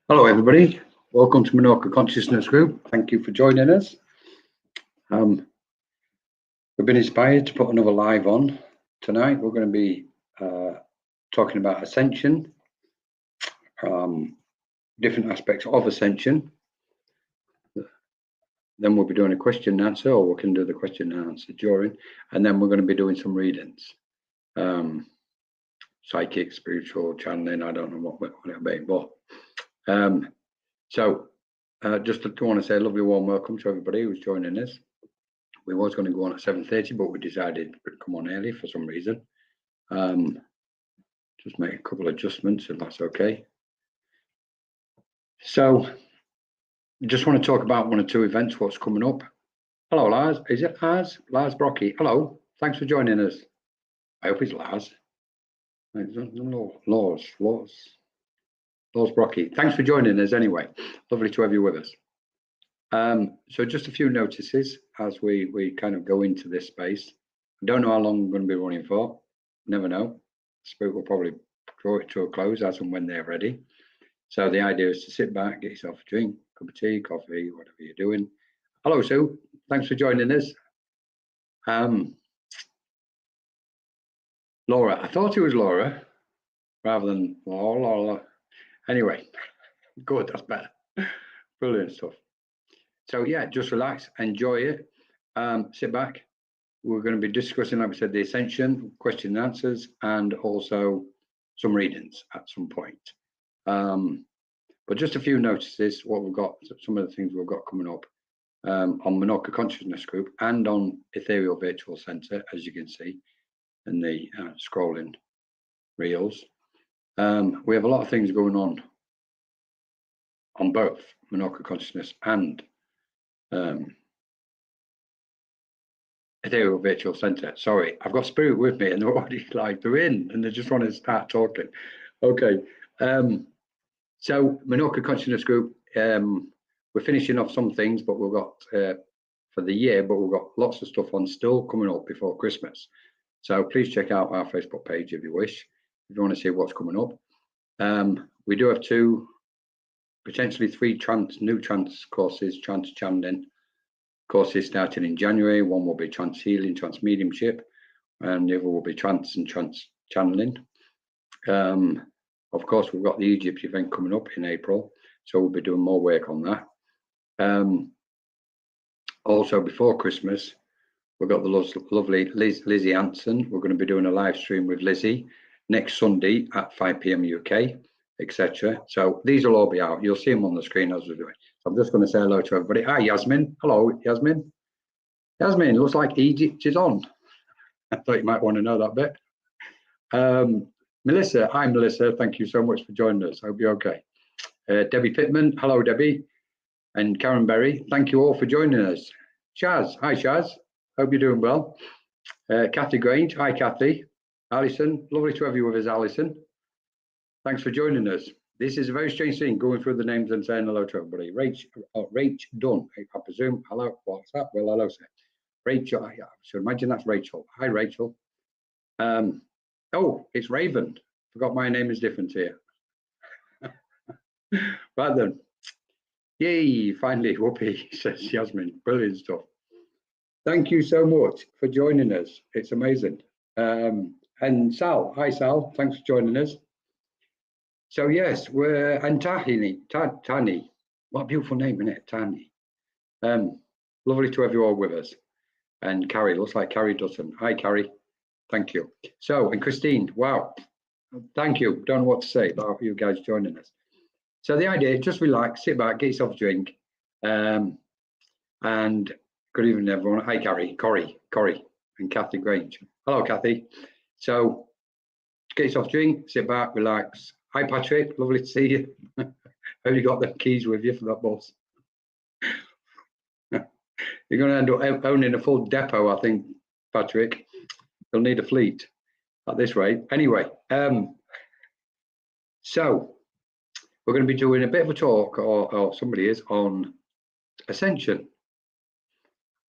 Hello, everybody. Welcome to Menorca Consciousness Group. Thank you for joining us. We've been inspired to put another live on tonight. We're going to be talking about ascension, different aspects of ascension. Then we'll be doing a question and answer, or we can do the question and answer during, and then we're going to be doing some readings. Psychic, spiritual, channeling, I don't know what it'll be, but just want to say a lovely warm welcome to everybody who's joining us. We was going to go on at 7:30, but we decided we'd come on early for some reason. Just make a couple of adjustments, if that's okay. So, just want to talk about one or two events, what's coming up. Hello, Lars. Is it Lars? Lars Brocky. Hello. Thanks for joining us. I hope it's Lars. Lars Brocky. Thanks for joining us anyway. Lovely to have you with us. So just a few notices as we kind of go into this space. I don't know how long I'm going to be running for. Never know. Spirit will probably draw it to a close as and when they're ready. So the idea is to sit back, get yourself a drink, cup of tea, coffee, whatever you're doing. Hello, Sue. Thanks for joining us. Laura. I thought it was Laura rather than Laura. Anyway, good. That's better. Brilliant stuff. So yeah, just relax, enjoy it, sit back. We're going to be discussing, like we said, the ascension, question and answers, and also some readings at some point. But just a few notices, what we've got, some of the things we've got coming up on Menorca Consciousness Group and on Ethereal Virtual Center, as you can see in the scrolling reels. We have a lot of things going on both Menorca Consciousness and Ethereal Virtual Center. Sorry, I've got Spirit with me and they're already like, they're in and they just want to start talking. Okay. So Menorca Consciousness Group, we're finishing off some things, but we've got for the year, but we've got lots of stuff on still coming up before Christmas. So please check out our Facebook page if you wish, if you want to see what's coming up. We do have potentially three new trance courses, trance channeling courses starting in January. One will be trance healing, trance mediumship, and the other will be trance and trance channeling. Of course, we've got the Egypt event coming up in April, so we'll be doing more work on that. Also, before Christmas, we've got the lovely Lizzie Anson. We're going to be doing a live stream with Lizzie next Sunday at 5 p.m. UK, etc. So these will all be out. You'll see them on the screen as we're doing. So I'm just going to say hello to everybody. Hi, Yasmin. Hello, Yasmin. Yasmin, looks like Egypt is on. I thought you might want to know that bit. Melissa, hi Melissa, thank you so much for joining us. I hope you're okay. Debbie Pittman, hello Debbie. And Karen Berry, thank you all for joining us. Shaz, hi Shaz, hope you're doing well. Kathy Grange, hi Kathy. Alison, lovely to have you with us, Alison. Thanks for joining us. This is a very strange thing, going through the names and saying hello to everybody. Rach Dunn, I presume. Hello, what's that? Well, hello, sir. Rachel, I should imagine that's Rachel. Hi, Rachel. Oh, it's Raven. Forgot my name is different here. Right then. Yay, finally, whoopee, says Yasmin. Brilliant stuff. Thank you so much for joining us. It's amazing. And Sal, hi Sal, thanks for joining us. So yes, and Tani, what a beautiful name, isn't it? Tani. Lovely to have you all with us. And Carrie, looks like Carrie Dutton. Hi Carrie, thank you. So, and Christine, wow, thank you. Don't know what to say about you guys joining us. So the idea, just relax, sit back, get yourself a drink. And good evening everyone. Hi Carrie, Corey, and Kathy Grange. Hello Kathy. So get yourself a drink, sit back, relax. Hi Patrick, lovely to see you. Have you got the keys with you for that bus? You're going to end up owning a full depot, I think, Patrick. You'll need a fleet at this rate. Anyway, so we're going to be doing a bit of a talk, or somebody is, on ascension.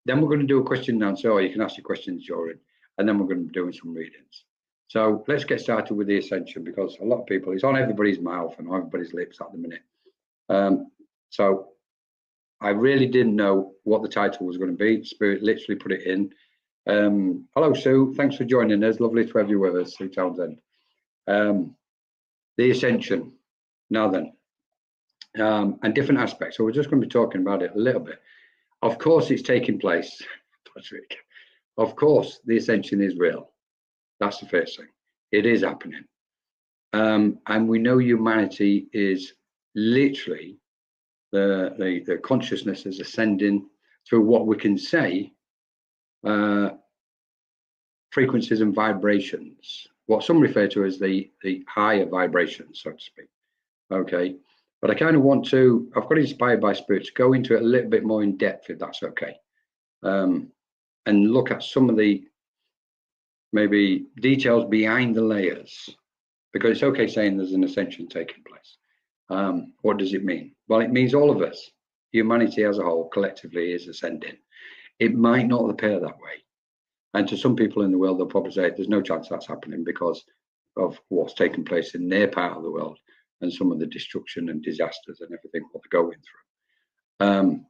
Then we're going to do a question and answer, or you can ask your questions during, and then we're going to be doing some readings. So let's get started with the ascension, because a lot of people, it's on everybody's mouth and on everybody's lips at the minute. So I really didn't know what the title was going to be. Spirit literally put it in. Hello, Sue. Thanks for joining us. Lovely to have you with us, Sue Townsend. The Ascension. Now then, and different aspects. So we're just going to be talking about it a little bit. Of course, it's taking place. Of course, the Ascension is real. That's the first thing. It is happening. And we know humanity is literally the consciousness is ascending through what we can say frequencies and vibrations, what some refer to as the higher vibrations, so to speak. Okay, but I kind of want to, I've got inspired by Spirit to go into it a little bit more in depth, if that's okay, and look at some of the maybe details behind the layers, because it's okay saying there's an ascension taking place. What does it mean? Well, it means all of us, humanity as a whole, collectively is ascending. It might not appear that way. And to some people in the world, they'll probably say there's no chance that's happening because of what's taking place in their part of the world and some of the destruction and disasters and everything what they're going through.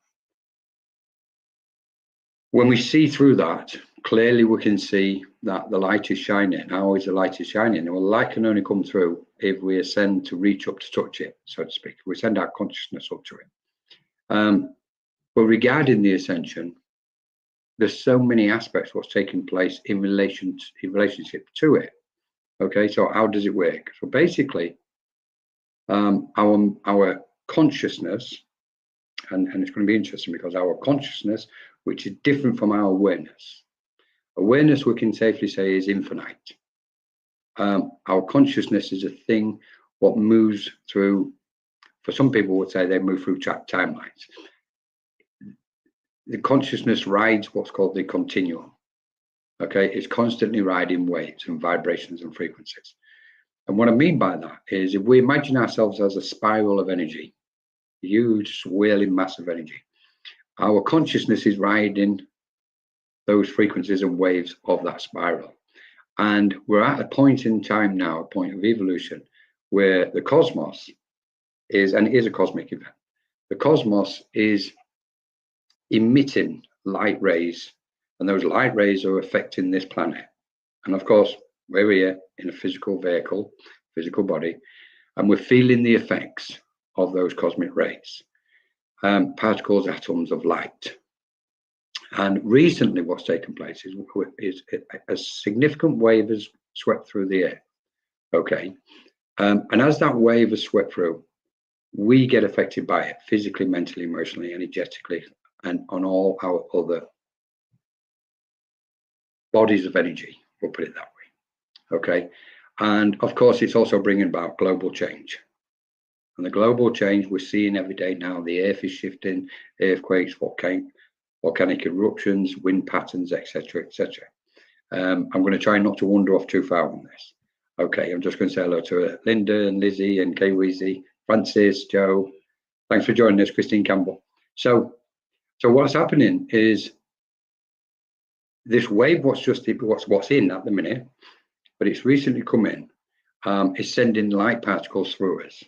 When we see through that, clearly we can see that the light is shining. How is the light is shining? Well, the light can only come through if we ascend to reach up to touch it, so to speak. We send our consciousness up to it. But regarding the ascension, there's so many aspects what's taking place in relationship to it. Okay, so how does it work? So basically, our consciousness, and it's going to be interesting because our consciousness, which is different from our awareness. Awareness, we can safely say, is infinite. Our consciousness is a thing what moves through, for some people would say they move through timelines. The consciousness rides what's called the continuum. Okay, it's constantly riding waves and vibrations and frequencies. And what I mean by that is if we imagine ourselves as a spiral of energy, huge swirling mass of energy, our consciousness is riding those frequencies and waves of that spiral. And we're at a point in time now, a point of evolution, where the cosmos is, and it is a cosmic event, the cosmos is emitting light rays, and those light rays are affecting this planet. And of course, we're here in a physical vehicle, physical body, and we're feeling the effects of those cosmic rays, particles, atoms of light. And recently what's taken place is a significant wave has swept through the air. Okay, and as that wave has swept through, we get affected by it physically, mentally, emotionally, energetically, and on all our other bodies of energy, we'll put it that way. Okay, and of course it's also bringing about global change. And the global change we're seeing every day now, the earth is shifting, earthquakes, volcanic eruptions, wind patterns, etc., etc. I'm going to try not to wander off too far on this. Okay, I'm just going to say hello to Linda and Lizzie and Kay Weezy, Francis, Joe. Thanks for joining us, Christine Campbell. So what's happening is this wave, what's in at the minute, but it's recently come in, is sending light particles through us,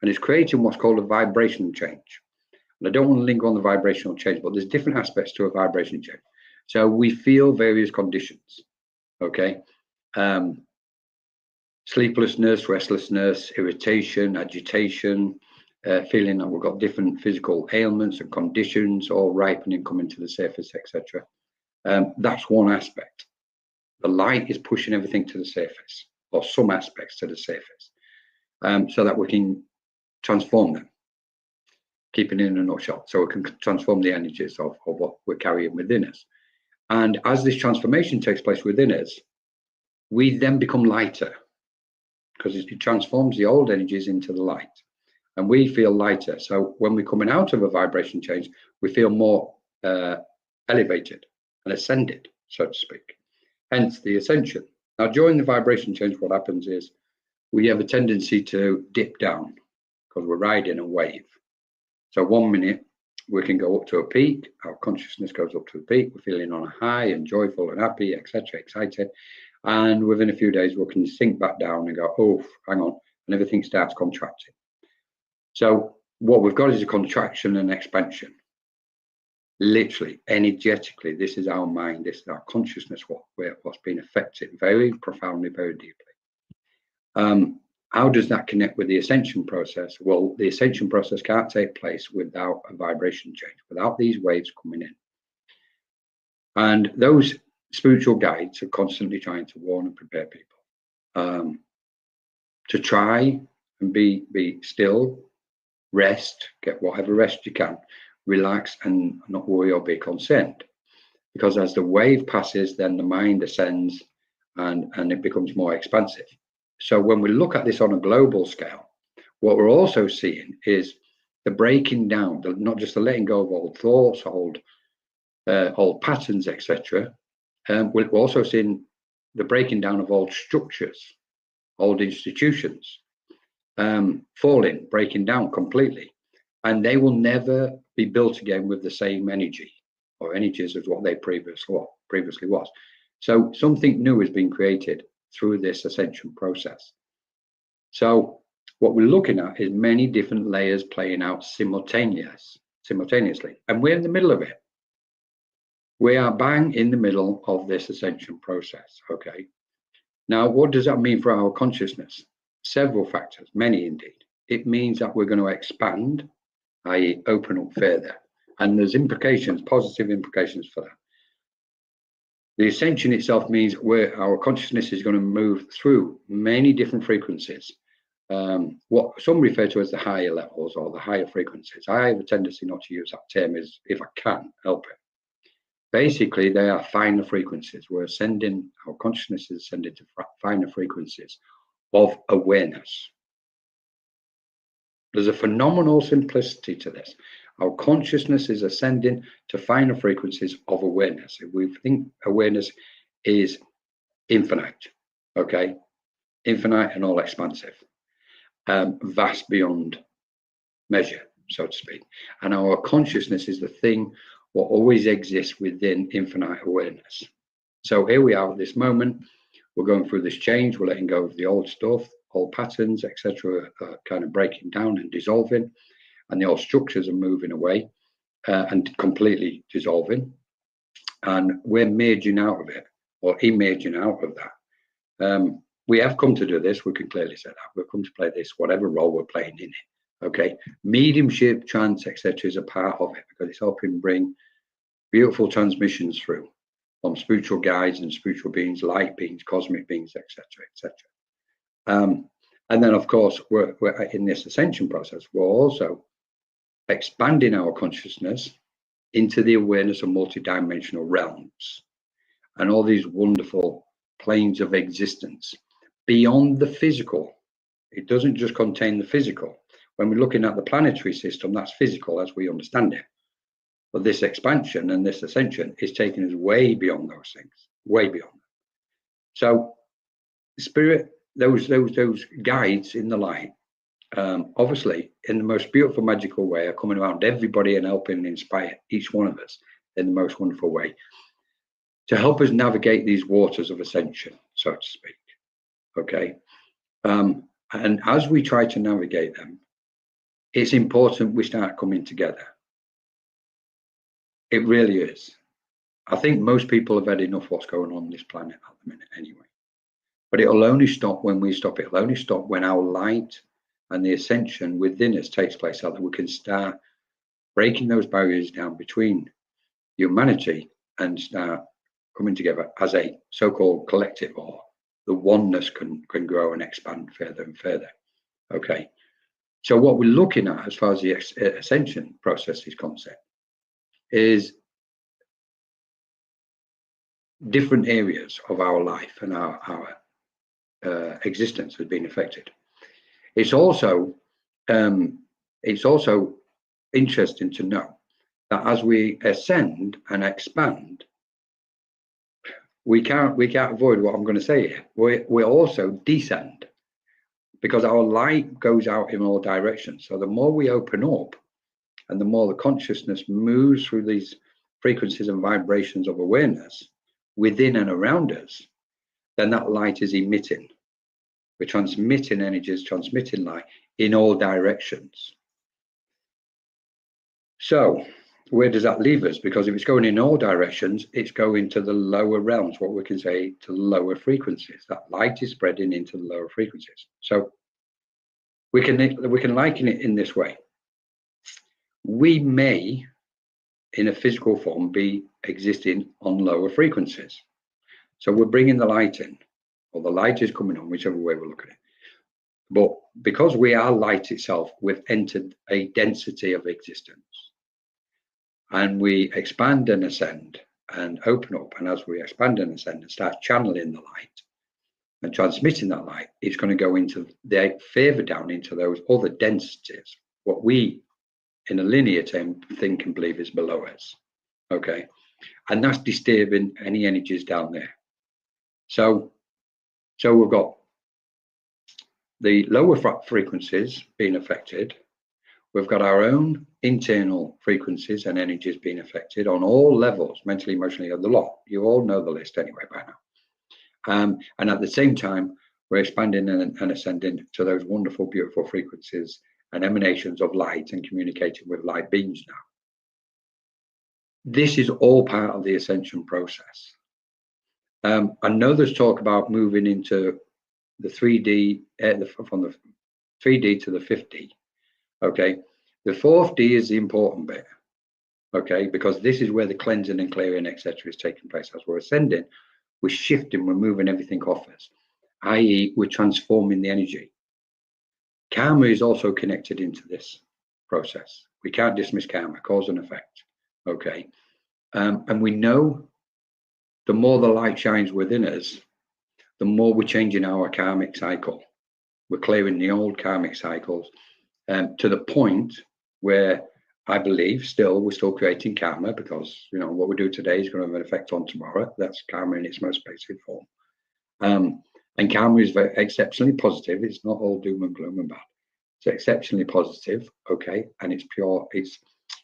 and it's creating what's called a vibrational change. And I don't want to linger on the vibrational change, but there's different aspects to a vibration change. So we feel various conditions. Okay, sleeplessness, restlessness, irritation, agitation, feeling that we've got different physical ailments and conditions all ripening, coming to the surface, etc. That's one aspect. The light is pushing everything to the surface, or some aspects to the surface, so that we can transform them, keeping it in a nutshell, so we can transform the energies of what we're carrying within us. And as this transformation takes place within us, we then become lighter, because it transforms the old energies into the light, and we feel lighter. So when we're coming out of a vibration change, we feel more elevated and ascended, so to speak, hence the ascension. Now during the vibration change, what happens is we have a tendency to dip down because we're riding a wave. So 1 minute we can go up to a peak, our consciousness goes up to a peak, we're feeling on a high and joyful and happy, etc., excited, and within a few days we can sink back down and go, oh, hang on, and everything starts contracting. So what we've got is a contraction and expansion. Literally, energetically, this is our mind, this is our consciousness, what's been affected very profoundly, very deeply. How does that connect with the ascension process? Well, the ascension process can't take place without a vibration change, without these waves coming in. And those spiritual guides are constantly trying to warn and prepare people to try and be still, rest, get whatever rest you can, relax and not worry or be concerned. Because as the wave passes, then the mind ascends and it becomes more expansive. So when we look at this on a global scale, what we're also seeing is the breaking down, not just the letting go of old thoughts, old patterns, etc. We're also seeing the breaking down of old structures, old institutions, falling, breaking down completely. And they will never be built again with the same energy or energies as what they previously was. So something new has been created through this ascension process. So what we're looking at is many different layers playing out simultaneously. And we're in the middle of it. We are bang in the middle of this ascension process, okay? Now, what does that mean for our consciousness? Several factors, many indeed. It means that we're going to expand, i.e. open up further. And there's implications, positive implications for that. The ascension itself means our consciousness is going to move through many different frequencies. What some refer to as the higher levels or the higher frequencies. I have a tendency not to use that term if I can help it. Basically, they are finer frequencies. We're ascending, our consciousness is ascending to finer frequencies of awareness. There's a phenomenal simplicity to this. Our consciousness is ascending to finer frequencies of awareness. If we think awareness is infinite, okay? Infinite and all expansive, vast beyond measure, so to speak. And our consciousness is the thing what always exists within infinite awareness. So here we are at this moment. We're going through this change. We're letting go of the old stuff, old patterns, etc., kind of breaking down and dissolving. And the old structures are moving away and completely dissolving. And we're merging out of it, or emerging out of that. We have come to do this. We can clearly say that. We've come to play this, whatever role we're playing in it. Okay. Mediumship, trance, etc. is a part of it because it's helping bring beautiful transmissions through from spiritual guides and spiritual beings, light beings, cosmic beings, etc., etc. And then, of course, we're in this ascension process. We're also expanding our consciousness into the awareness of multidimensional realms and all these wonderful planes of existence beyond the physical. It doesn't just contain the physical. When we're looking at the planetary system, that's physical as we understand it. But this expansion and this ascension is taking us way beyond those things, way beyond. So, spirit, those guides in the light, obviously, in the most beautiful, magical way, are coming around everybody and helping and inspire each one of us in the most wonderful way to help us navigate these waters of ascension, so to speak. Okay. And as we try to navigate them, it's important we start coming together. It really is. I think most people have had enough what's going on this planet at the minute anyway. But it'll only stop when we stop. It'll only stop when our light and the ascension within us takes place, so that we can start breaking those barriers down between humanity and start coming together as a so-called collective, or the oneness can grow and expand further and further. Okay. So what we're looking at as far as the ascension process is concerned is different areas of our life and our existence has been affected. It's also interesting to know that as we ascend and expand, we can't avoid what I'm going to say here. We also descend, because our light goes out in all directions. So the more we open up and the more the consciousness moves through these frequencies and vibrations of awareness within and around us, then that light is emitting. We're transmitting energies, transmitting light in all directions. So where does that leave us? Because if it's going in all directions, it's going to the lower realms, what we can say to lower frequencies. That light is spreading into the lower frequencies. So we can liken it in this way. We may, in a physical form, be existing on lower frequencies. So we're bringing the light in, or the light is coming on, whichever way we look at it. But because we are light itself, we've entered a density of existence. And we expand and ascend and open up. And as we expand and ascend and start channeling the light and transmitting that light, it's going to go into the further down into those other densities, what we in a linear term think and believe is below us. Okay. And that's disturbing any energies down there. So we've got the lower frequencies being affected. We've got our own internal frequencies and energies being affected on all levels, mentally, emotionally, of the lot. You all know the list anyway by now. And at the same time, we're expanding and ascending to those wonderful, beautiful frequencies and emanations of light and communicating with light beings now. This is all part of the ascension process. I know there's talk about moving into the 3D, from the 3D to the 5D. Okay, the 4th D is the important bit. Okay, because this is where the cleansing and clearing, etc., is taking place. As we're ascending, we're shifting, we're moving everything off us, i.e., we're transforming the energy. Karma is also connected into this process. We can't dismiss karma, cause and effect. Okay, and we know the more the light shines within us, the more we're changing our karmic cycle. We're clearing the old karmic cycles to the point where I believe we're still creating karma, because what we do today is going to have an effect on tomorrow. That's karma in its most basic form. And karma is very exceptionally positive. It's not all doom and gloom and bad. It's exceptionally positive, okay, and it's pure. It's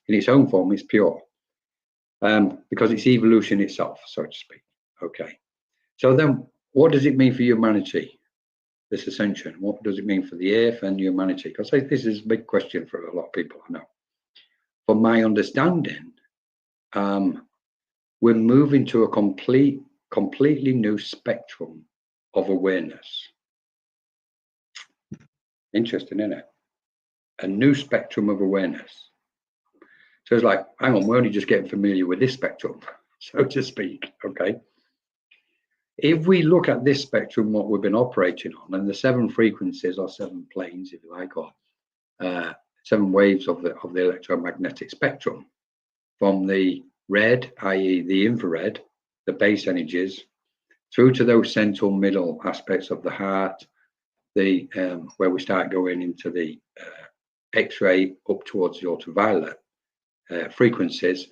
in its own form. It's pure, because it's evolution itself, so to speak. Okay. So then, what does it mean for humanity? This ascension. What does it mean for the earth and humanity? Because this is a big question for a lot of people, I know. From my understanding, we're moving to a completely new spectrum of awareness. Interesting, isn't it? A new spectrum of awareness. So it's like, hang on, we're only just getting familiar with this spectrum, so to speak. Okay. If we look at this spectrum, what we've been operating on, and the 7 frequencies or 7 planes, if you like, or 7 waves of the electromagnetic spectrum, from the red, i.e. the infrared, the base energies, through to those central middle aspects of the heart, the where we start going into the X-ray up towards the ultraviolet frequencies,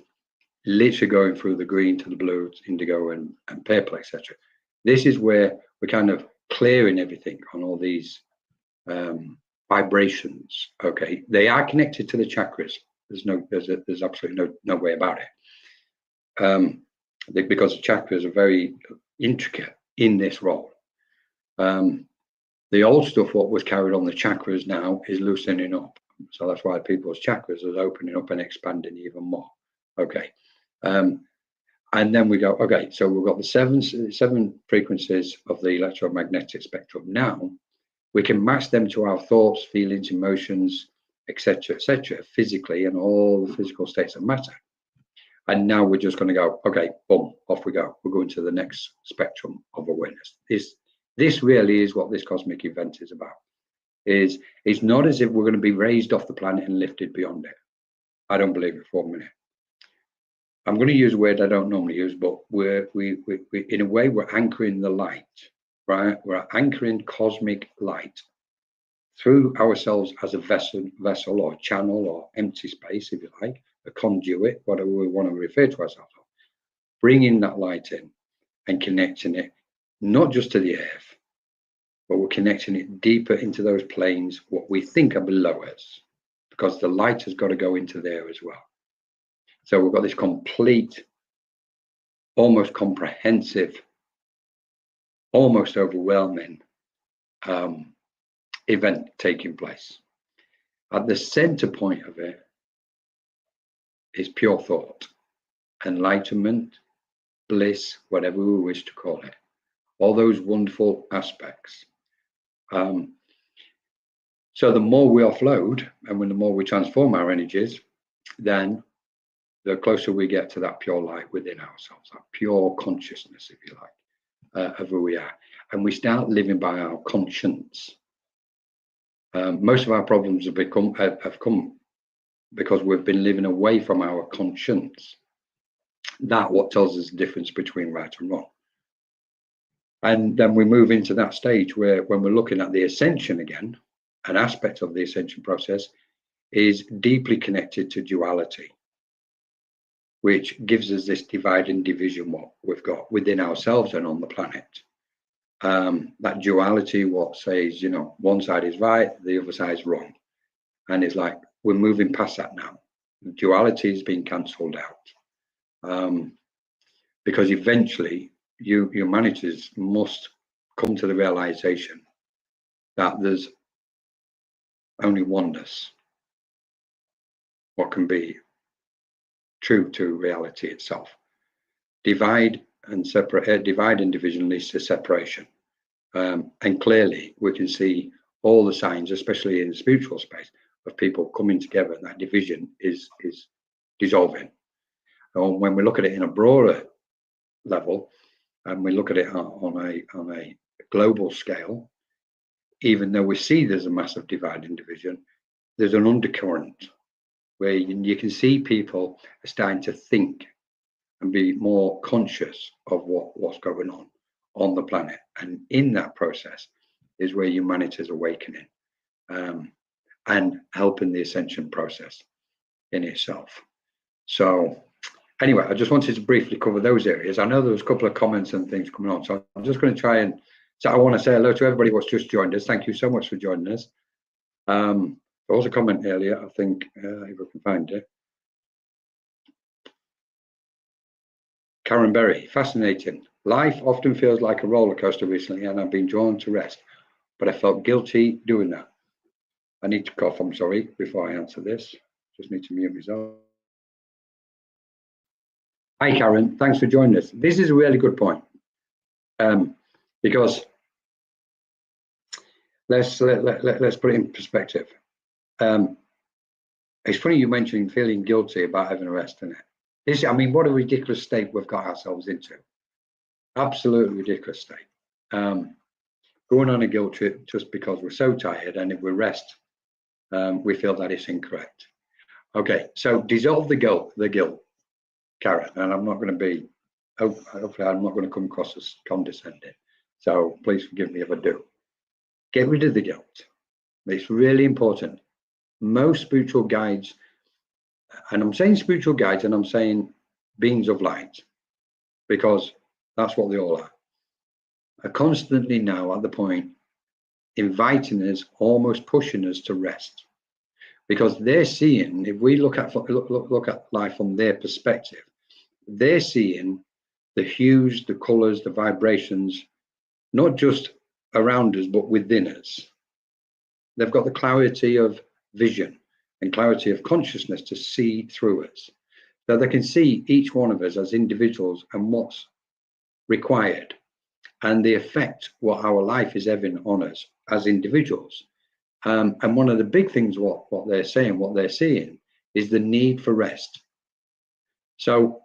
literally going through the green to the blue, indigo and purple, etc. This is where we're kind of clearing everything on all these vibrations. Okay, they are connected to the chakras. There's absolutely no way about it. Because the chakras are very intricate in this role. The old stuff, what was carried on the chakras now, is loosening up. So that's why people's chakras are opening up and expanding even more. Okay. And then we go, okay, so we've got the seven frequencies of the electromagnetic spectrum. Now we can match them to our thoughts, feelings, emotions, etc., physically, and all the physical states of matter. And now we're just going to go, okay, boom, off we go. We're going to the next spectrum of awareness. This really is what this cosmic event is about. It's not as if we're going to be raised off the planet and lifted beyond it. I don't believe it for a minute. I'm going to use a word I don't normally use, but we in a way, we're anchoring the light, right? We're anchoring cosmic light through ourselves as a vessel or channel or empty space, if you like, a conduit, whatever we want to refer to ourselves as, bringing that light in and connecting it, not just to the earth, but we're connecting it deeper into those planes, what we think are below us, because the light has got to go into there as well. So we've got this complete, almost comprehensive, almost overwhelming event taking place. At the center point of it is pure thought, enlightenment, bliss, whatever we wish to call it, all those wonderful aspects. So the more we offload and when the more we transform our energies, then the closer we get to that pure light within ourselves, that pure consciousness, if you like, of who we are. And we start living by our conscience. Most of our problems have come because we've been living away from our conscience. That's what tells us the difference between right and wrong. And then we move into that stage where when we're looking at the ascension again, an aspect of the ascension process is deeply connected to duality, which gives us this divide and division what we've got within ourselves and on the planet. That duality, what says, one side is right, the other side is wrong. And it's like, we're moving past that now. Duality is being cancelled out. Because eventually humanity must come to the realization that there's only oneness, what can be true to reality itself. Divide and division leads to separation. And clearly we can see all the signs, especially in the spiritual space, of people coming together, and that division is dissolving. And when we look at it in a broader level, and we look at it on a global scale, even though we see there's a massive divide and division, there's an undercurrent where you can see people are starting to think and be more conscious of what's going on the planet. And in that process is where humanity is awakening and helping the ascension process in itself. So anyway, I just wanted to briefly cover those areas. I know there was a couple of comments and things coming on, so I'm just going to try and, so I want to say hello to everybody who's just joined us. Thank you so much for joining us. There was a comment earlier, I think, if I can find it. Karen Berry, fascinating. Life often feels like a roller coaster recently, and I've been drawn to rest, but I felt guilty doing that. I need to cough, I'm sorry, before I answer this. Just need to mute myself. Hi, Karen, thanks for joining us. This is a really good point, because let's put it in perspective. It's funny you mentioning feeling guilty about having a rest, isn't it? I mean, what a ridiculous state we've got ourselves into. Absolutely ridiculous state. Going on a guilt trip just because we're so tired, and if we rest, we feel that it's incorrect. Okay, so dissolve the guilt, Karen, and I'm not going to be, hopefully I'm not going to come across as condescending. So please forgive me if I do. Get rid of the guilt. It's really important. Most spiritual guides, and I'm saying spiritual guides and I'm saying beings of light, because that's what they all are constantly now at the point inviting us, almost pushing us to rest, because they're seeing, if we look at life from their perspective, they're seeing the hues, the colors, the vibrations, not just around us but within us. They've got the clarity of vision and clarity of consciousness to see through us, so they can see each one of us as individuals and what's required and the effect what our life is having on us as individuals. And one of the big things what they're saying, what they're seeing, is the need for rest. So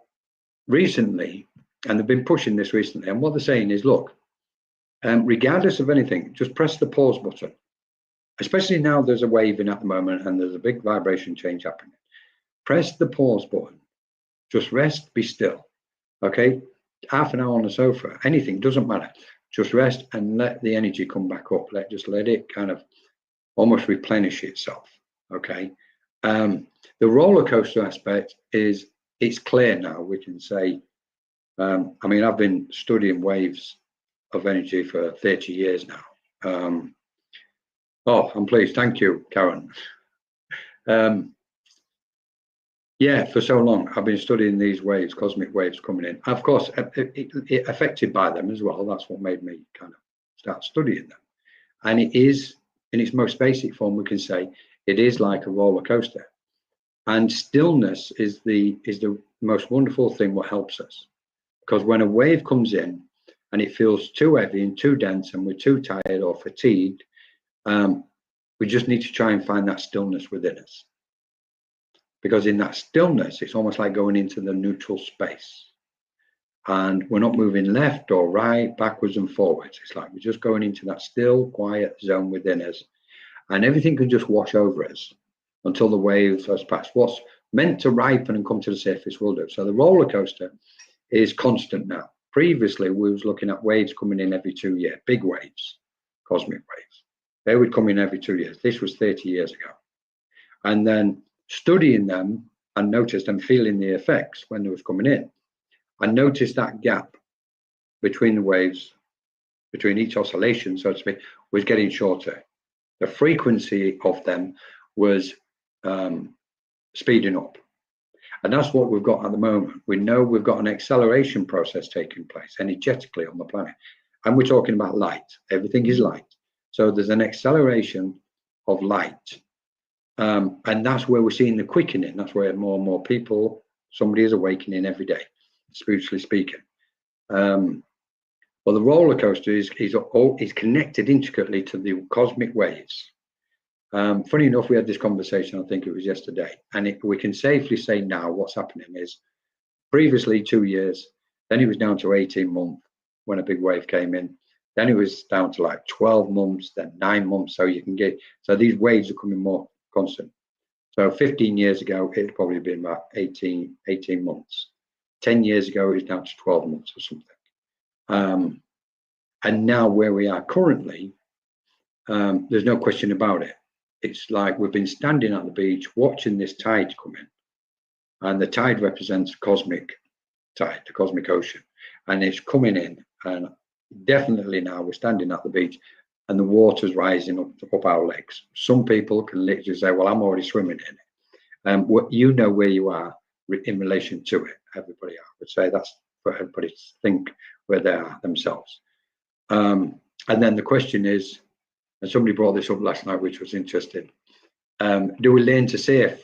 recently, and they've been pushing this recently, and what they're saying is, look, regardless of anything, just press the pause button. Especially now there's a waving at the moment and there's a big vibration change happening. Press the pause button. Just rest, be still. Okay? Half an hour on the sofa, anything, doesn't matter. Just rest and let the energy come back up. Just let it kind of almost replenish itself. Okay? The roller coaster aspect is, it's clear now, we can say, I mean, I've been studying waves of energy for 30 years now. Oh, I'm pleased. Thank you, Karen. Yeah, for so long, I've been studying these waves, cosmic waves coming in. Of course, it affected by them as well. That's what made me kind of start studying them. And it is, in its most basic form, we can say, it is like a roller coaster. And stillness is the most wonderful thing what helps us. Because when a wave comes in and it feels too heavy and too dense and we're too tired or fatigued, we just need to try and find that stillness within us. Because in that stillness, it's almost like going into the neutral space. And we're not moving left or right, backwards and forwards. It's like we're just going into that still, quiet zone within us. And everything can just wash over us until the wave has passed. What's meant to ripen and come to the surface will do. So the roller coaster is constant now. Previously, we was looking at waves coming in every 2 years, big waves, cosmic waves. They would come in every 2 years. This was 30 years ago. And then studying them and noticed and feeling the effects when they was coming in, I noticed that gap between the waves, between each oscillation, so to speak, was getting shorter. The frequency of them was speeding up. And that's what we've got at the moment. We know we've got an acceleration process taking place energetically on the planet. And we're talking about light. Everything is light. So there's an acceleration of light. And that's where we're seeing the quickening. That's where more and more people, somebody is awakening every day, spiritually speaking. Well, the roller coaster is connected intricately to the cosmic waves. Funny enough, we had this conversation, I think it was yesterday, and we can safely say now what's happening is previously 2 years, then it was down to 18 months when a big wave came in, then it was down to like 12 months, then 9 months. So these waves are coming more constant. So 15 years ago, it'd probably been about 18 months. 10 years ago, it was down to 12 months or something. And now where we are currently, there's no question about it. It's like we've been standing at the beach watching this tide come in, and the tide represents cosmic tide, the cosmic ocean, and it's coming in. And definitely now we're standing at the beach, and the water's rising up our legs. Some people can literally say, "Well, I'm already swimming in it." You know where you are in relation to it. Everybody, I would say that's for everybody to think where they are themselves. And then the question is, and somebody brought this up last night, which was interesting. Do we learn to surf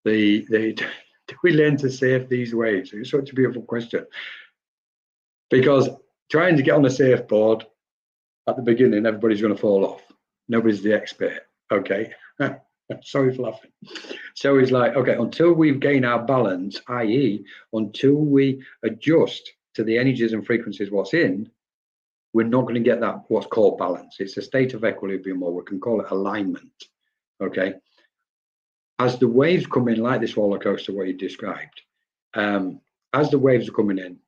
do we learn to surf these waves? It's such a beautiful question, because trying to get on a surfboard at the beginning, everybody's going to fall off. Nobody's the expert. Okay, sorry for laughing. So it's like, okay, until we've gained our balance, i.e., until we adjust to the energies and frequencies what's in, we're not going to get that what's called balance. It's a state of equilibrium, or we can call it alignment. Okay. As the waves come in, like this roller coaster, what you described, as the waves are coming in,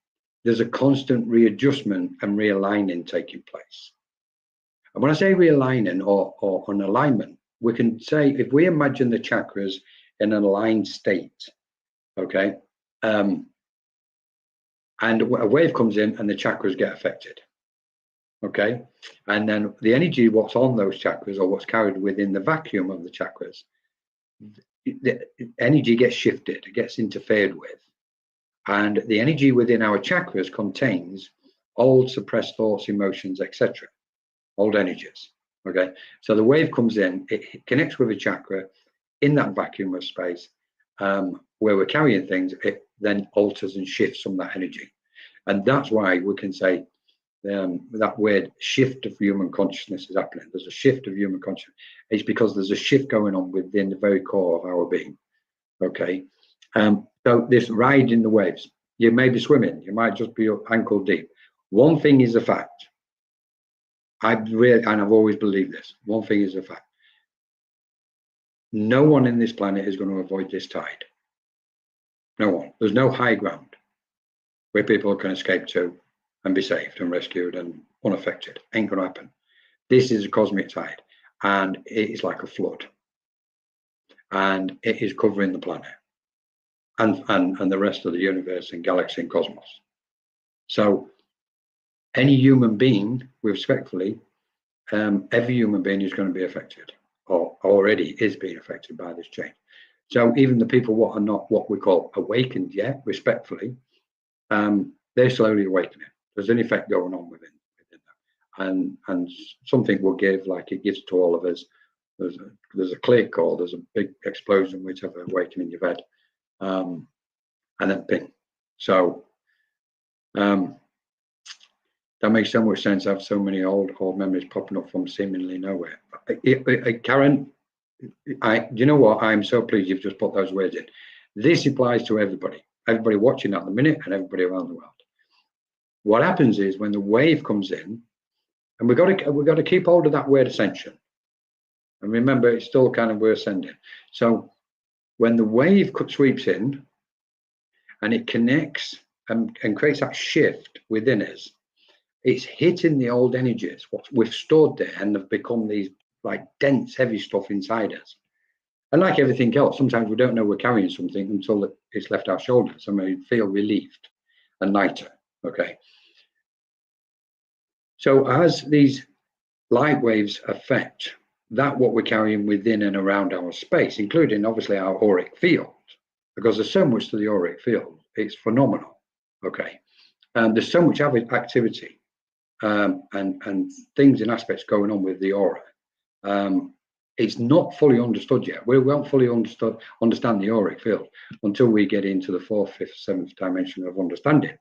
there's a constant readjustment and realigning taking place. And when I say realigning or an alignment, we can say, if we imagine the chakras in an aligned state, okay, and a wave comes in and the chakras get affected. Okay, and then the energy what's on those chakras, or what's carried within the vacuum of the chakras, the energy gets shifted, it gets interfered with, and the energy within our chakras contains old suppressed thoughts, emotions, etc., old energies. Okay, so the wave comes in, it connects with a chakra in that vacuum of space, where we're carrying things. It then alters and shifts some of that energy, and that's why we can say that word shift of human consciousness is happening. There's a shift of human consciousness. It's because there's a shift going on within the very core of our being. Okay, so this ride in the waves, you may be swimming, you might just be ankle deep. One thing is a fact. I've always believed this. One thing is a fact. No one in this planet is going to avoid this tide. No one. There's no high ground where people can escape to and be saved and rescued and unaffected. Ain't gonna happen. This is a cosmic tide, and it is like a flood, and it is covering the planet and the rest of the universe and galaxy and cosmos. So any human being, respectfully, every human being is going to be affected, or already is being affected by this change. So even the people what are not what we call awakened yet, respectfully, they're slowly awakening. There's an effect going on within that, and something will give, like it gives to all of us, there's a click, or there's a big explosion, whichever, waking in your bed, and then ping. So that makes so much sense. I have so many old memories popping up from seemingly nowhere. Karen, you know what? I'm so pleased you've just put those words in. This applies to everybody watching at the minute, and everybody around the world. What happens is when the wave comes in, and we've got to keep hold of that word ascension. And remember, it's still kind of we're ascending. So when the wave sweeps in, and it connects and creates that shift within us, it's hitting the old energies, what we've stored there, and they've become these like dense, heavy stuff inside us. And like everything else, sometimes we don't know we're carrying something until it's left our shoulders, and we feel relieved and lighter. Okay. So as these light waves affect that, what we're carrying within and around our space, including obviously our auric field, because there's so much to the auric field, it's phenomenal. Okay. And there's so much activity and things and aspects going on with the aura. It's not fully understood yet. We won't fully understand the auric field until we get into the 4th, 5th, 7th dimension of understanding.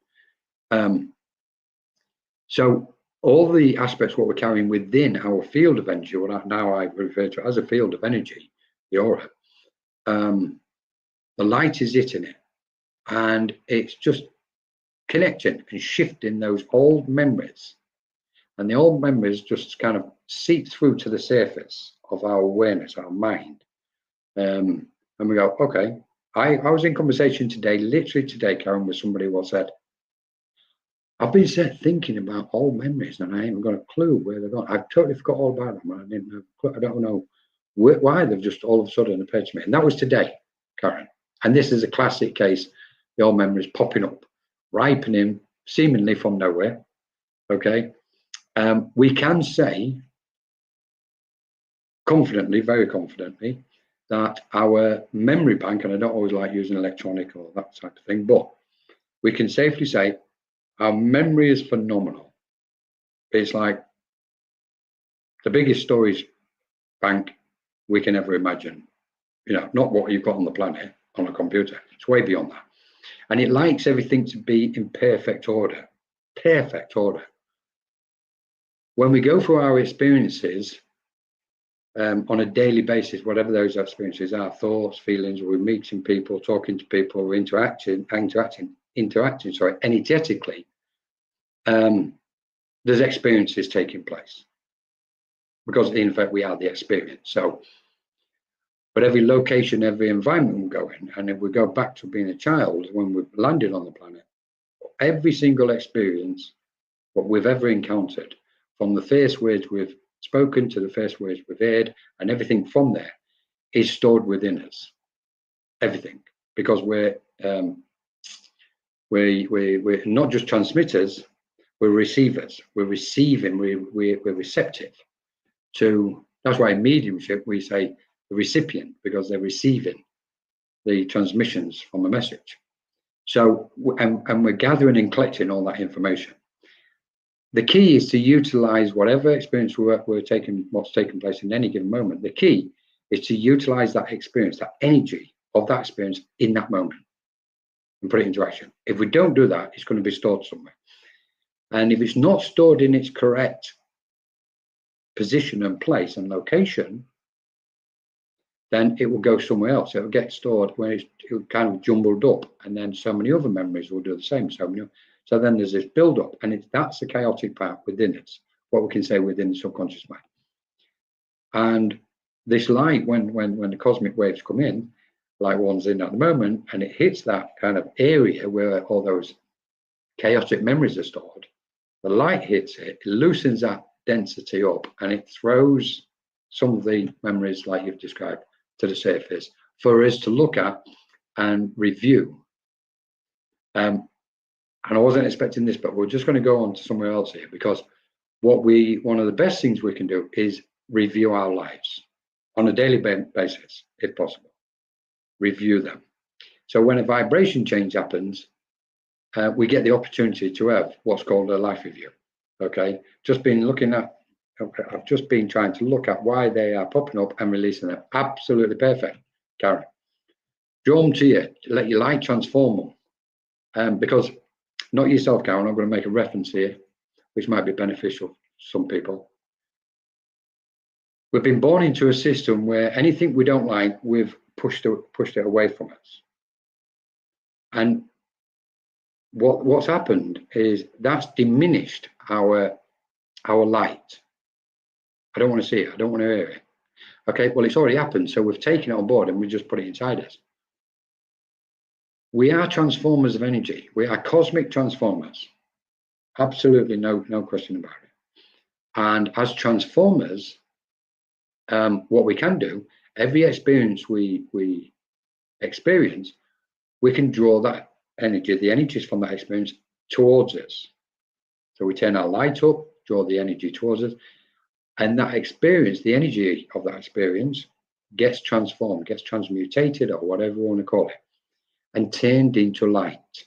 So all the aspects what we're carrying within our field of energy, what now I refer to as a field of energy, the aura, the light is hitting it, and it's just connecting and shifting those old memories, and the old memories just kind of seep through to the surface of our awareness, our mind, and we go, okay. I was in conversation today, literally today, Karen, with somebody who said, I've been thinking about old memories, and I haven't got a clue where they're gone. I've totally forgot all about them. I don't know why they've just all of a sudden appeared to me. And that was today, Karen. And this is a classic case, the old memories popping up, ripening seemingly from nowhere. Okay. We can say confidently, very confidently, that our memory bank, and I don't always like using electronic or that type of thing, but we can safely say our memory is phenomenal. It's like the biggest storage bank we can ever imagine. You know, not what you've got on the planet on a computer. It's way beyond that. And it likes everything to be in perfect order. Perfect order. When we go through our experiences on a daily basis, whatever those experiences are, thoughts, feelings, we're meeting people, talking to people, we're interacting, energetically, there's experiences taking place, because in fact we are the experience. So, but every location, every environment we go in, and if we go back to being a child when we've landed on the planet, every single experience what we've ever encountered, from the first words we've spoken to the first words we've heard, and everything from there is stored within us. Everything, because we're not just transmitters, we're receivers. We're receiving. We're receptive to. That's why in mediumship we say the recipient, because they're receiving the transmissions from a message. So and we're gathering and collecting all that information. The key is to utilize whatever experience we're taking, what's taking place in any given moment. The key is to utilize that experience, that energy of that experience in that moment, and put it into action. If we don't do that, it's going to be stored somewhere. And if it's not stored in its correct position and place and location, then it will go somewhere else. It will get stored when it's kind of jumbled up, and then so many other memories will do the same. So then there's this build-up, and that's the chaotic part within it, what we can say within the subconscious mind. And this light, when the cosmic waves come in, like one's in at the moment, and it hits that kind of area where all those chaotic memories are stored, the light hits it, it loosens that density up, and it throws some of the memories, like you've described, to the surface for us to look at and review. And I wasn't expecting this, but we're just going to go on to somewhere else here, because one of the best things we can do is review our lives on a daily basis, if possible. Review them. So when a vibration change happens, we get the opportunity to have what's called a life review. Okay, just been looking at Okay, I've just been trying to look at why they are popping up and releasing them. Absolutely perfect, Karen. Draw them to you, let your light transform them. Because, not yourself, Karen, I'm going to make a reference here, which might be beneficial to some people. We've been born into a system where anything we don't like, we've pushed it away from us. And what's happened is that's diminished our light. I don't want to see it. I don't want to hear it. Okay, well, it's already happened. So we've taken it on board and we just put it inside us. We are transformers of energy. We are cosmic transformers. Absolutely no question about it. And as transformers, what we can do, every experience we experience, we can draw that energy, the energies from that experience towards us. So we turn our light up, draw the energy towards us, and that experience, the energy of that experience gets transformed, gets transmutated, or whatever we want to call it, and turned into light.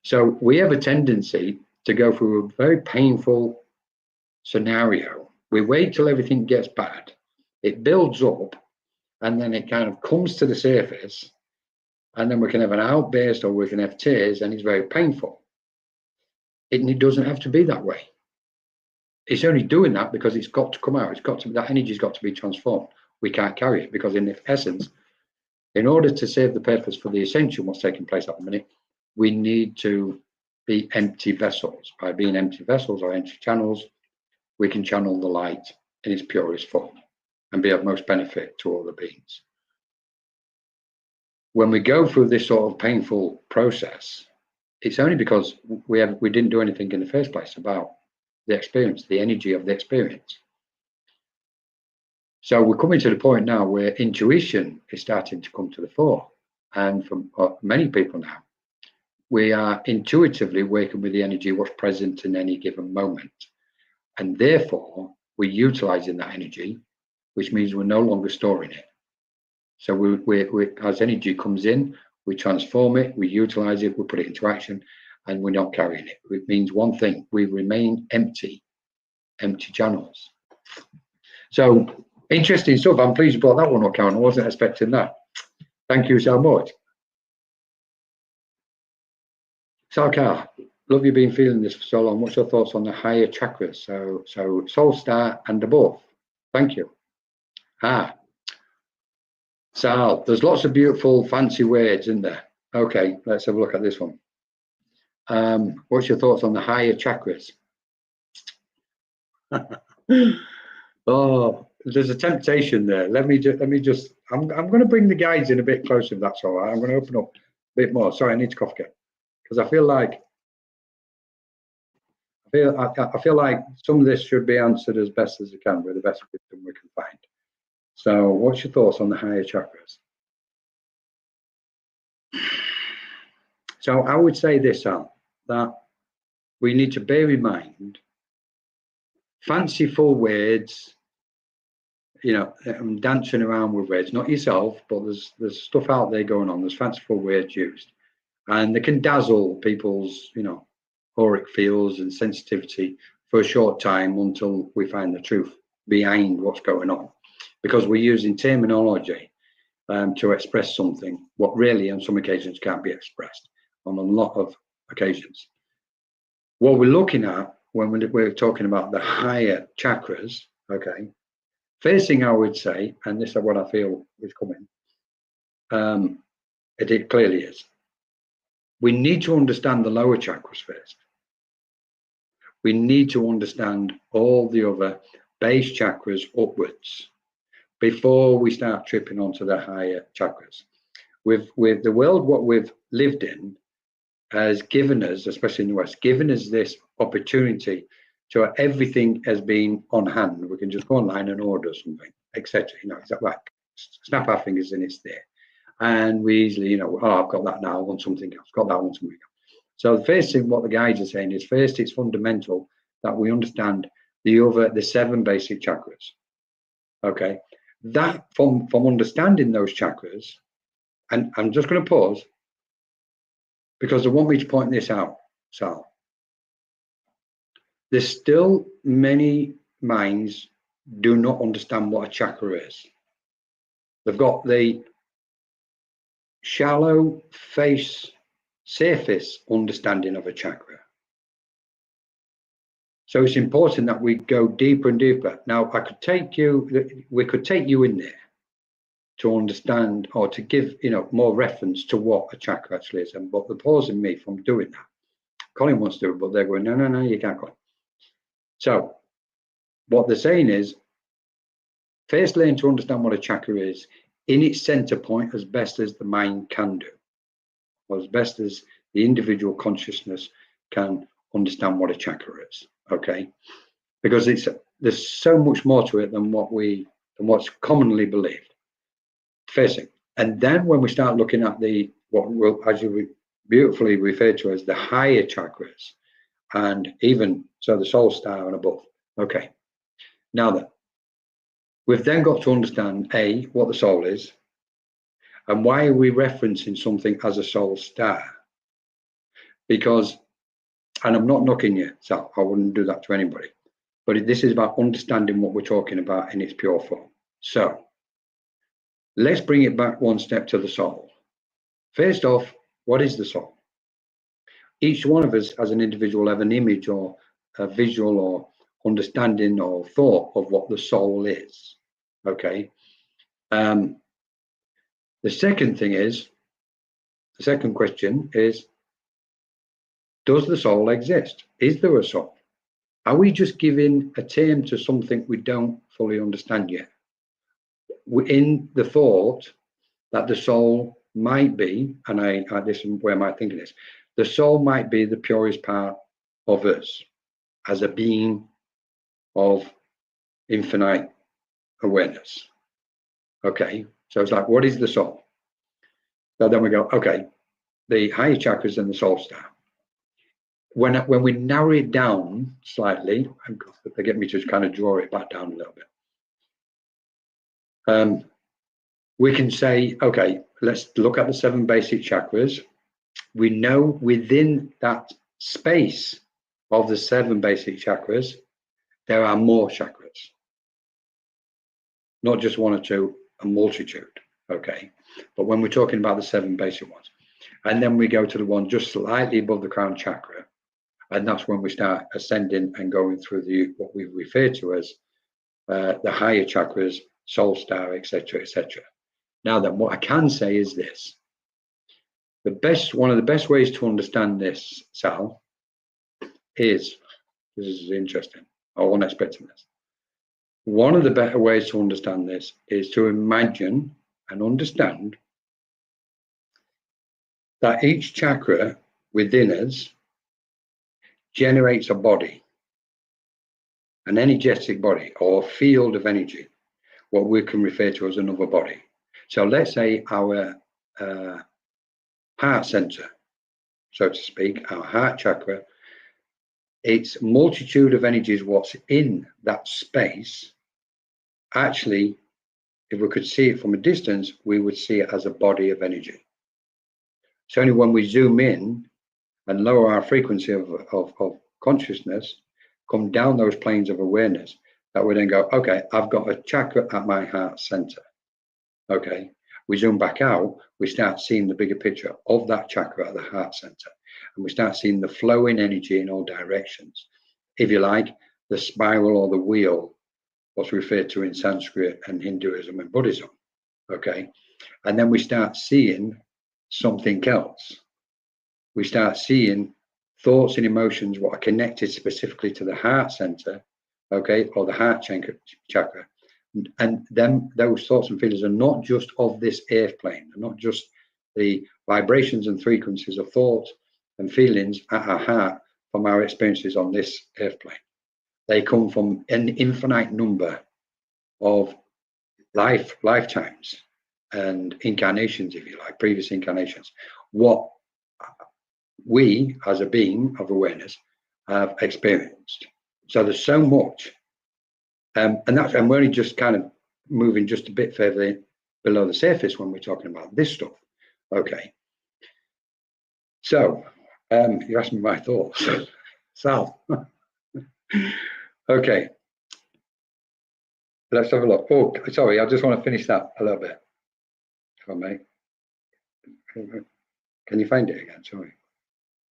So we have a tendency to go through a very painful scenario. We wait till everything gets bad, it builds up, and then it kind of comes to the surface, and then we can have an outburst or we can have tears, and it's very painful. It doesn't have to be that way. It's only doing that because it's got to come out. It's got to, that energy's got to be transformed. We can't carry it because, in essence, in order to serve the purpose for the ascension, what's taking place at the minute, we need to be empty vessels. By being empty vessels or empty channels, we can channel the light in its purest form and be of most benefit to all the beings. When we go through this sort of painful process, it's only because we didn't do anything in the first place about the experience, the energy of the experience. So we're coming to the point now where intuition is starting to come to the fore. And for many people now, we are intuitively working with the energy, what's present in any given moment. And therefore, we're utilizing that energy, which means we're no longer storing it. So we as energy comes in, we transform it, we utilize it, we put it into action, and we're not carrying it. It means one thing: we remain empty channels. So interesting stuff. I'm pleased you brought that one up, Karen. I wasn't expecting that. Thank you so much. Sarkar, love you been feeling this for so long. What's your thoughts on the higher chakras? So Soul Star and above. Thank you. Sal, there's lots of beautiful fancy words in there. Okay, let's have a look at this one. What's your thoughts on the higher chakras? Oh, there's a temptation there. Let me just. I'm going to bring the guides in a bit closer, if that's all right. I'm going to open up a bit more. Sorry, I need to cough again because I feel like some of this should be answered as best as it can with the best wisdom we can find. So, what's your thoughts on the higher chakras? So, I would say this, Al, that we need to bear in mind fanciful words. You know, I'm dancing around with words, not yourself, but there's stuff out there going on. There's fanciful words used, and they can dazzle people's, auric fields and sensitivity for a short time until we find the truth behind what's going on, because we're using terminology to express something what really on some occasions can't be expressed on a lot of occasions. What we're looking at when we're talking about the higher chakras, okay, first thing I would say, and this is what I feel is coming, it clearly is, we need to understand the lower chakras first. We need to understand all the other base chakras upwards before we start tripping onto the higher chakras. With the world, what we've lived in has given us, especially in the West, given us this opportunity to everything has been on hand. We can just go online and order something, etc. It's like snap our fingers and it's there. And we easily, I've got that now, I want something else, got that, I want something else. So the first thing what the guides are saying is, first, it's fundamental that we understand the 7 basic chakras. Okay, that from understanding those chakras, and I'm just going to pause because I want me to point this out, Sal. there's still many minds do not understand what a chakra is. They've got the shallow surface understanding of a chakra. So it's important that we go deeper and deeper. Now, we could take you in there to understand, or to give, more reference to what a chakra actually is. But they're pausing me from doing that. Colin wants to do it, but they're going, no, you can't, Colin. So what they're saying is, first learn to understand what a chakra is in its center point as best as the mind can do, or as best as the individual consciousness can understand what a chakra is. Okay, because there's so much more to it than what's commonly believed. First thing, and then when we start looking at what will, as you beautifully referred to as the higher chakras, and even so the soul star and above. Okay, now then, we've then got to understand what the soul is, and why are we referencing something as a soul star? Because, and I'm not knocking you, so I wouldn't do that to anybody, but this is about understanding what we're talking about in its pure form. So let's bring it back one step to the soul. First off, what is the soul? Each one of us as an individual have an image or a visual or understanding or thought of what the soul is. Okay. The second question is, does the soul exist? Is there a soul? Are we just giving a term to something we don't fully understand yet? We're in the thought that the soul might be, and this is where my thinking is, the soul might be the purest part of us as a being of infinite awareness. Okay, so it's like, what is the soul? So then we go, okay, the higher chakras and the soul star. When we narrow it down slightly, they get me to kind of draw it back down a little bit. We can say, okay, let's look at the 7 basic chakras. We know within that space of the 7 basic chakras, there are more chakras. Not just 1 or 2, a multitude, okay? But when we're talking about the 7 basic ones, and then we go to the one just slightly above the crown chakra, and that's when we start ascending and going through what we refer to as the higher chakras, soul star, etc., etc. Now then, what I can say is this: one of the best ways to understand this, Sal, is, this is interesting. I wasn't expecting this. One of the better ways to understand this is to imagine and understand that each chakra within us generates a body, an energetic body or field of energy, what we can refer to as another body. So let's say our heart center, so to speak, our heart chakra, its multitude of energies, what's in that space, actually, if we could see it from a distance, we would see it as a body of energy. It's only when we zoom in and lower our frequency of consciousness, come down those planes of awareness, that we then go, okay, I've got a chakra at my heart center. Okay, we zoom back out, we start seeing the bigger picture of that chakra at the heart center, and we start seeing the flowing energy in all directions. If you like, the spiral or the wheel, what's referred to in Sanskrit and Hinduism and Buddhism. Okay, and then we start seeing something else. We start seeing thoughts and emotions what are connected specifically to the heart center, okay, or the heart chakra. And then those thoughts and feelings are not just of this earth plane, they're not just the vibrations and frequencies of thought and feelings at our heart from our experiences on this earth plane. They come from an infinite number of lifetimes and incarnations, if you like, previous incarnations. What we as a being of awareness have experienced. So there's so much, and we're only just kind of moving just a bit further below the surface when we're talking about this stuff. Okay, so you asked me my thoughts. Sal, Okay, let's have a look. Oh, sorry, I just want to finish that a little bit. If I may. Can you find it again? Sorry.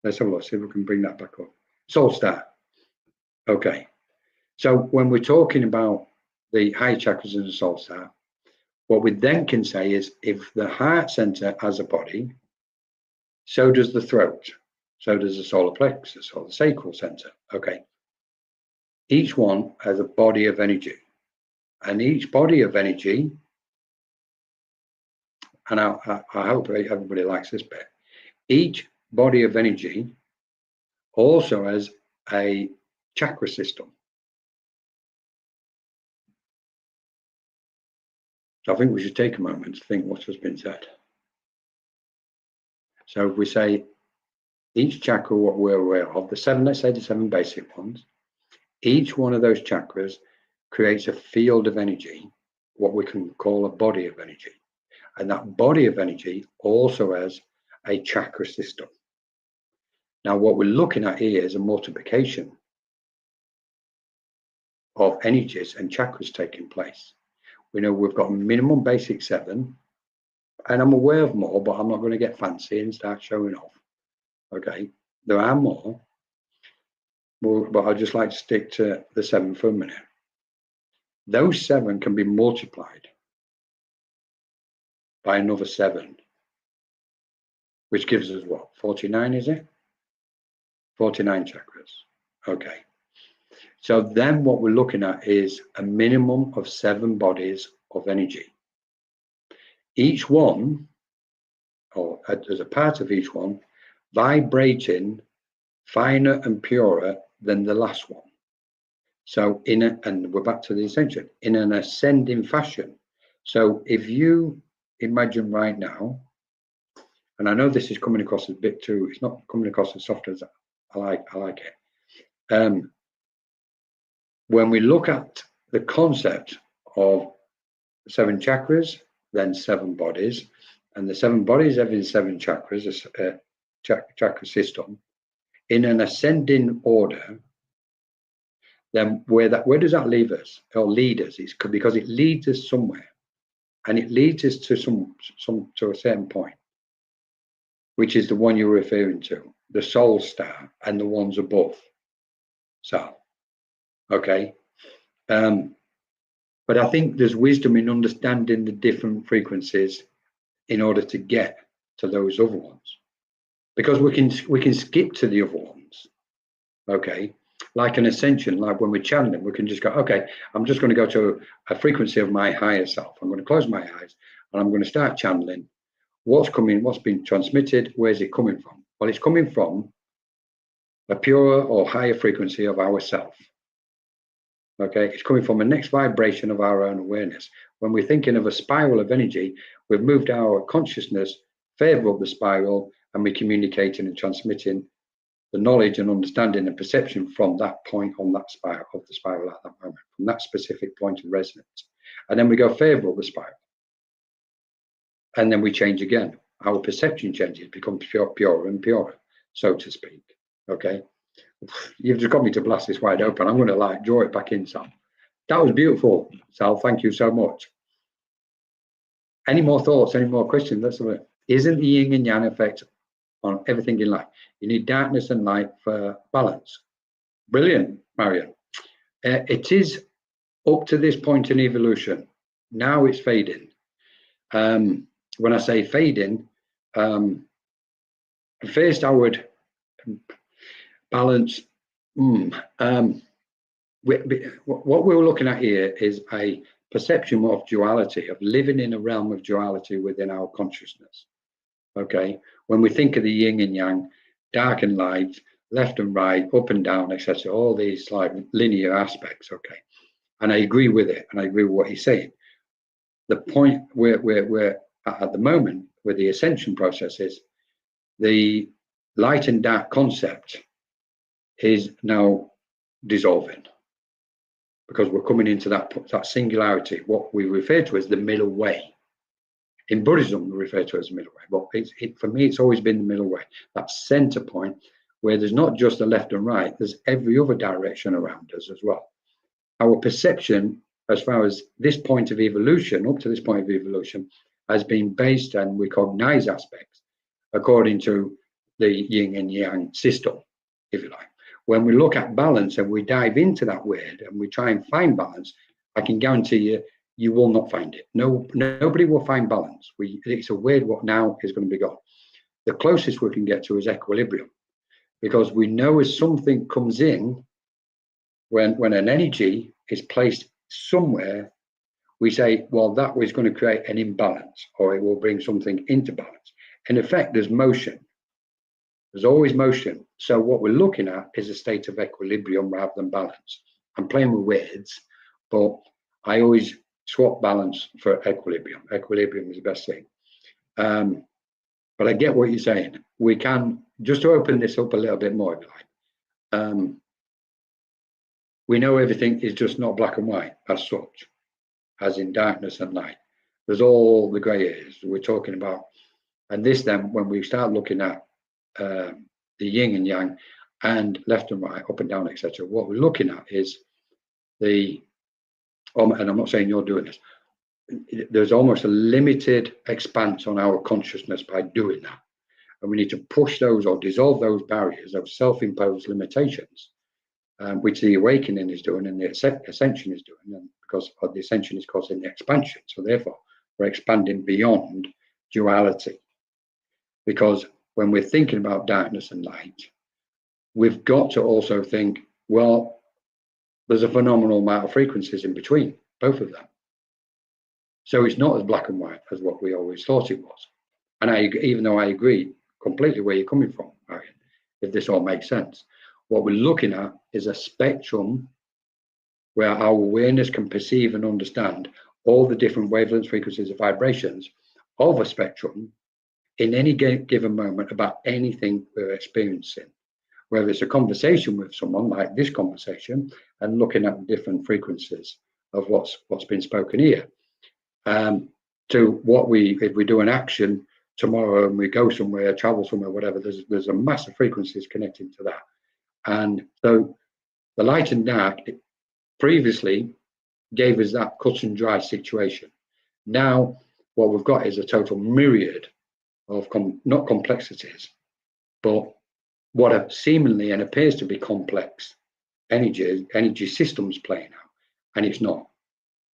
Let's have a look, see if we can bring that back up. Soul Star. Okay. So when we're talking about the higher chakras in the soul star, what we then can say is if the heart center has a body, so does the throat, so does the solar plexus or the sacral center. Okay. Each one has a body of energy, and each body of energy, and I hope everybody likes this bit, each body of energy also has a chakra system. So I think we should take a moment to think what has been said. So if we say each chakra, what we're aware of, the seven, let's say the seven basic ones, each one of those chakras creates a field of energy, what we can call a body of energy. And that body of energy also has a chakra system. Now, what we're looking at here is a multiplication of energies and chakras taking place. We know we've got a minimum basic 7, and I'm aware of more, but I'm not going to get fancy and start showing off. Okay, there are more, but I'd just like to stick to the 7 for a minute. Those 7 can be multiplied by another 7, which gives us what? 49, is it? 49 chakras. Okay. So then what we're looking at is a minimum of 7 bodies of energy. Each one, or as a part of each one, vibrating finer and purer than the last one. So and we're back to the ascension, in an ascending fashion. So if you imagine right now, and I know this is coming across a bit too, it's not coming across as soft as I like it. When we look at the concept of 7 chakras, then 7 bodies, and the 7 bodies having 7 chakras, a chakra system, in an ascending order, then where does that leave us or lead us? It's because it leads us somewhere, and it leads us to to a certain point, which is the one you're referring to, the soul star and the ones above. So, okay. But I think there's wisdom in understanding the different frequencies in order to get to those other ones, because we can skip to the other ones. Okay, like an ascension, like when we're channeling, we can just go, okay, I'm just going to go to a frequency of my higher self. I'm going to close my eyes and I'm going to start channeling. What's coming, what's been transmitted, where's it coming from? Well, it's coming from a purer or higher frequency of our self. Okay, it's coming from a next vibration of our own awareness. When we're thinking of a spiral of energy, we've moved our consciousness further up the spiral, and we're communicating and transmitting the knowledge and understanding and perception from that point on that spiral of the spiral at that moment, from that specific point of resonance. And then we go further up the spiral. And then we change again. Our perception changes, becomes purer and purer, so to speak. Okay. You've just got me to blast this wide open. I'm going to draw it back in, Sal. That was beautiful, Sal. Thank you so much. Any more thoughts? Any more questions? Let's have it. Isn't the yin and yang effect on everything in life? You need darkness and light for balance. Brilliant, Marion. It is up to this point in evolution. Now it's fading. When I say fading, first I would balance. What we're looking at here is a perception of duality, of living in a realm of duality within our consciousness. Okay, when we think of the yin and yang, dark and light, left and right, up and down, etc., all these like linear aspects. Okay, and I agree with it, and I agree with what he's saying. The point we're at the moment with the ascension process is the light and dark concept is now dissolving, because we're coming into that singularity, what we refer to as the middle way. In Buddhism, we refer to it as the middle way, but for me, it's always been the middle way, that center point where there's not just the left and right, there's every other direction around us as well. Our perception, as far as this point of evolution, up to this point of evolution, has been based on recognized aspects according to the yin and yang system, if you like. When we look at balance and we dive into that word and we try and find balance, I can guarantee you, you will not find it. No, nobody will find balance. It's a word what now is going to be gone. The closest we can get to is equilibrium, because we know as something comes in, when an energy is placed somewhere, we say, well, that was going to create an imbalance, or it will bring something into balance. In effect, there's motion. There's always motion. So what we're looking at is a state of equilibrium rather than balance. I'm playing with words, but I always swap balance for equilibrium. Equilibrium is the best thing. But I get what you're saying. We can, just to open this up a little bit more, if you like, we know everything is just not black and white as such, as in darkness and light. There's all the grey areas we're talking about. And this then, when we start looking at the yin and yang and left and right, up and down, etc., what we're looking at is and I'm not saying you're doing this, there's almost a limited expanse on our consciousness by doing that. And we need to push those or dissolve those barriers, those self-imposed limitations, which the awakening is doing and the ascension is doing, and because the ascension is causing the expansion. So therefore, we're expanding beyond duality. Because when we're thinking about darkness and light, we've got to also think, well, there's a phenomenal amount of frequencies in between, both of them. So it's not as black and white as what we always thought it was. And even though I agree completely where you're coming from, Marion, if this all makes sense, what we're looking at is a spectrum where our awareness can perceive and understand all the different wavelengths, frequencies, and vibrations of a spectrum in any given moment about anything we're experiencing. Whether it's a conversation with someone like this conversation and looking at different frequencies of what's been spoken here, to if we do an action tomorrow and we go somewhere, travel somewhere, whatever, there's a massive frequencies connecting to that. And so the light and dark previously gave us that cut and dry situation. Now what we've got is a total myriad of not complexities, but what are seemingly and appears to be complex energy systems playing out, and it's not.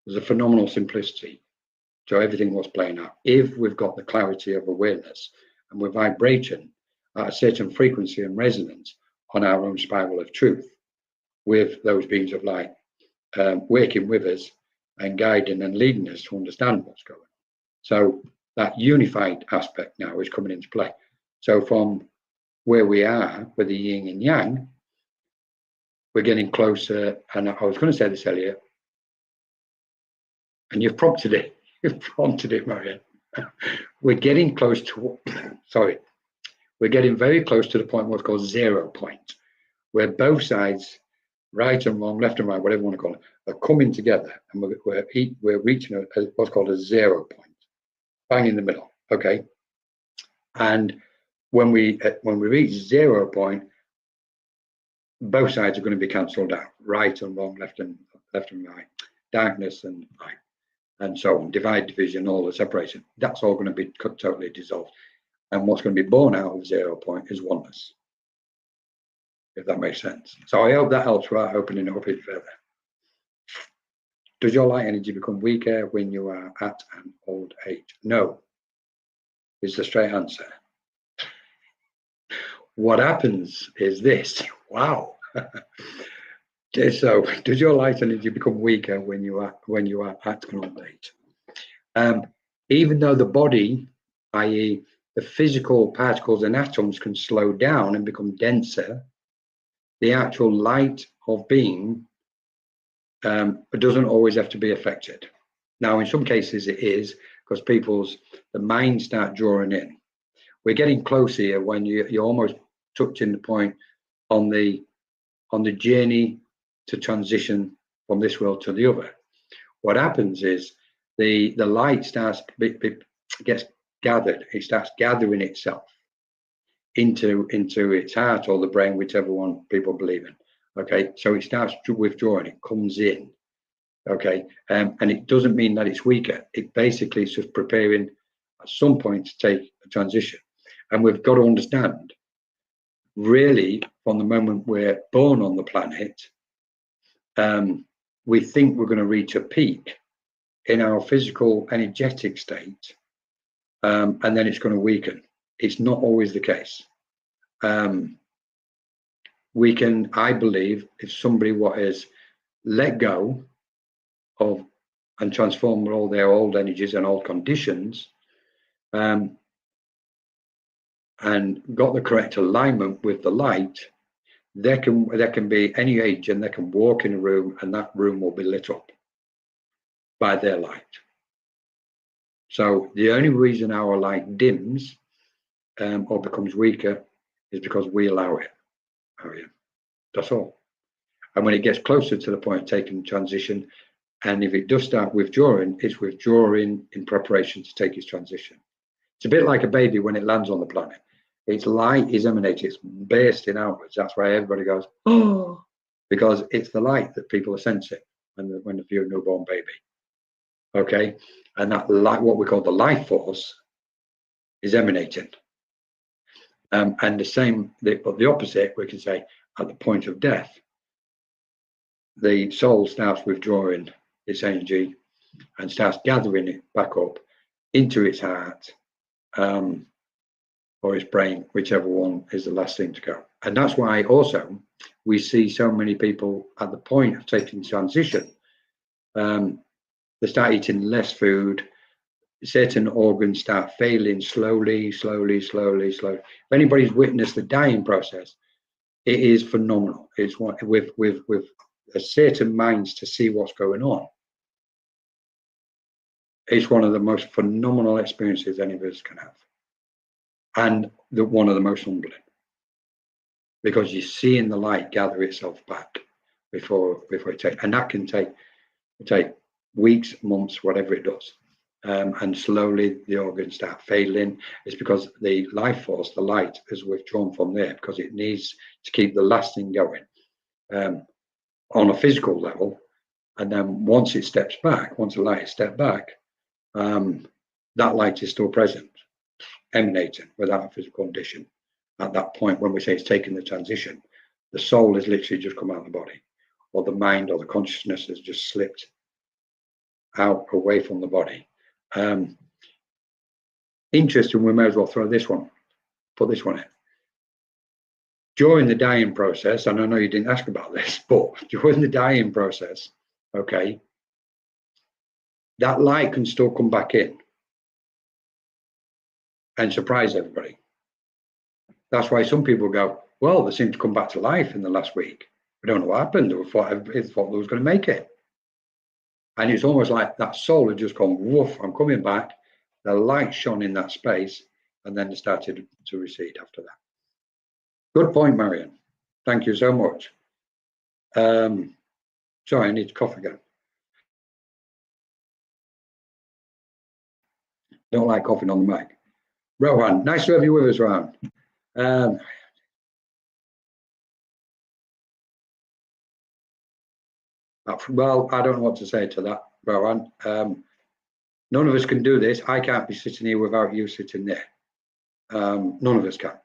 There's a phenomenal simplicity to everything what's playing out if we've got the clarity of awareness and we're vibrating at a certain frequency and resonance on our own spiral of truth, with those beings of light working with us and guiding and leading us to understand what's going on. So that unified aspect now is coming into play. So from where we are with the yin and yang, we're getting closer. And I was going to say this earlier, and you've prompted it, Marianne. We're getting close to, we're getting very close to the point what's called 0 point, where both sides, right and wrong, left and right, whatever you want to call it, are coming together, and we're reaching what's called a 0 point, bang in the middle. Okay, and when we reach 0 point, both sides are going to be cancelled out, right and wrong, left and right, darkness and light, and so on, divide, division, all the separation. That's all going to be totally dissolved. And what's going to be born out of 0 point is oneness, if that makes sense. So I hope that helps without opening it up a bit further. Does your light energy become weaker when you are at an old age? No, is the straight answer. What happens is this. Wow. So does your light energy become weaker when you are at an old age? Even though the body, i.e. the physical particles and atoms, can slow down and become denser, the actual light of being doesn't always have to be affected. Now, in some cases it is, because the mind start drawing in. We're getting close here when you're almost touching the point on the journey to transition from this world to the other. What happens is the light gets gathered. It starts gathering itself. into its heart or the brain, whichever one people believe in. Okay, so it starts withdrawing, it comes in. Okay, and it doesn't mean that it's weaker. It basically is just preparing at some point to take a transition. And we've got to understand, really, from the moment we're born on the planet, we think we're going to reach a peak in our physical energetic state, and then it's going to weaken. It's not always the case. We can, I believe, if somebody what is let go of and transform all their old energies and old conditions, and got the correct alignment with the light, there can be any age, and they can walk in a room, and that room will be lit up by their light. So the only reason our light dims or becomes weaker is because we allow it. That's all. And when it gets closer to the point of taking transition, and if it does start withdrawing, it's withdrawing in preparation to take its transition. It's a bit like a baby when it lands on the planet. Its light is emanating, it's bursting outwards. That's why everybody goes, oh, because it's the light that people are sensing when they view a newborn baby. Okay, and that light, what we call the life force, is emanating. And the same, but the opposite, we can say, at the point of death, the soul starts withdrawing its energy and starts gathering it back up into its heart, or its brain, whichever one is the last thing to go. And that's why also we see so many people at the point of taking transition, they start eating less food, certain organs start failing slowly. If anybody's witnessed the dying process, it is phenomenal. It's what with a certain minds to see what's going on. It's one of the most phenomenal experiences any of us can have, and one of the most humbling, because you're seeing the light gather itself back before it takes, and that can take weeks, months, whatever it does. And slowly the organs start failing. It's because the life force, the light, is withdrawn from there because it needs to keep the last thing going on a physical level. And then once it steps back, once the light is stepped back, that light is still present, emanating without a physical condition. At that point, when we say it's taking the transition, the soul has literally just come out of the body, or the mind or the consciousness has just slipped out away from the body. Interesting, we may as well put this one in. During the dying process, and I know you didn't ask about this, but during the dying process, okay, that light can still come back in and surprise everybody. That's why some people go, well, they seem to come back to life in the last week. We don't know what happened. We thought they was going to make it. And it's almost like that soul had just gone, woof, I'm coming back. The light shone in that space, and then they started to recede after that. Good point, Marion. Thank you so much. Sorry, I need to cough again. Don't like coughing on the mic. Rohan, nice to have you with us, Rohan. Well, I don't know what to say to that, Rohan. None of us can do this. I can't be sitting here without you sitting there. None of us can.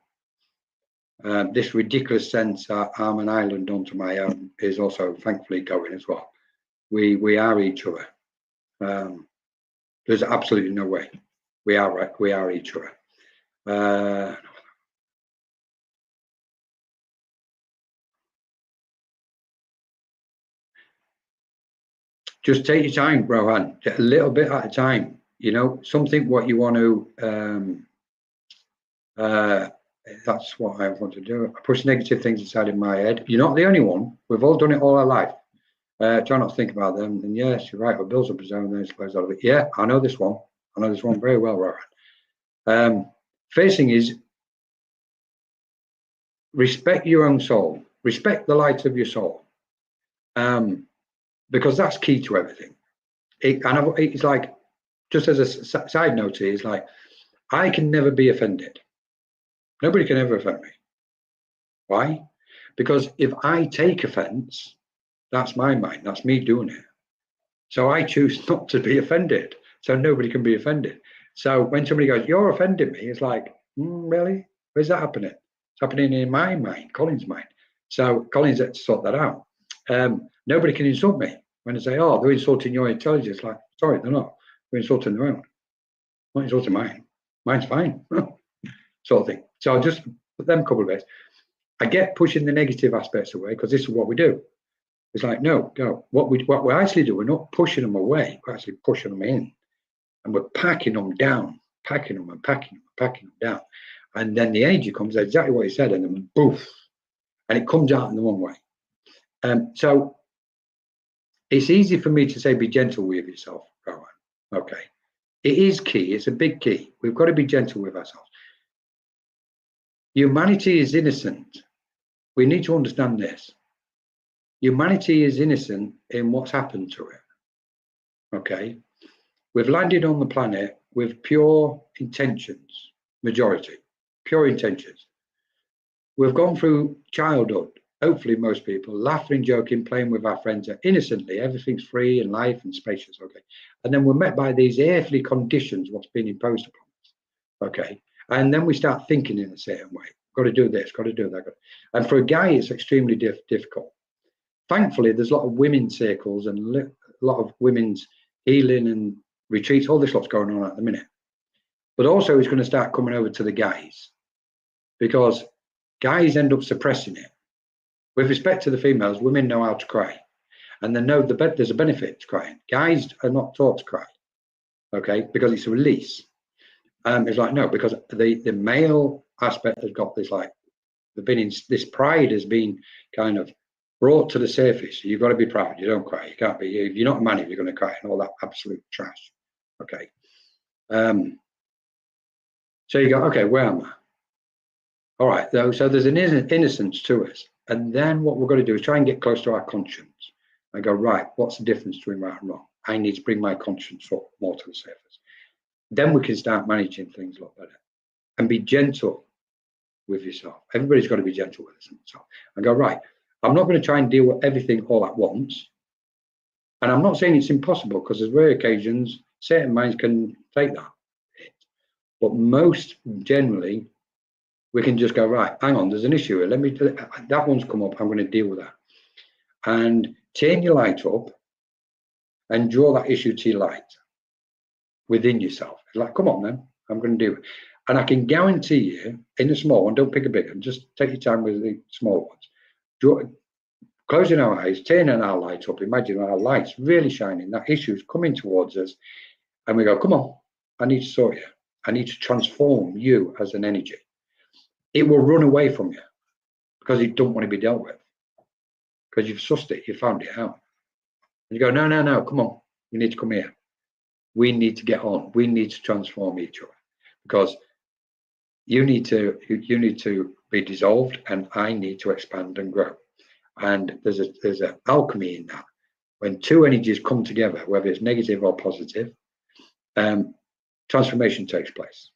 This ridiculous sense that I'm an island unto my own is also thankfully going as well. We are each other. There's absolutely no way. We are each other. Just take your time, Rohan, a little bit at a time. You know, something what you want to, that's what I want to do. I push negative things inside in my head. You're not the only one. We've all done it all our life. Try not to think about them. And yes, you're right, what builds up his own, then explodes out of it. Yeah, I know this one. I know this one very well, Rohan. First thing is, respect your own soul. Respect the light of your soul. Because that's key to everything. It's like, just as a side note, it's like, I can never be offended. Nobody can ever offend me. Why? Because if I take offense, that's my mind. That's me doing it. So I choose not to be offended. So nobody can be offended. So when somebody goes, "You're offending me," it's like, really? Where's that happening? It's happening in my mind, Colin's mind. So Colin's had to sort that out. Nobody can insult me when I say, "Oh, they're insulting your intelligence." Like, sorry, they're not. They're insulting their own. Not insulting mine. Mine's fine. Sort of thing. So I'll just put them a couple of ways. I get pushing the negative aspects away because this is what we do. It's like, no, go. What we actually do, we're not pushing them away. We're actually pushing them in, and we're packing them down, packing them and packing them, packing them down. And then the energy comes exactly what he said, and then boof, and it comes out in the wrong way. So it's easy for me to say, be gentle with yourself, Rowan. Okay. It is key. It's a big key. We've got to be gentle with ourselves. Humanity is innocent. We need to understand this. Humanity is innocent in what's happened to it. Okay. We've landed on the planet with pure intentions, majority, pure intentions. We've gone through childhood, hopefully most people, laughing, joking, playing with our friends innocently. Everything's free and life and spacious, okay? And then we're met by these earthly conditions, what's been imposed upon us, okay? And then we start thinking in a certain way. Got to do this, got to do that. And for a guy, it's extremely difficult. Thankfully, there's a lot of women's circles and a lot of women's healing and retreats, all this lot's going on at the minute. But also it's going to start coming over to the guys, because guys end up suppressing it. With respect to the females, women know how to cry, and they know there's a benefit to crying. Guys are not taught to cry, okay, because it's a release. It's like, no, because the male aspect has got this, like, they've been in this pride has been kind of brought to the surface. You've got to be proud. You don't cry. You can't be. If you're not a man, you're going to cry, and all that absolute trash. Okay. So you go, okay, where am I? All right, though. So there's an innocence to us, and then what we're going to do is try and get close to our conscience and go, right, what's the difference between right and wrong? I need to bring my conscience up more to the surface. Then we can start managing things a lot better and be gentle with yourself. Everybody's got to be gentle with themselves and go, right, I'm not going to try and deal with everything all at once. And I'm not saying it's impossible, because there's rare occasions certain minds can take that. But most generally, we can just go, right, hang on, there's an issue here. Let me, that one's come up, I'm going to deal with that. And turn your light up and draw that issue to your light within yourself. It's like, come on then, I'm going to do it. And I can guarantee you, in the small one, don't pick a big one, just take your time with the small ones. Closing our eyes, turning our light up, imagine our lights really shining, that issue's coming towards us, and we go, come on, I need to sort you. I need to transform you as an energy. It will run away from you because it don't want to be dealt with, because you've sussed it, you found it out. And you go, no, no, no, come on, you need to come here. We need to get on. We need to transform each other, because you need to be dissolved, and I need to expand and grow. And there's an alchemy in that. When two energies come together, whether it's negative or positive, transformation takes place.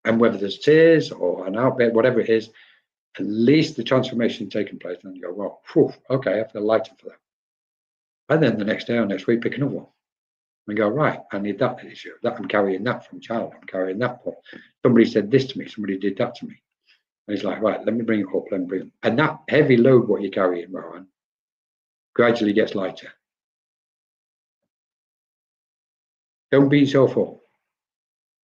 And whether there's tears or an outbreak, whatever it is, at least the transformation taking place. And you go, well, whew, okay, I feel lighter for that. And then the next day or next week, pick another one. And go, right, I need that issue. That I'm carrying that from child. I'm carrying that point. Somebody said this to me. Somebody did that to me. And it's like, right, let me bring it up. Let me bring it. And that heavy load, what you're carrying, Rowan, gradually gets lighter. Don't beat yourself up.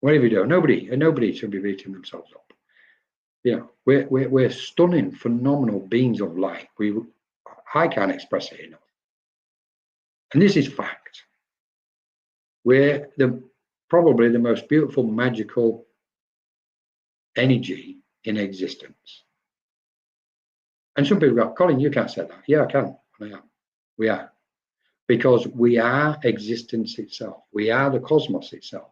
Whatever you do, nobody should be beating themselves up. You know, we're stunning, phenomenal beings of light. I can't express it enough. And this is fact. We're probably the most beautiful, magical energy in existence. And some people go, Colin, you can't say that. Yeah, I can. I am. We are. Because we are existence itself. We are the cosmos itself.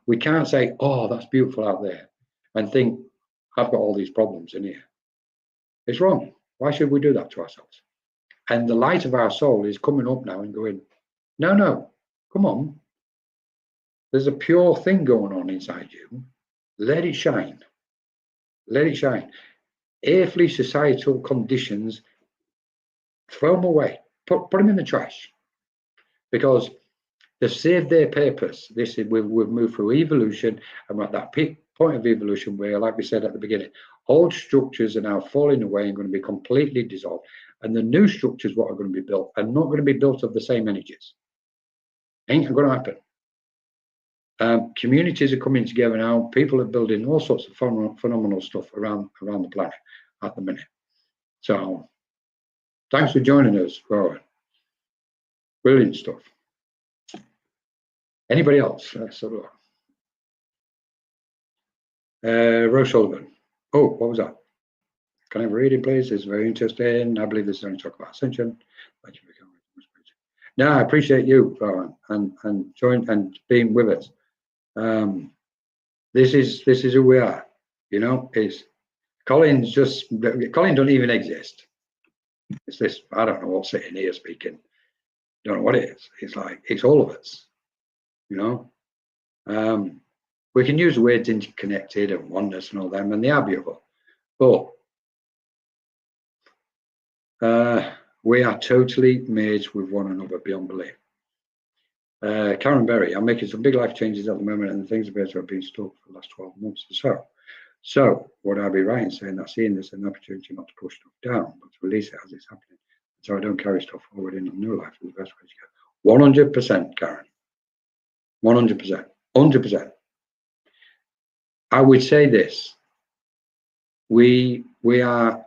We can't say, oh, that's beautiful out there, and think, I've got all these problems in here. It's wrong. Why should we do that to ourselves? And the light of our soul is coming up now and going, no, no, come on. There's a pure thing going on inside you. Let it shine. let it shine. Earthly societal conditions, throw them away, put them in the trash, because they've served their purpose. This is we've moved through evolution, and we're at that peak point of evolution where, like we said at the beginning, old structures are now falling away and going to be completely dissolved, and the new structures what are going to be built are not going to be built of the same energies. Ain't going to happen. Communities are coming together now. People are building all sorts of phenomenal stuff around the planet at the minute. So thanks for joining us, Rowan. Brilliant stuff. Anybody else? Rose Sullivan. Oh, what was that? Can I have a reading, please? It's very interesting. I believe this is only talk about Ascension. Thank you for coming. No, I appreciate you, Rowan, and join and being with us. This is who we are. You know, it's Colin don't even exist. It's this, I don't know what's sitting here speaking. Don't know what it is. It's like, it's all of us, you know. We can use the words interconnected and oneness and all them, and they are beautiful. But we are totally merged with one another beyond belief. Karen Berry, I'm making some big life changes at the moment, and the things appear to have been stuck for the last 12 months or so. So would I be right in saying that seeing this as an opportunity not to push stuff down, but to release it as it's happening, so I don't carry stuff forward in a new life is the best way to go? 100%, Karen. 100%. 100%. I would say this. We are,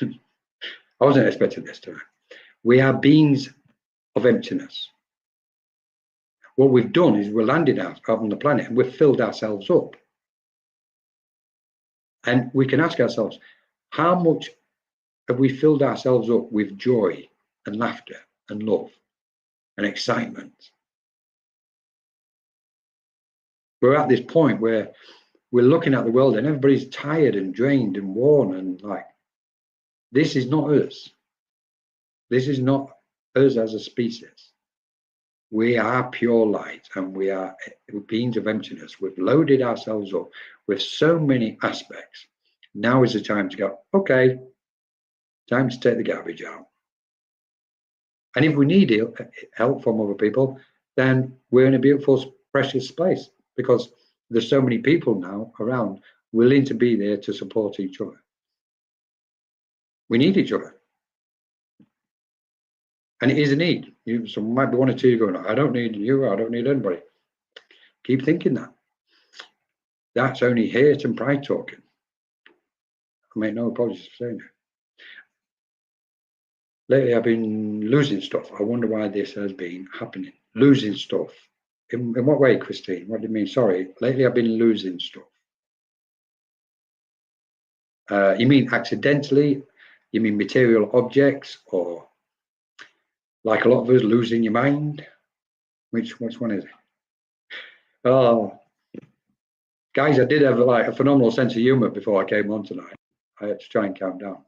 I wasn't expecting this tonight. We are beings of emptiness. What we've done is we're landed out on the planet and we've filled ourselves up. And we can ask ourselves, how much have we filled ourselves up with joy and laughter and love and excitement? We're at this point where we're looking at the world and everybody's tired and drained and worn, and like, this is not us. This is not us as a species. We are pure light, and we are beings of emptiness. We've loaded ourselves up with so many aspects. Now is the time to go, okay, time to take the garbage out. And if we need help from other people, then we're in a beautiful, precious place, because there's so many people now around willing to be there to support each other. We need each other. And it is a need. So might be one or two going, I don't need you, I don't need anybody. Keep thinking that. That's only hate and pride talking. I make no apologies for saying that. Lately, I've been losing stuff. I wonder why this has been happening. Losing stuff. In what way, Christine? What do you mean? Sorry. Lately, I've been losing stuff. You mean accidentally? You mean material objects, or like a lot of us losing your mind? Which one is it? Oh, guys, I did have like a phenomenal sense of humor before I came on tonight. I had to try and calm down.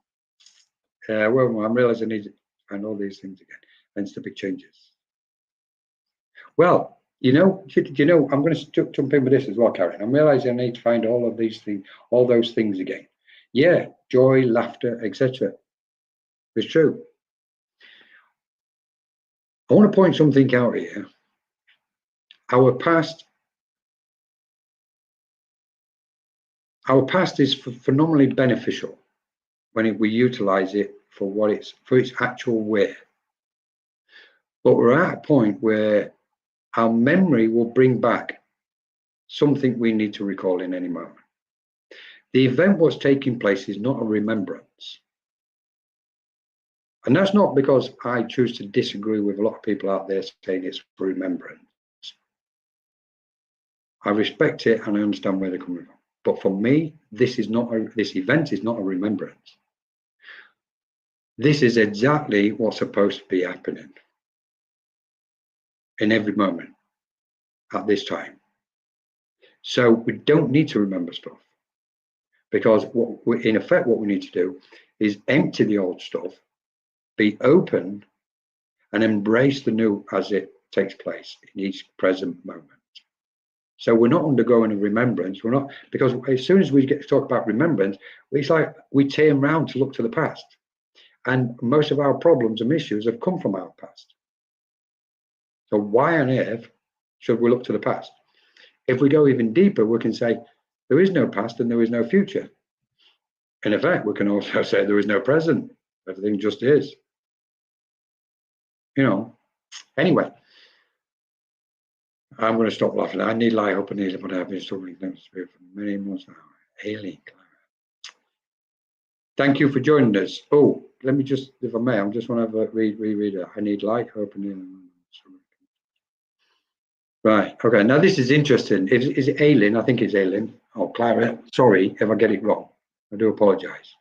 Well, I'm realizing I need to find all these things again. Hence the big changes. Well, you know, I'm going to jump in with this as well, Karen. I'm realizing I need to find all of these things, all those things again. Yeah, joy, laughter, etc. It's true. I want to point something out here. Our past is phenomenally beneficial when we utilize it for its actual way. But we're at a point where our memory will bring back something we need to recall in any moment. The event what's taking place is not a remembrance. And that's not because I choose to disagree with a lot of people out there saying it's for remembrance. I respect it and I understand where they're coming from. But for me, this event is not a remembrance. This is exactly what's supposed to be happening in every moment at this time. So we don't need to remember stuff, because in effect what we need to do is empty the old stuff, be open, and embrace the new as it takes place in each present moment. So we're not undergoing a remembrance. We're not, because as soon as we get to talk about remembrance, it's like we turn around to look to the past. And most of our problems and issues have come from our past. So why on earth should we look to the past? If we go even deeper, we can say there is no past and there is no future. In effect, we can also say there is no present. Everything just is. You know, anyway, I'm going to stop laughing. I need light, hope and healing, but I've been struggling with the spirit for many months now. Alien. Thank you for joining us. Oh, let me just, if I may, I just want to reread it. I need light, hope and healing. Right. Okay. Now this is interesting. Is it Aileen? I think it's Aileen. Oh, Clara. Sorry if I get it wrong. I do apologise.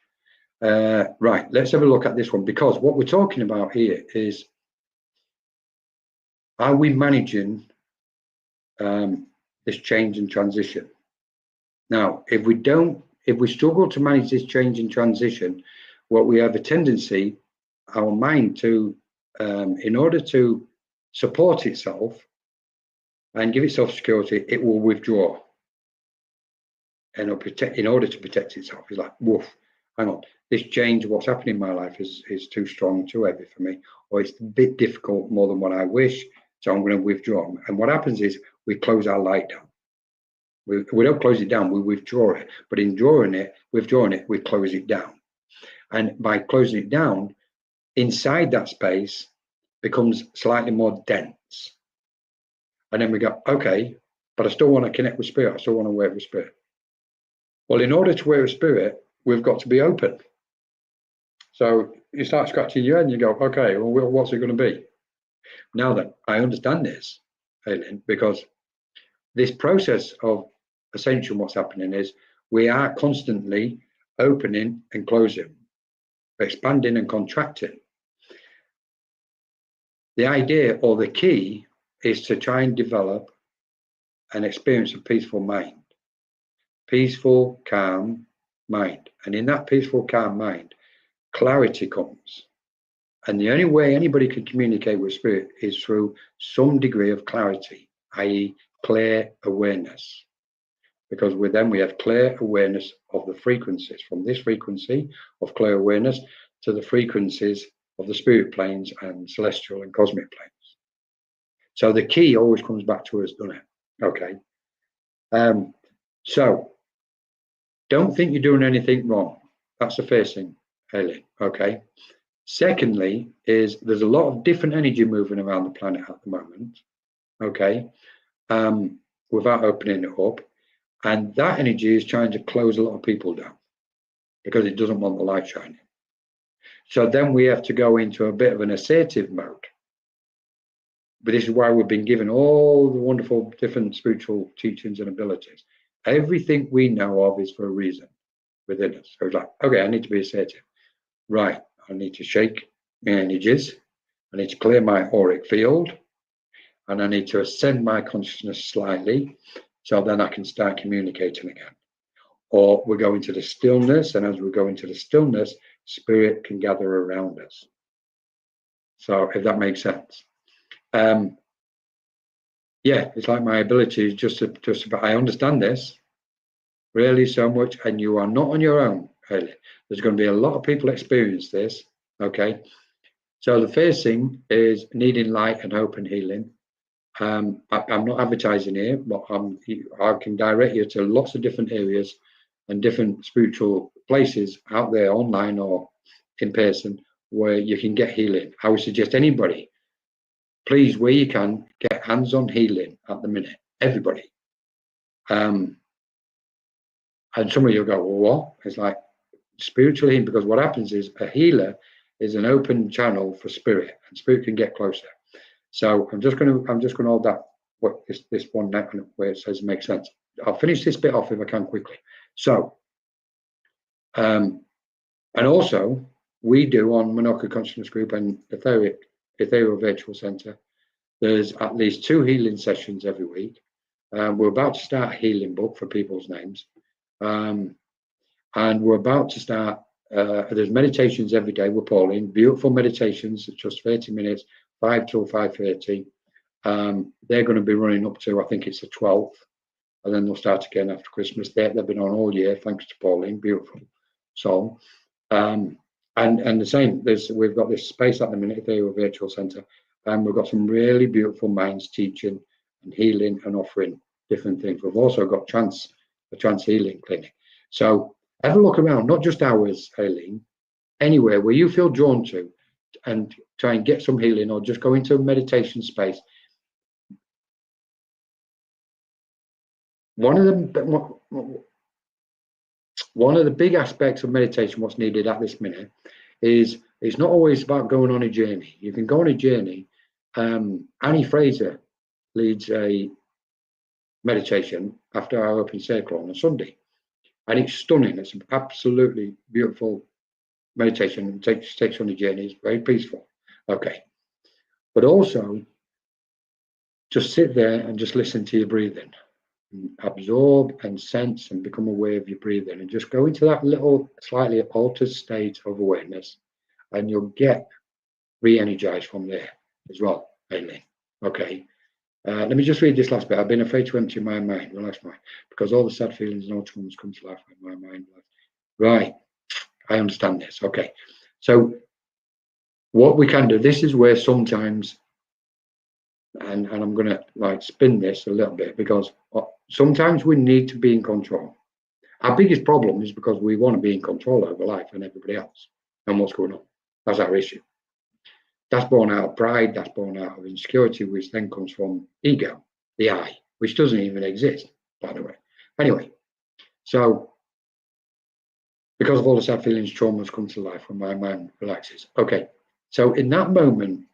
Right. Let's have a look at this one, because what we're talking about here is, are we managing this change and transition? Now, if we struggle to manage this change and transition, what we have a tendency, our mind to, in order to support itself and give itself security, it will withdraw. And in order to protect itself, it's like, woof, hang on, this change, what's happening in my life is too strong, too heavy for me, or it's a bit difficult, more than what I wish, so I'm going to withdraw. And what happens is we close our light down. We don't close it down, we withdraw it. But in withdrawing it, we close it down. And by closing it down, inside that space becomes slightly more dense. And then we go, okay, but I still want to connect with spirit. I still want to work with spirit. Well, in order to work with spirit, we've got to be open. So you start scratching your head and you go, okay, well, what's it going to be? Now then, I understand this, Aileen, because this process of ascension, what's happening is we are constantly opening and closing, expanding and contracting. The idea or the key is to try and develop an experience of peaceful mind, peaceful, calm mind. And in that peaceful, calm mind, clarity comes. And the only way anybody can communicate with spirit is through some degree of clarity, i.e. clear awareness. Because with them we have clear awareness of the frequencies, from this frequency of clear awareness to the frequencies of the spirit planes and celestial and cosmic planes. So the key always comes back to us, doesn't it? Okay. So don't think you're doing anything wrong. That's the first thing, Aileen. Okay. Secondly, is there's a lot of different energy moving around the planet at the moment. Okay. Without opening it up. And that energy is trying to close a lot of people down because it doesn't want the light shining. So then we have to go into a bit of an assertive mode. But this is why we've been given all the wonderful different spiritual teachings and abilities. Everything we know of is for a reason within us. So it's like, okay, I need to be assertive. Right, I need to shake my energies. I need to clear my auric field. And I need to ascend my consciousness slightly, so then I can start communicating again. Or we go into the stillness, and as we go into the stillness, spirit can gather around us. So if that makes sense. Yeah, it's like my ability is just about, I understand this really so much, and you are not on your own, really. There's going to be a lot of people experience this, okay? So the first thing is needing light and hope and healing. I'm not advertising here, but I can direct you to lots of different areas and different spiritual places out there, online or in person, where you can get healing. I would suggest anybody, please, where you can, get hands-on healing at the minute. Everybody. And some of you go, well, what? It's like spiritual healing, because what happens is a healer is an open channel for spirit, and spirit can get closer. So I'm just going to hold that, what this one neck where it says makes sense. I'll finish this bit off if I can quickly. So, and also we do on Monoka Consciousness Group and Ethereal Virtual Center, there's at least 2 healing sessions every week. We're about to start a healing book for people's names. And we're about to start, there's meditations every day. We're Pauline, beautiful meditations, just 30 minutes. 5 till 5:30. They're going to be running up to, I think it's the 12th. and then they'll start again after Christmas. They've been on all year, thanks to Pauline, beautiful song. And the same, we've got this space at the minute, the virtual centre, and we've got some really beautiful minds teaching and healing and offering different things. We've also got a trance healing clinic. So have a look around, not just ours, Aileen, anywhere where you feel drawn to, and try and get some healing, or just go into a meditation space. One of the big aspects of meditation, what's needed at this minute, is it's not always about going on a journey. You can go on a journey. Annie Fraser leads a meditation after our open circle on a Sunday, and it's stunning. It's an absolutely beautiful meditation. It takes on a journey. It's very peaceful. Okay, but also just sit there and just listen to your breathing, and absorb and sense and become aware of your breathing, and just go into that little slightly altered state of awareness, and you'll get re-energized from there as well, Aileen. Okay. Let me just read this last bit. I've been afraid to empty my mind, relax my mind, because all the sad feelings and all traumas come to life when my mind. Right. I understand this. Okay. So what we can do, this is where sometimes, and I'm going to like spin this a little bit, because sometimes we need to be in control. Our biggest problem is because we want to be in control over life and everybody else and what's going on. That's our issue. That's born out of pride, that's born out of insecurity, which then comes from ego, the I, which doesn't even exist, by the way. Anyway, so because of all the sad feelings, traumas come to life when my mind relaxes. Okay, so in that moment,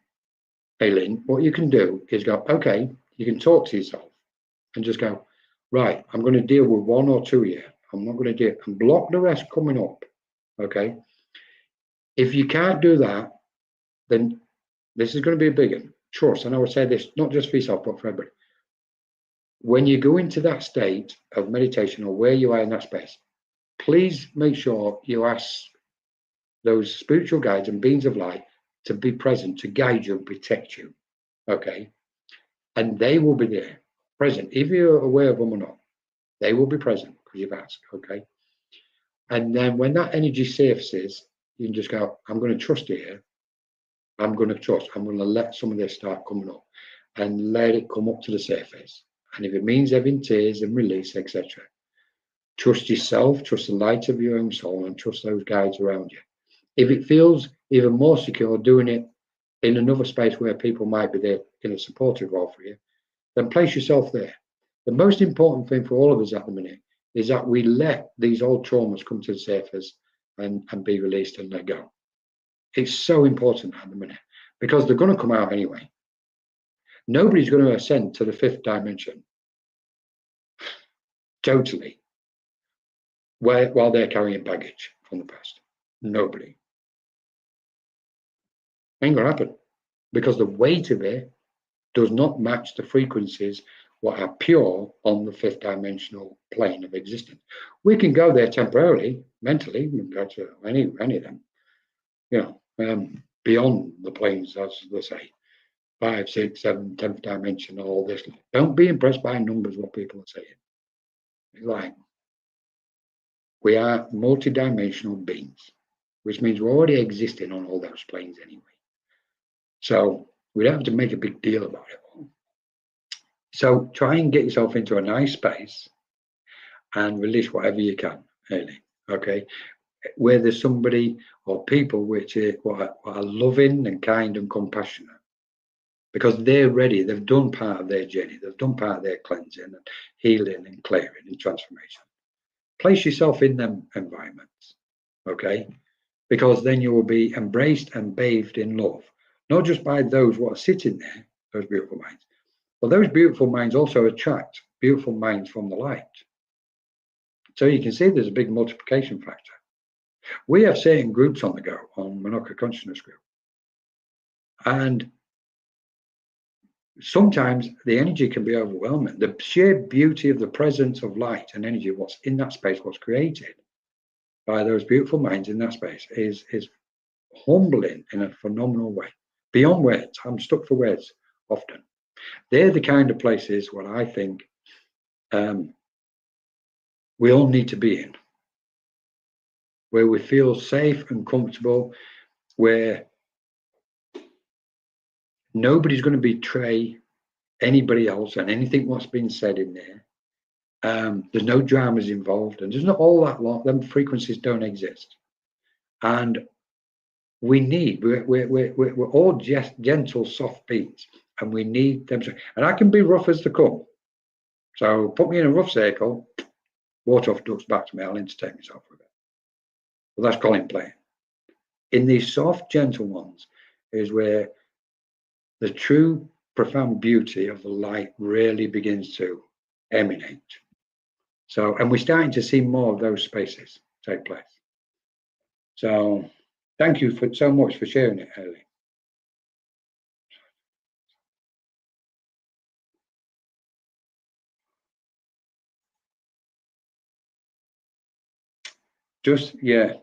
Aileen, what you can do is go, okay, you can talk to yourself and just go, right, I'm going to deal with 1 or 2 here. I'm not going to do it, and block the rest coming up. Okay, if you can't do that, then this is going to be a big one. Trust, and I would say this not just for yourself, but for everybody. When you go into that state of meditation, or where you are in that space, please make sure you ask those spiritual guides and beings of light to be present, to guide you and protect you. Okay, and they will be there, present, if you're aware of them or not. They will be present because you've asked. Okay, and then when that energy surfaces, you can just go, I'm going to trust you here. I'm going to trust. I'm going to let some of this start coming up, and let it come up to the surface. And if it means having tears and release, etc., trust yourself, trust the light of your own soul, and trust those guides around you. If it feels even more secure doing it in another space where people might be there in a supportive role for you, then place yourself there. The most important thing for all of us at the minute is that we let these old traumas come to the surface and be released and let go. It's so important at the minute, because they're going to come out anyway. Nobody's going to ascend to the 5th dimension totally while they're carrying baggage from the past. Nobody. Ain't going to happen, because the weight of it does not match the frequencies what are pure on the 5th dimensional plane of existence. We can go there temporarily, mentally. We can go to any of them, you know, beyond the planes, as they say, 5, 6, 7, 10th dimension, all this. Don't be impressed by numbers, what people are saying. It's like, we are multi-dimensional beings, which means we're already existing on all those planes anyway. So we don't have to make a big deal about it all. So try and get yourself into a nice space and release whatever you can, really. Okay, where there's somebody or people which are loving and kind and compassionate, because they're ready. They've done part of their journey. They've done part of their cleansing and healing and clearing and transformation. Place yourself in them environments, okay? Because then you will be embraced and bathed in love, not just by those who are sitting there, those beautiful minds, but those beautiful minds also attract beautiful minds from the light. So you can see there's a big multiplication factor. We have certain groups on the go on Monaco Consciousness Group, and sometimes the energy can be overwhelming. The sheer beauty of the presence of light and energy, what's in that space, what's created by those beautiful minds in that space, is humbling in a phenomenal way, beyond words. I'm stuck for words often. They're the kind of places what I think we all need to be in, where we feel safe and comfortable, where nobody's going to betray anybody else and anything what's been said in there. There's no dramas involved, and there's not all that long. Them frequencies don't exist, and we're all just gentle, soft beings, and we need them. And I can be rough as the come. So put me in a rough circle, water off ducks back to me. I'll entertain myself with it. Well, that's Colin playing. In these soft, gentle ones is where the true, profound beauty of the light really begins to emanate. So, and we're starting to see more of those spaces take place. So, thank you so much for sharing it, Ellie. Just, yeah.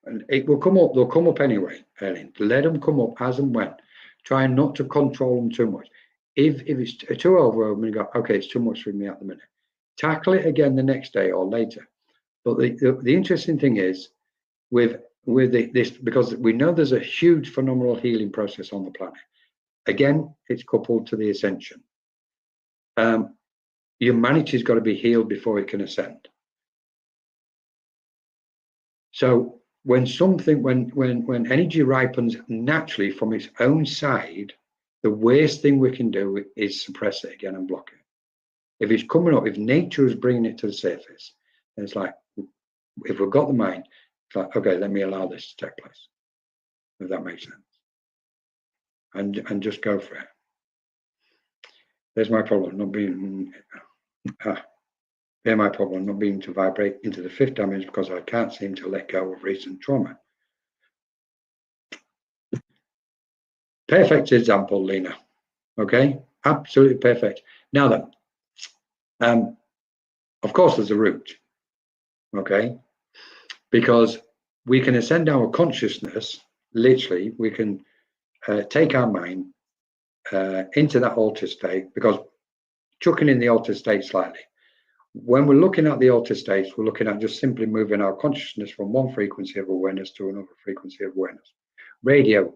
And it will come up, they'll come up anyway, Ellen. Let them come up as and when. Try not to control them too much. If it's too overwhelming, go, okay, it's too much for me at the minute. Tackle it again the next day or later. But the interesting thing is, with this, because we know there's a huge phenomenal healing process on the planet. Again, it's coupled to the ascension. Humanity's got to be healed before it can ascend. So when energy ripens naturally from its own side, the worst thing we can do is suppress it again and block it. If it's coming up, if nature is bringing it to the surface, then it's like, if we've got the mind, it's like, okay, let me allow this to take place. If that makes sense. And just go for it. There's my problem, not being my problem, not being to vibrate into the fifth dimension because I can't seem to let go of recent trauma. Perfect example, Lena. Okay, absolutely perfect. Now then, of course, there's a route. Okay, because we can ascend our consciousness. Literally, we can take our mind into that altered state, because chucking in the altered state slightly. When we're looking at the altered states, we're looking at just simply moving our consciousness from one frequency of awareness to another frequency of awareness. Radio,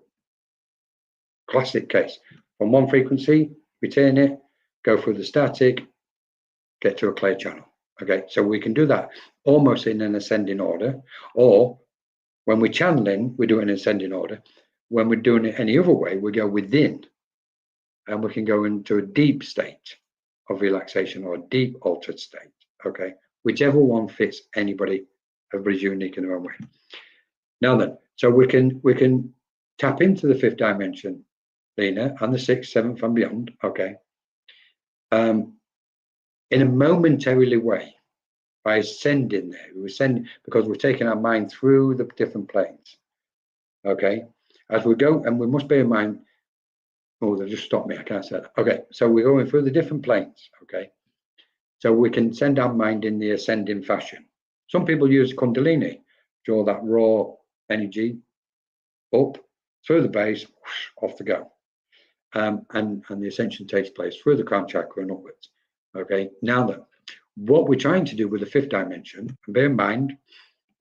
classic case. From one frequency, return it, go through the static, get to a clear channel. Okay, so we can do that almost in an ascending order, or when we're channeling, we do it in ascending order. When we're doing it any other way, we go within, and we can go into a deep state of relaxation or a deep altered state. Okay, whichever one fits anybody. Everybody's unique in their own way. Now then, so we can tap into the fifth dimension, Lena, and the sixth, seventh, and beyond. Okay, in a momentarily way by ascending there. We ascend because we're taking our mind through the different planes. Okay, as we go, and we must bear in mind. Oh, they just stopped me. I can't say that. Okay, so we're going through the different planes. Okay, so we can send our mind in the ascending fashion. Some people use Kundalini, draw that raw energy up through the base, whoosh, off the go, and the ascension takes place through the crown chakra and upwards. Okay, now then, what we're trying to do with the fifth dimension, and bear in mind,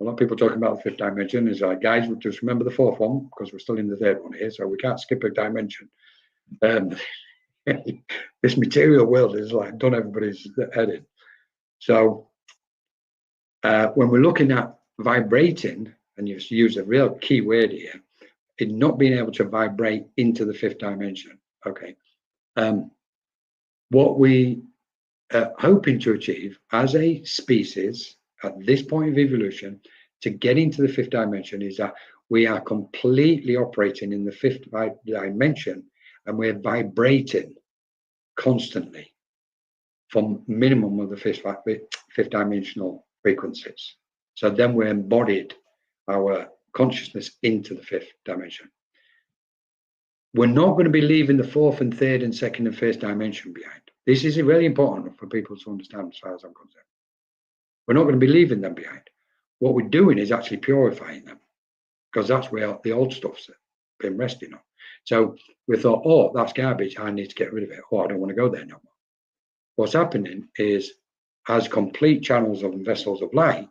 a lot of people talking about the fifth dimension is like, guys, we'll just remember the fourth one because we're still in the third one here, so we can't skip a dimension. This material world is like done everybody's head in. So when we're looking at vibrating, and you use a real key word here, in not being able to vibrate into the fifth dimension. Okay, what we are hoping to achieve as a species at this point of evolution to get into the fifth dimension is that we are completely operating in the fifth dimension, and we're vibrating constantly from minimum of the fifth dimensional frequencies. So then we embodied our consciousness into the fifth dimension. We're not going to be leaving the fourth and third and second and first dimension behind. This is really important for people to understand as far as I'm concerned. We're not going to be leaving them behind. What we're doing is actually purifying them, because that's where the old stuff's been resting on. So we thought, oh, that's garbage, I need to get rid of it. Oh, I don't want to go there no more. What's happening is as complete channels of vessels of light,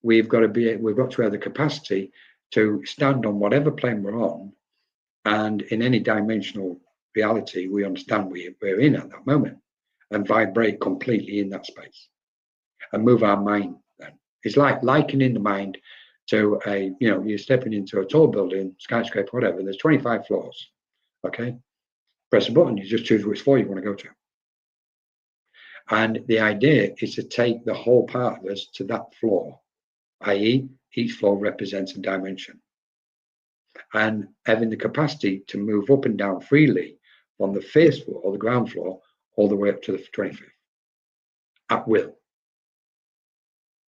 we've got to have the capacity to stand on whatever plane we're on, and in any dimensional reality we understand we're in at that moment, and vibrate completely in that space and move our mind. Then it's like likening the mind to a, you're stepping into a tall building, skyscraper, whatever. There's 25 floors. Okay, press a button, you just choose which floor you want to go to. And the idea is to take the whole part of us to that floor, i.e., each floor represents a dimension. And having the capacity to move up and down freely from the first floor or the ground floor all the way up to the 25th at will.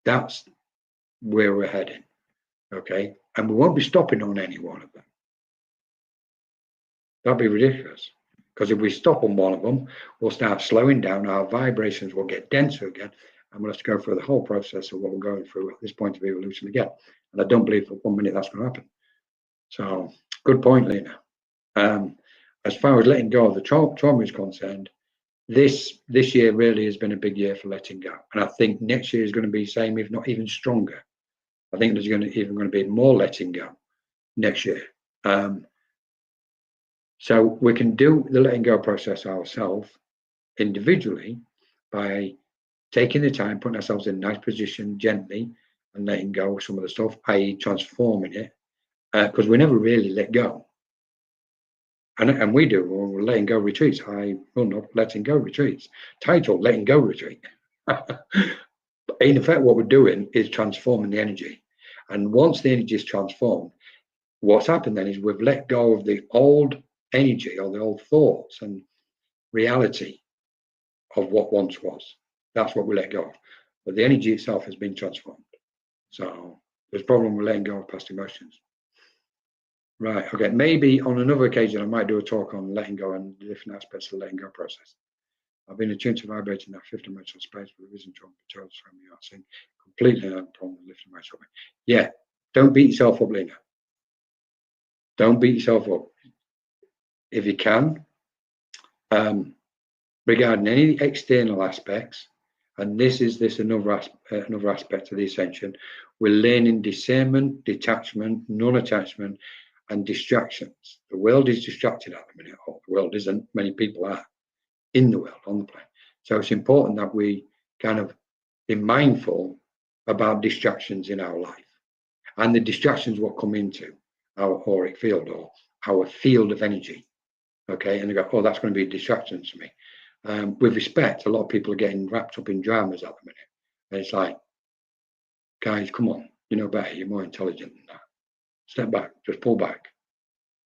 That's where we're heading. Okay, and we won't be stopping on any one of them. That'd be ridiculous, because if we stop on one of them, we'll start slowing down, our vibrations will get denser again, and we'll have to go through the whole process of what we're going through at this point of evolution again. And I don't believe for 1 minute that's going to happen. So, good point, Lena. As far as letting go of the trauma is concerned, this year really has been a big year for letting go, and I think next year is going to be the same, if not even stronger. I think there's going to be more letting go next year. So we can do the letting go process ourselves individually by taking the time, putting ourselves in a nice position gently and letting go of some of the stuff, i.e. transforming it, because we never really let go. And we do, when we're letting go retreats. I run up letting go retreats. Title, letting go retreat. In effect, what we're doing is transforming the energy. And once the energy is transformed, what's happened then is we've let go of the old energy or the old thoughts and reality of what once was. That's what we let go of. But the energy itself has been transformed. So there's a problem with letting go of past emotions. Right, okay. Maybe on another occasion I might do a talk on letting go and the different aspects of the letting go process. I've been attuned to vibrating that fifth dimensional space with the reason John Patel from you are saying completely no problem with lifting myself up. Yeah, don't beat yourself up, Lena. Don't beat yourself up. If you can, regarding any external aspects, and this is another aspect of the ascension, we're learning discernment, detachment, non-attachment, and distractions. The world is distracted at the minute, or the world isn't, many people are in the world, on the planet. So it's important that we kind of be mindful about distractions in our life, and the distractions will come into our auric field or our field of energy. Okay, and they go, oh, that's going to be a distraction to me. With respect, a lot of people are getting wrapped up in dramas at the minute. And it's like, guys, come on, you know better, you're more intelligent than that. Step back, just pull back.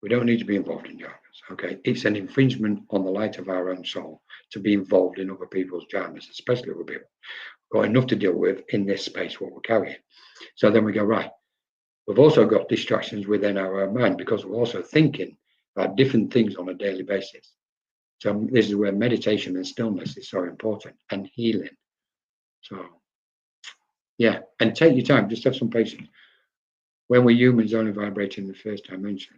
We don't need to be involved in dramas, okay? It's an infringement on the light of our own soul to be involved in other people's dramas, especially with people who've got enough to deal with in this space, what we're carrying. So then we go, right, we've also got distractions within our own mind because we're also thinking about different things on a daily basis. So this is where meditation and stillness is so important, and healing. So, yeah, and take your time, just have some patience. When we're humans only vibrating in the first dimension,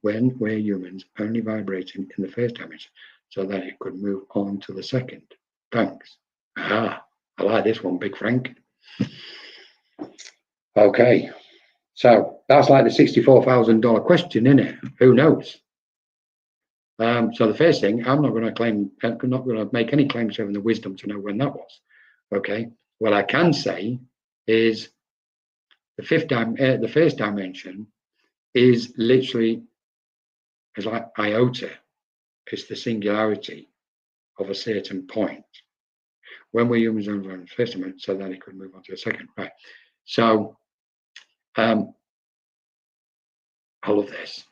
when we're humans only vibrating in the first dimension, so that it could move on to the second. Thanks. I like this one, Big Frank. Okay, so that's like the $64,000 question, isn't it? Who knows? So the first thing, I'm not going to make any claims having the wisdom to know when that was. Okay, what I can say is the first dimension is literally, it's like iota. It's the singularity of a certain point. When we're humans only on the first dimension, so that it could move on to the second. Right. So I love this.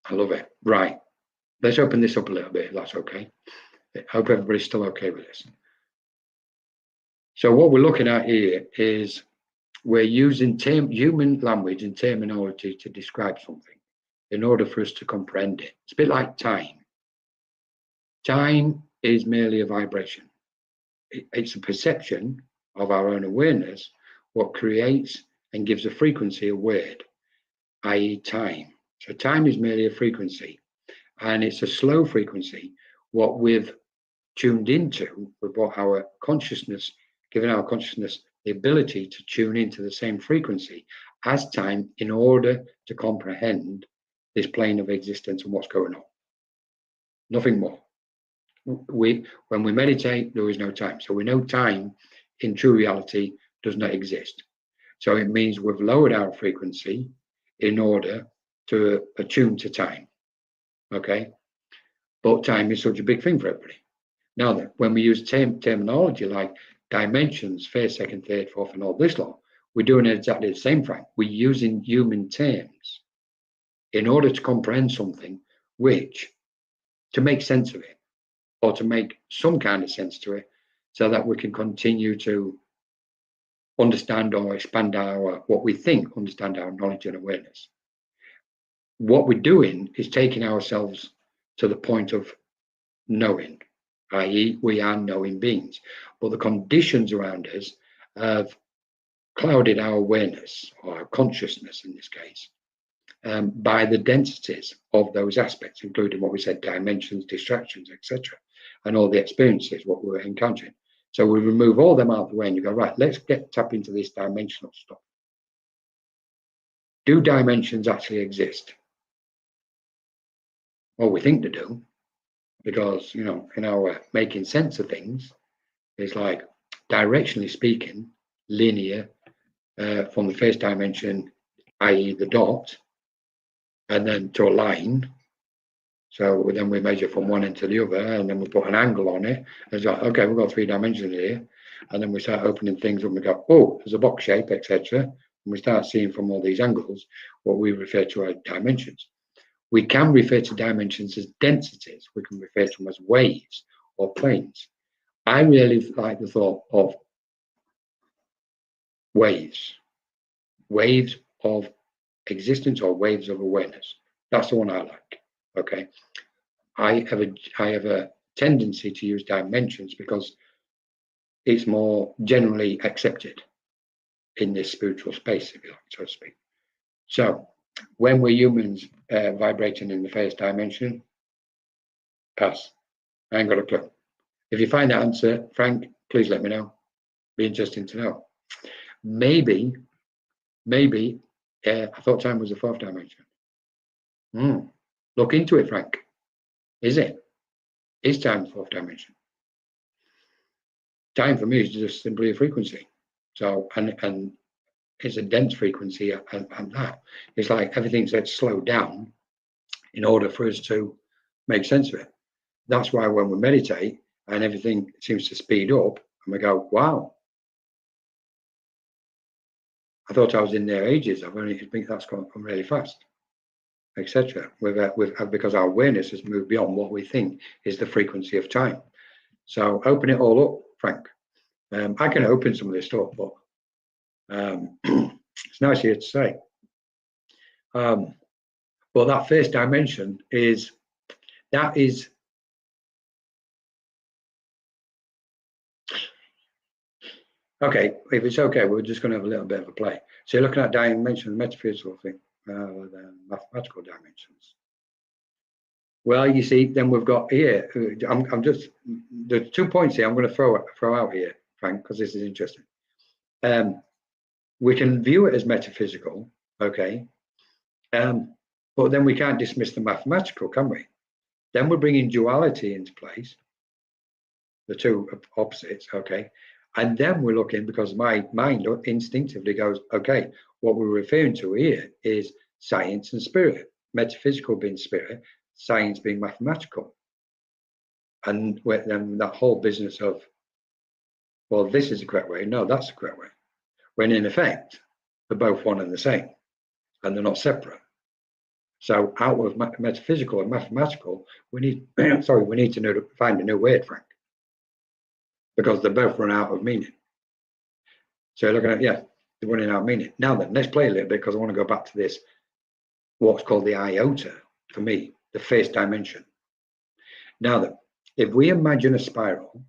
I love it. Right. Let's open this up a little bit, if that's okay. I hope everybody's still okay with this. So what we're looking at here is we're using human language and terminology to describe something in order for us to comprehend it. It's a bit like time. Time is merely a vibration. It's a perception of our own awareness, what creates and gives a frequency a word, i.e. time. So time is merely a frequency, and it's a slow frequency, what we've tuned into, we've brought our consciousness, given our consciousness the ability to tune into the same frequency as time in order to comprehend this plane of existence and what's going on. Nothing more. When we meditate, there is no time. So we know time in true reality does not exist. So it means we've lowered our frequency in order to attune to time. Okay? But time is such a big thing for everybody. Now, when we use terminology like dimensions, first, second, third, fourth, and all this lot, we're doing exactly the same, Frank. We're using human terms in order to comprehend something, which, to make sense of it, or to make some kind of sense to it, so that we can continue to understand or expand our, what we think, understand our knowledge and awareness. What we're doing is taking ourselves to the point of knowing, i.e., we are knowing beings. But the conditions around us have clouded our awareness, or our consciousness in this case, by the densities of those aspects, including what we said, dimensions, distractions, etc., and all the experiences, what we're encountering. So we remove all them out of the way and you go, right, let's tap into this dimensional stuff. Do dimensions actually exist? Well, we think they do, because, you know, in our making sense of things, it's like, directionally speaking, linear from the first dimension, i.e. the dot, and then to a line. So then we measure from one end to the other, and then we put an angle on it. It's like, okay, we've got 3 dimensions here. And then we start opening things up and we go, oh, there's a box shape, etc. And we start seeing from all these angles what we refer to as dimensions. We can refer to dimensions as densities. We can refer to them as waves or planes. I really like the thought of waves of existence or waves of awareness. That's the one I like. Okay. I have a tendency to use dimensions because it's more generally accepted in this spiritual space, if you like, so to speak. So when we're humans vibrating in the first dimension, pass. I ain't got a clue. If you find that answer, Frank, please let me know. Be interesting to know. Maybe I thought time was the 4th dimension. Look into it, Frank. Is it? Is time the 4th dimension? Time for me is just simply a frequency. So, and it's a dense frequency, and that it's like everything's slowed down in order for us to make sense of it. That's why when we meditate and everything seems to speed up, and we go, wow, I thought I was in there ages. I've only think that's gone really fast, etc. Because our awareness has moved beyond what we think is the frequency of time. So open it all up, Frank. I can open some of this stuff, but it's nice here to say. But that first dimension is okay. If it's okay, we're just going to have a little bit of a play. So you're looking at dimension, metaphysical thing, rather than mathematical dimensions. Well, you see, then we've got here. I'm just there's 2 points here. I'm going to throw out here, Frank, because this is interesting. We can view it as metaphysical, okay, but then we can't dismiss the mathematical, can we? Then we're bringing duality into place, the two opposites, okay, and then we're looking, because my mind instinctively goes, okay, what we're referring to here is science and spirit, metaphysical being spirit, science being mathematical, and then that whole business of, well, this is the correct way, no, that's the correct way, when in effect they're both one and the same, and they're not separate. So out of metaphysical and mathematical, we need we need to find a new word, Frank, because they both run out of meaning. So looking at, yeah, they're running out of meaning. Now then, let's play a little bit, because I want to go back to this, what's called the iota, for me, the first dimension. Now then, if we imagine a spiral,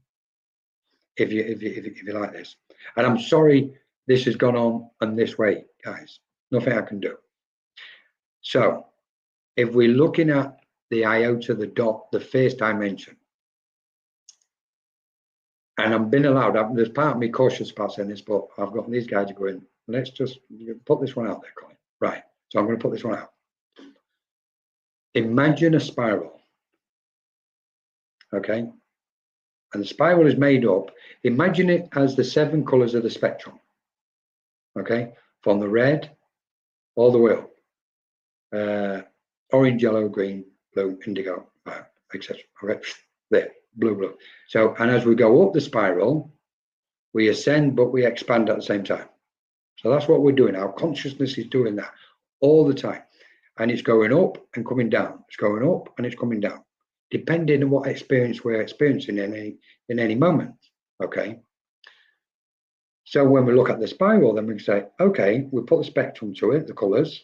if you like this, and I'm sorry this has gone on in this way, guys, nothing I can do. So if we're looking at the iota, the dot, the first dimension, And I'm being allowed, there's part of me cautious about saying this, but I've got these guys going, let's just put this one out there, Colin. Right, so I'm going to put this one out. Imagine a spiral, okay? And the spiral is made up, imagine it as the 7 colors of the spectrum, okay? From the red all the way up, orange, yellow, green, blue, indigo, etc. Okay, there, blue. So, and as we go up the spiral, we ascend, but we expand at the same time. So that's what we're doing. Our consciousness is doing that all the time. And it's going up and coming down. It's going up and it's coming down, depending on what experience we're experiencing in any moment. Okay. So when we look at the spiral, then we can say, okay, we put the spectrum to it, the colors.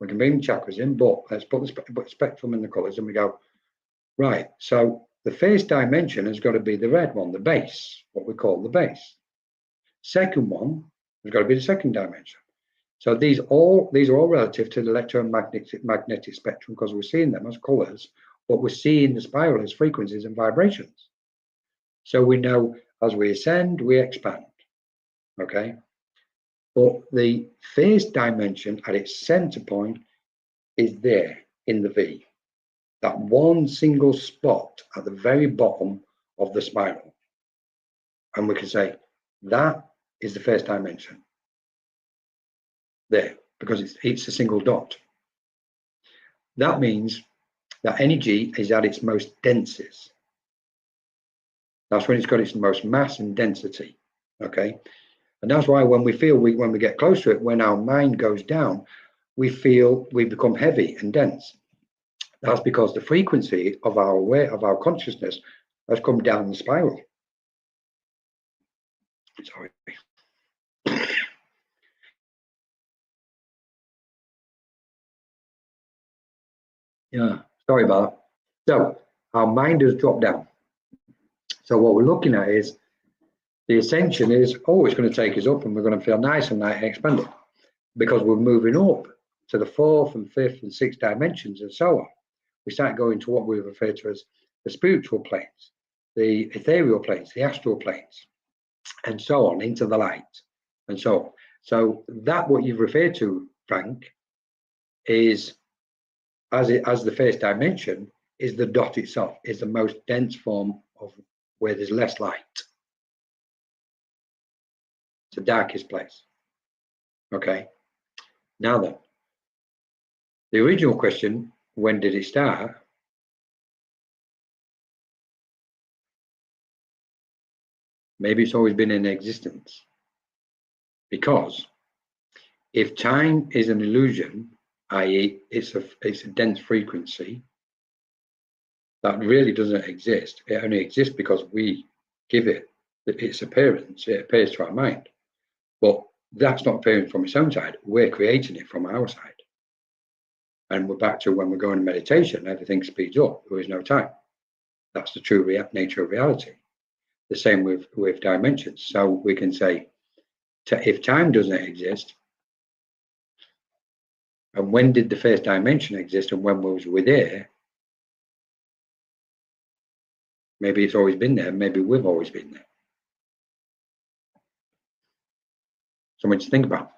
We can bring chakras in, but let's put the spectrum in the colors, and we go, right. So the first dimension has got to be the red one, the base, what we call the base. Second one has got to be the second dimension. So these are all relative to the electromagnetic spectrum, because we're seeing them as colors, but we're seeing the spiral as frequencies and vibrations. So we know as we ascend, we expand. Okay. But the first dimension at its center point is there in the V. That one single spot at the very bottom of the spiral. And we can say that is the first dimension. There, because it's a single dot. That means that energy is at its most densest. That's when it's got its most mass and density. Okay, and that's why when we get close to it, when our mind goes down, we become heavy and dense. That's because the frequency of our consciousness has come down the spiral. Sorry. Yeah, sorry about that. So our mind has dropped down. So what we're looking at is the ascension is always going to take us up, and we're going to feel nice and light and expanded, because we're moving up to the 4th and 5th and 6th dimensions and so on. We start going to what we refer to as the spiritual planes, the ethereal planes, the astral planes, and so on, into the light, and so on. So that what you've referred to, Frank, is as the first dimension, is the dot itself, is the most dense form of where there's less light. It's the darkest place. Okay. Now then, the original question, when did it start? Maybe it's always been in existence. Because if time is an illusion, i.e. it's a dense frequency that really doesn't exist, it only exists because we give it its appearance, it appears to our mind. But that's not appearing from its own side, we're creating it from our side. And we're back to when we're going to meditation, everything speeds up, there is no time. That's the true nature of reality. The same with dimensions. So we can say, if time doesn't exist, and when did the first dimension exist, and when was we there? Maybe it's always been there, maybe we've always been there. Something to think about.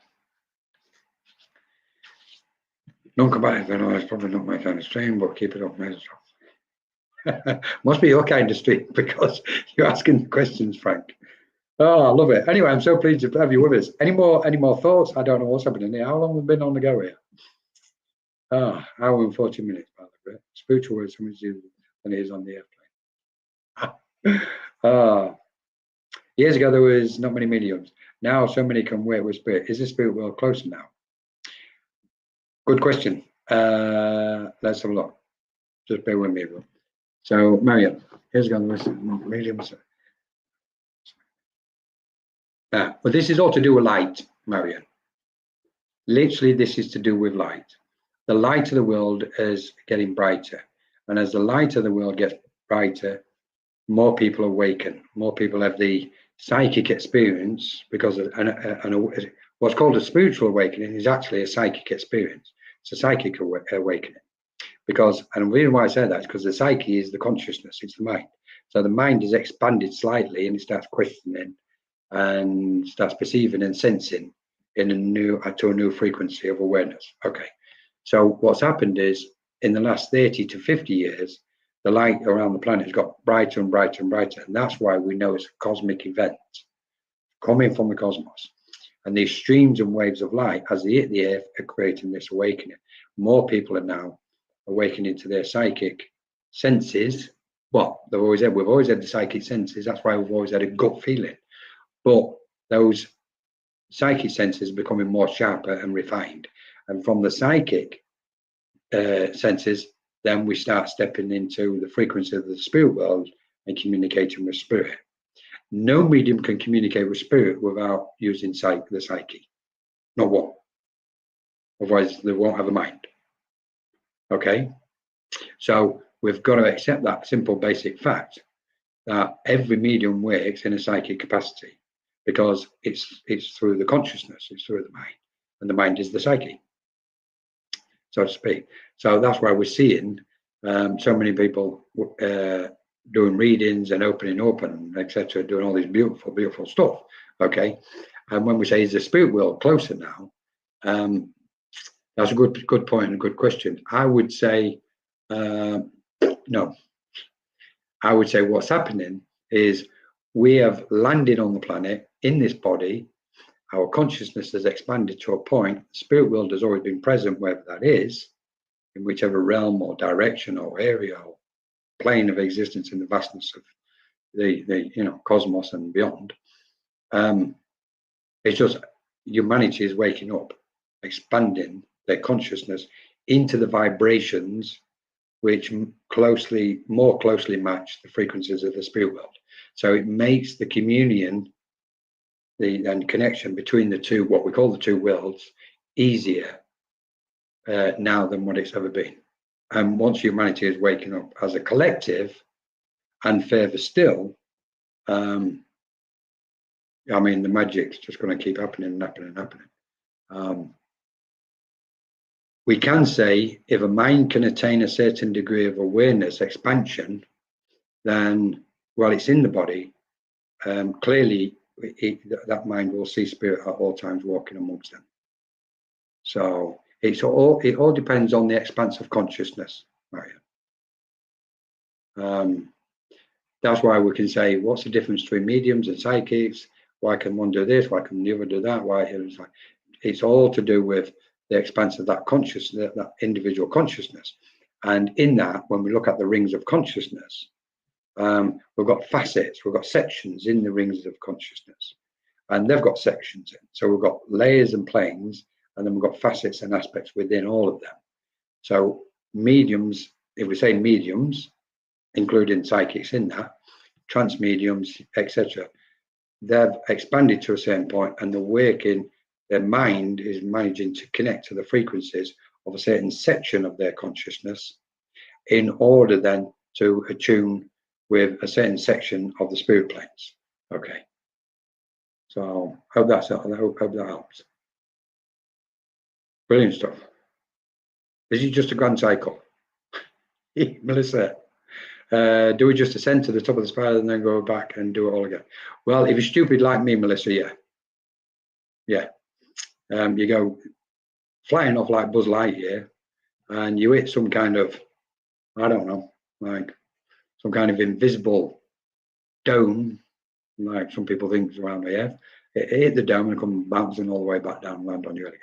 Non-combative, I know it's probably not my kind of stream, but keep it up, mate. Must be your kind of stream, because you're asking questions, Frank. Oh, I love it. Anyway, I'm so pleased to have you with us. Any more thoughts? I don't know what's happening here. How long have we been on the go here? Hour and 40 minutes, by the way. Spiritual words so much easier than it is on the airplane. Years ago, there was not many mediums. Now, so many can work with spirit. Is the spirit world closer now? Good question. Let's have a look. Just bear with me, everyone. So, Marion, here's going to listen. Mediums. But this is all to do with light, Marion. Literally, this is to do with light. The light of the world is getting brighter. And as the light of the world gets brighter, more people awaken. More people have the psychic experience, because what's called a spiritual awakening is actually a psychic experience. It's a psychic awakening. And the reason why I say that is because the psyche is the consciousness, it's the mind. So the mind is expanded slightly and it starts questioning and starts perceiving and sensing in to a new frequency of awareness. Okay. So what's happened is in the last 30 to 50 years, the light around the planet has got brighter and brighter and brighter. And that's why we know it's a cosmic event coming from the cosmos. And these streams and waves of light, as they hit the earth, are creating this awakening. More people are now awakening to their psychic senses. Well, we've always had the psychic senses. That's why we've always had a gut feeling. But those psychic senses are becoming more sharper and refined. And from the psychic senses, then we start stepping into the frequency of the spirit world and communicating with spirit. No medium can communicate with spirit without using the psyche. Not one. Otherwise, they won't have a mind. Okay? So we've got to accept that simple basic fact that every medium works in a psychic capacity because it's through the consciousness, it's through the mind, and the mind is the psyche, so to speak. So that's why we're seeing so many people doing readings and opening up and etc., doing all this beautiful, beautiful stuff. Okay, and when we say is the spirit world closer now, that's a good point and a good question. I would say no. I would say what's happening is we have landed on the planet in this body. Our consciousness has expanded to a point. The spirit world has always been present wherever that is, in whichever realm or direction or area or plane of existence in the vastness of the cosmos and beyond. It's just humanity is waking up, expanding their consciousness into the vibrations which more closely match the frequencies of the spirit world. So it makes the communion and connection between the two, what we call the two worlds, easier now than what it's ever been. And once humanity is waking up as a collective, and further still, I mean, the magic's just going to keep happening and happening and happening. We can say if a mind can attain a certain degree of awareness, expansion, then while it's in the body, clearly that mind will see spirit at all times walking amongst them. So it all depends on the expanse of consciousness, Marian. That's why we can say, what's the difference between mediums and psychics? Why can one do this? Why can the other do that? Why it's all to do with the expanse of that consciousness, that individual consciousness. And in that, when we look at the rings of consciousness, we've got facets, we've got sections in the rings of consciousness, and they've got sections in. So we've got layers and planes, and then we've got facets and aspects within all of them. So mediums, if we say mediums, including psychics in that, trance mediums, etc., they've expanded to a certain point, and they're working. Their mind is managing to connect to the frequencies of a certain section of their consciousness in order then to attune with a certain section of the spirit planes. Okay. So I hope that helps. Brilliant stuff. This is just a grand cycle. Melissa, do we just ascend to the top of the spiral and then go back and do it all again? Well, if you're stupid like me, Melissa, yeah. You go flying off like Buzz Lightyear and you hit some kind of, I don't know, like some kind of invisible dome, like some people think is around the earth. It hit the dome and come bouncing all the way back down and land on you again.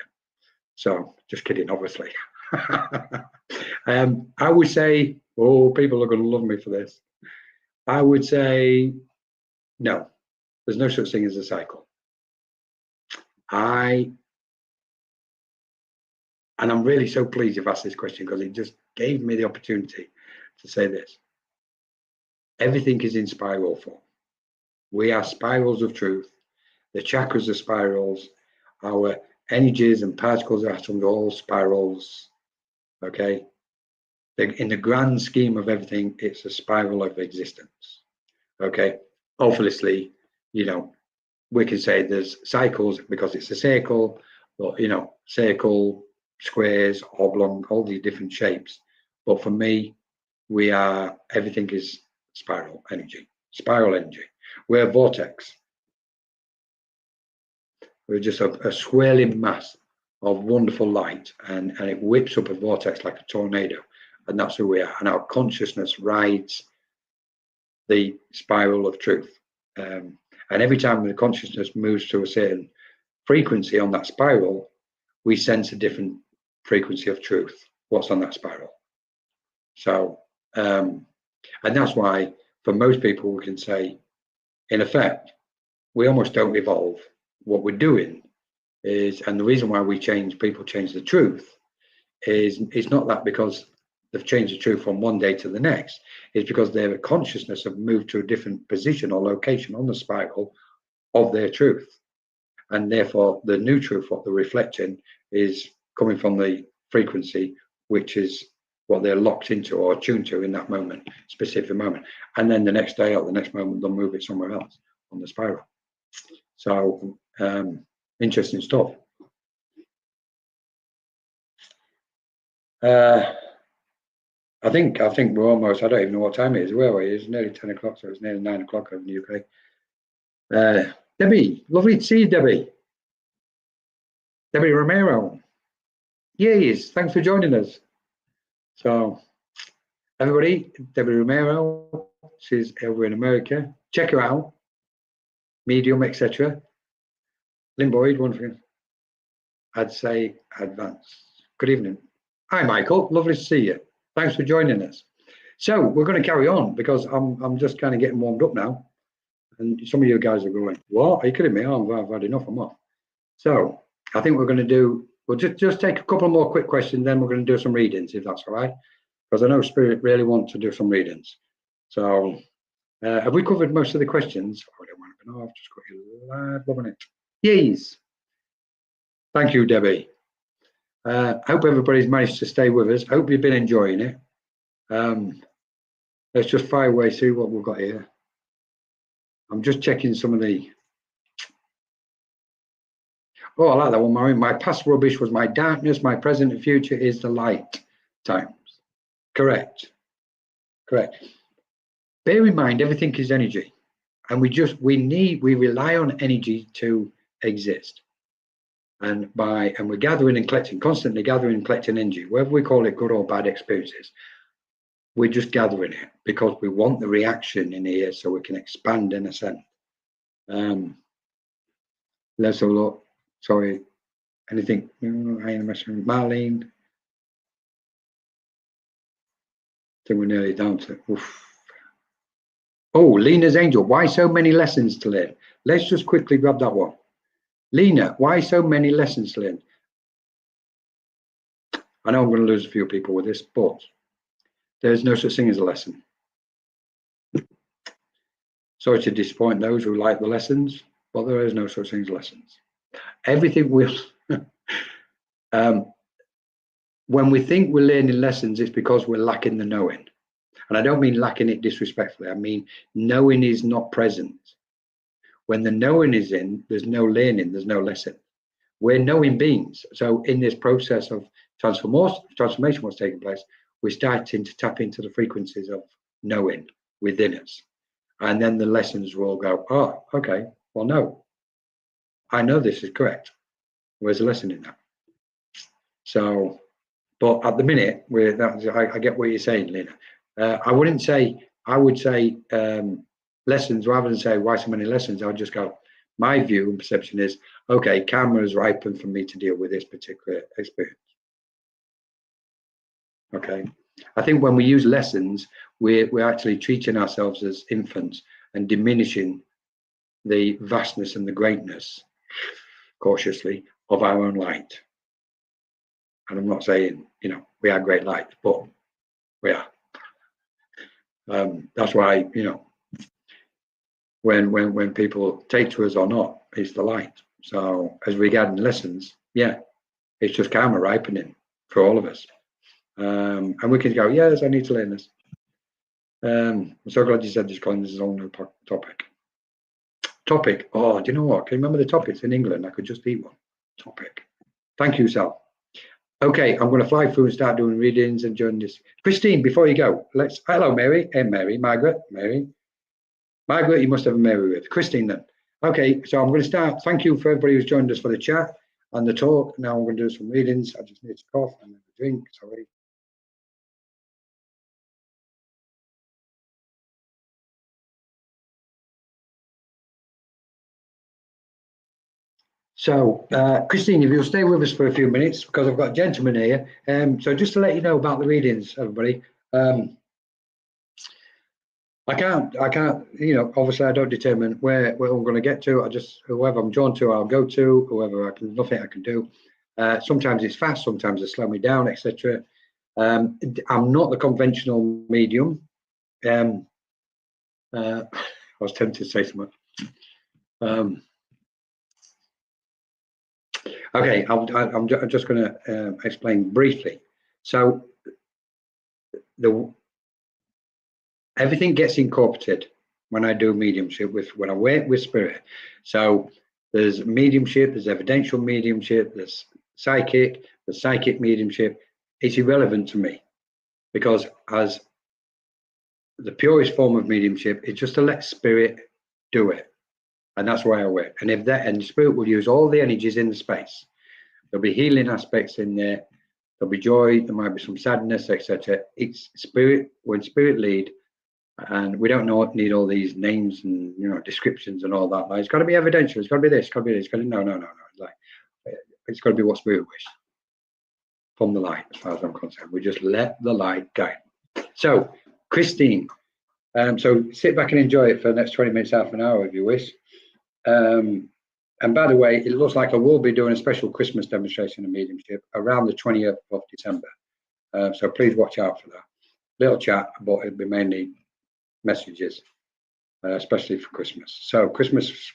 So just kidding, obviously. I would say, oh, people are going to love me for this. I would say, no, there's no such thing as a cycle. And I'm really so pleased you've asked this question because it just gave me the opportunity to say this. Everything is in spiral form. We are spirals of truth. The chakras are spirals. Our energies and particles of atoms are all spirals. Okay? In the grand scheme of everything, it's a spiral of existence. Okay? Obviously, we can say there's cycles because it's a circle, but circle, squares, oblong, all these different shapes. But for me, everything is spiral energy. Spiral energy. We're a vortex. We're just a swirling mass of wonderful light, and it whips up a vortex like a tornado, and that's who we are. And our consciousness rides the spiral of truth. And every time the consciousness moves to a certain frequency on that spiral, we sense a different frequency of truth, what's on that spiral. So, and that's why for most people we can say, in effect, we almost don't evolve. What we're doing is, and the reason why people change the truth is, it's not that because they've changed the truth from one day to the next, it's because their consciousness have moved to a different position or location on the spiral of their truth. And therefore the new truth, what they're reflecting, is coming from the frequency, which is what they're locked into or tuned to in that moment, specific moment. And then the next day or the next moment, they'll move it somewhere else on the spiral. So interesting stuff. I think we're almost, I don't even know what time it is. Where are we? It's nearly 10 o'clock, so it's nearly 9 o'clock over in the UK. Debbie, lovely to see you, Debbie. Debbie Romero. Yes, thanks for joining us. So, everybody, Debbie Romero, she's over in America. Check her out. Medium, etc. Lynn Boyd, one thing. I'd say advanced. Good evening. Hi, Michael. Lovely to see you. Thanks for joining us. So we're going to carry on because I'm just kind of getting warmed up now, and some of you guys are going, "What? Are you kidding me? Oh, I've had enough. I'm off." So I think we're going to do. We'll just take a couple more quick questions, then we're going to do some readings, if that's all right, because I know Spirit really wants to do some readings. So have we covered most of the questions? Oh, I don't want to know. I've just got you live, loving it. Yes. Thank you, Debbie. I hope everybody's managed to stay with us. I hope you've been enjoying it. Let's just fire away, see what we've got here. I'm just checking some of the. Oh, I like that one, Marion. My past rubbish was my darkness. My present and future is the light times. Correct. Correct. Bear in mind, everything is energy, and we rely on energy to exist. And we're gathering and collecting, constantly gathering and collecting energy, whether we call it good or bad experiences. We're just gathering it because we want the reaction in here so we can expand and ascend. Let's have a look. Sorry, anything? Marlene. I think we're nearly down to. Oof. Oh, Lena's Angel. Why so many lessons to learn? Let's just quickly grab that one. Lena, why so many lessons to learn? I know I'm going to lose a few people with this, but there's no such thing as a lesson. Sorry to disappoint those who like the lessons, but there is no such thing as lessons. Everything will. When we think we're learning lessons, it's because we're lacking the knowing. And I don't mean lacking it disrespectfully. I mean knowing is not present. When the knowing is in, there's no learning, there's no lesson. We're knowing beings. So in this process of transformation what's taking place, we're starting to tap into the frequencies of knowing within us. And then the lessons will go, oh, okay, well, no, I know this is correct. Where's the lesson in that? So, but at the minute, I get what you're saying, Lena. I would say lessons rather than say why so many lessons. I would just go, my view and perception is, okay, karma is ripened for me to deal with this particular experience. Okay, I think when we use lessons, we're actually treating ourselves as infants and diminishing the vastness and the greatness, cautiously, of our own light. And I'm not saying, we are great light, but we are. That's why, when people take to us or not, it's the light. So as regarding lessons, yeah, it's just karma ripening for all of us. And we can go, yes, I need to learn this. I'm so glad you said this, Colin. This is a whole new topic. Topic. Oh, do you know what? Can you remember the topics in England? I could just eat one. Topic. Thank you, Sal. Okay, I'm going to fly through and start doing readings and join this. Christine, before you go, hello, Mary. Hey, Mary, Margaret, Mary. Margaret, you must have a Mary with. Christine, then. Okay, so I'm going to start. Thank you for everybody who's joined us for the chat and the talk. Now I'm going to do some readings. I just need to cough and have a drink. Sorry. So, Christine, if you'll stay with us for a few minutes, because I've got a gentleman here. So just to let you know about the readings, everybody. I can't, obviously I don't determine where I'm going to get to. I just, whoever I'm drawn to, I'll go to, whoever nothing I can do. Sometimes it's fast, sometimes it slow me down, etc. I'm not the conventional medium. I was tempted to say something. Okay, I'm just going to explain briefly. So everything gets incorporated when I do mediumship, when I work with spirit. So there's mediumship, there's evidential mediumship, there's psychic mediumship. It's irrelevant to me, because as the purest form of mediumship is just to let spirit do it, and that's why I work. And and spirit will use all the energies in the space. There'll be healing aspects in there. There'll be joy. There might be some sadness, etc. It's spirit. When spirit lead, and we don't need all these names and descriptions and all that. Like, it's got to be evidential. It's got to be this. It's got to be this. It's got to no. Like, it's got to be what spirit wish from the light. As far as I'm concerned, we just let the light guide. So, Christine, so sit back and enjoy it for the next 20 minutes, half an hour, if you wish. And by the way, it looks like I will be doing a special Christmas demonstration of mediumship around the 20th of December. So please watch out for that. Little chat, but it'll be mainly messages, especially for Christmas. So Christmas.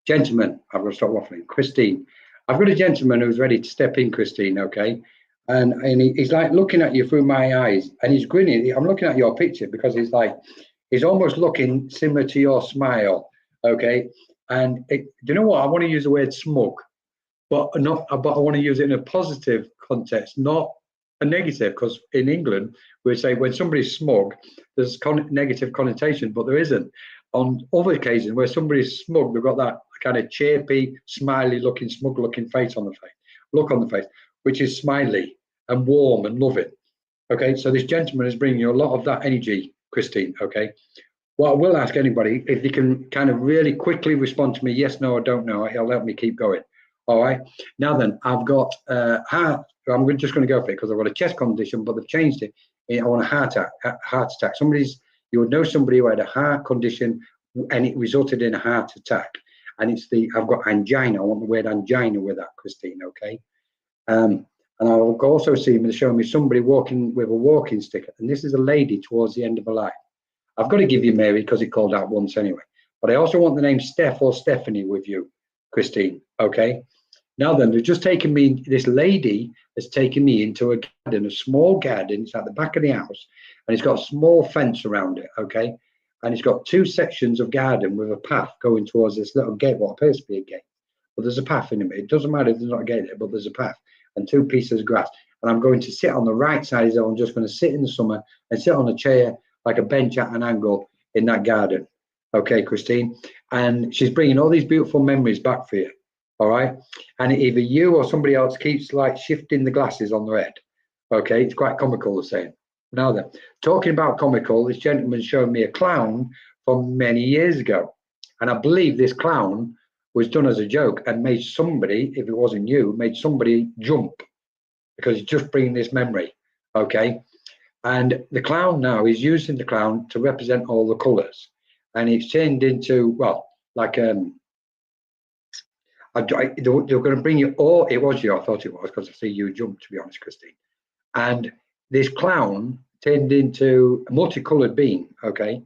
Gentlemen, I'm going to stop waffling. Christine, I've got a gentleman who's ready to step in, Christine, okay? And he's like looking at you through my eyes, and he's grinning. I'm looking at your picture because he's almost looking similar to your smile, okay? And do you know what? I want to use the word smug, but I want to use it in a positive context, not a negative, because in England, we say when somebody's smug, there's negative connotation, but there isn't. On other occasions where somebody's smug, they've got that kind of chirpy, smiley looking, smug looking face on the face, look on the face, which is smiley and warm and loving. Okay, so this gentleman is bringing you a lot of that energy, Christine, okay? Well, I will ask anybody if they can kind of really quickly respond to me, yes, no, or don't know. It'll help me keep going. All right. Now then, I've got heart. I'm just going to go for it because I've got a chest condition, but they've changed it. I want a heart attack. You would know somebody who had a heart condition and it resulted in a heart attack. And I've got angina. I want the word angina with that, Christine. Okay. And I'll also see them showing me somebody walking with a walking stick. And this is a lady towards the end of her life. I've got to give you Mary because it called out once anyway. But I also want the name Steph or Stephanie with you, Christine. Okay. Now then, they've just taken me. This lady has taken me into a garden, a small garden. It's at the back of the house, and it's got a small fence around it. Okay. And it's got two sections of garden with a path going towards this little gate, what appears to be a gate. But there's a path in it. It doesn't matter if there's not a gate there, but there's a path and two pieces of grass. And I'm going to sit on the right side. So I'm just going to sit in the summer and sit on a chair, like a bench at an angle in that garden. Okay, Christine. And she's bringing all these beautiful memories back for you. All right. And either you or somebody else keeps like shifting the glasses on their head. Okay. It's quite comical, the saying. Now then, talking about comical, this gentleman showed me a clown from many years ago. And I believe this clown was done as a joke and made somebody, if it wasn't you, made somebody jump because it's just bringing this memory. Okay. And the clown now is using the clown to represent all the colors. And it's turned into, well, like, they're going to bring you all. It was you, I thought it was, because I see you jump, to be honest, Christine. And this clown turned into a multicolored being, okay?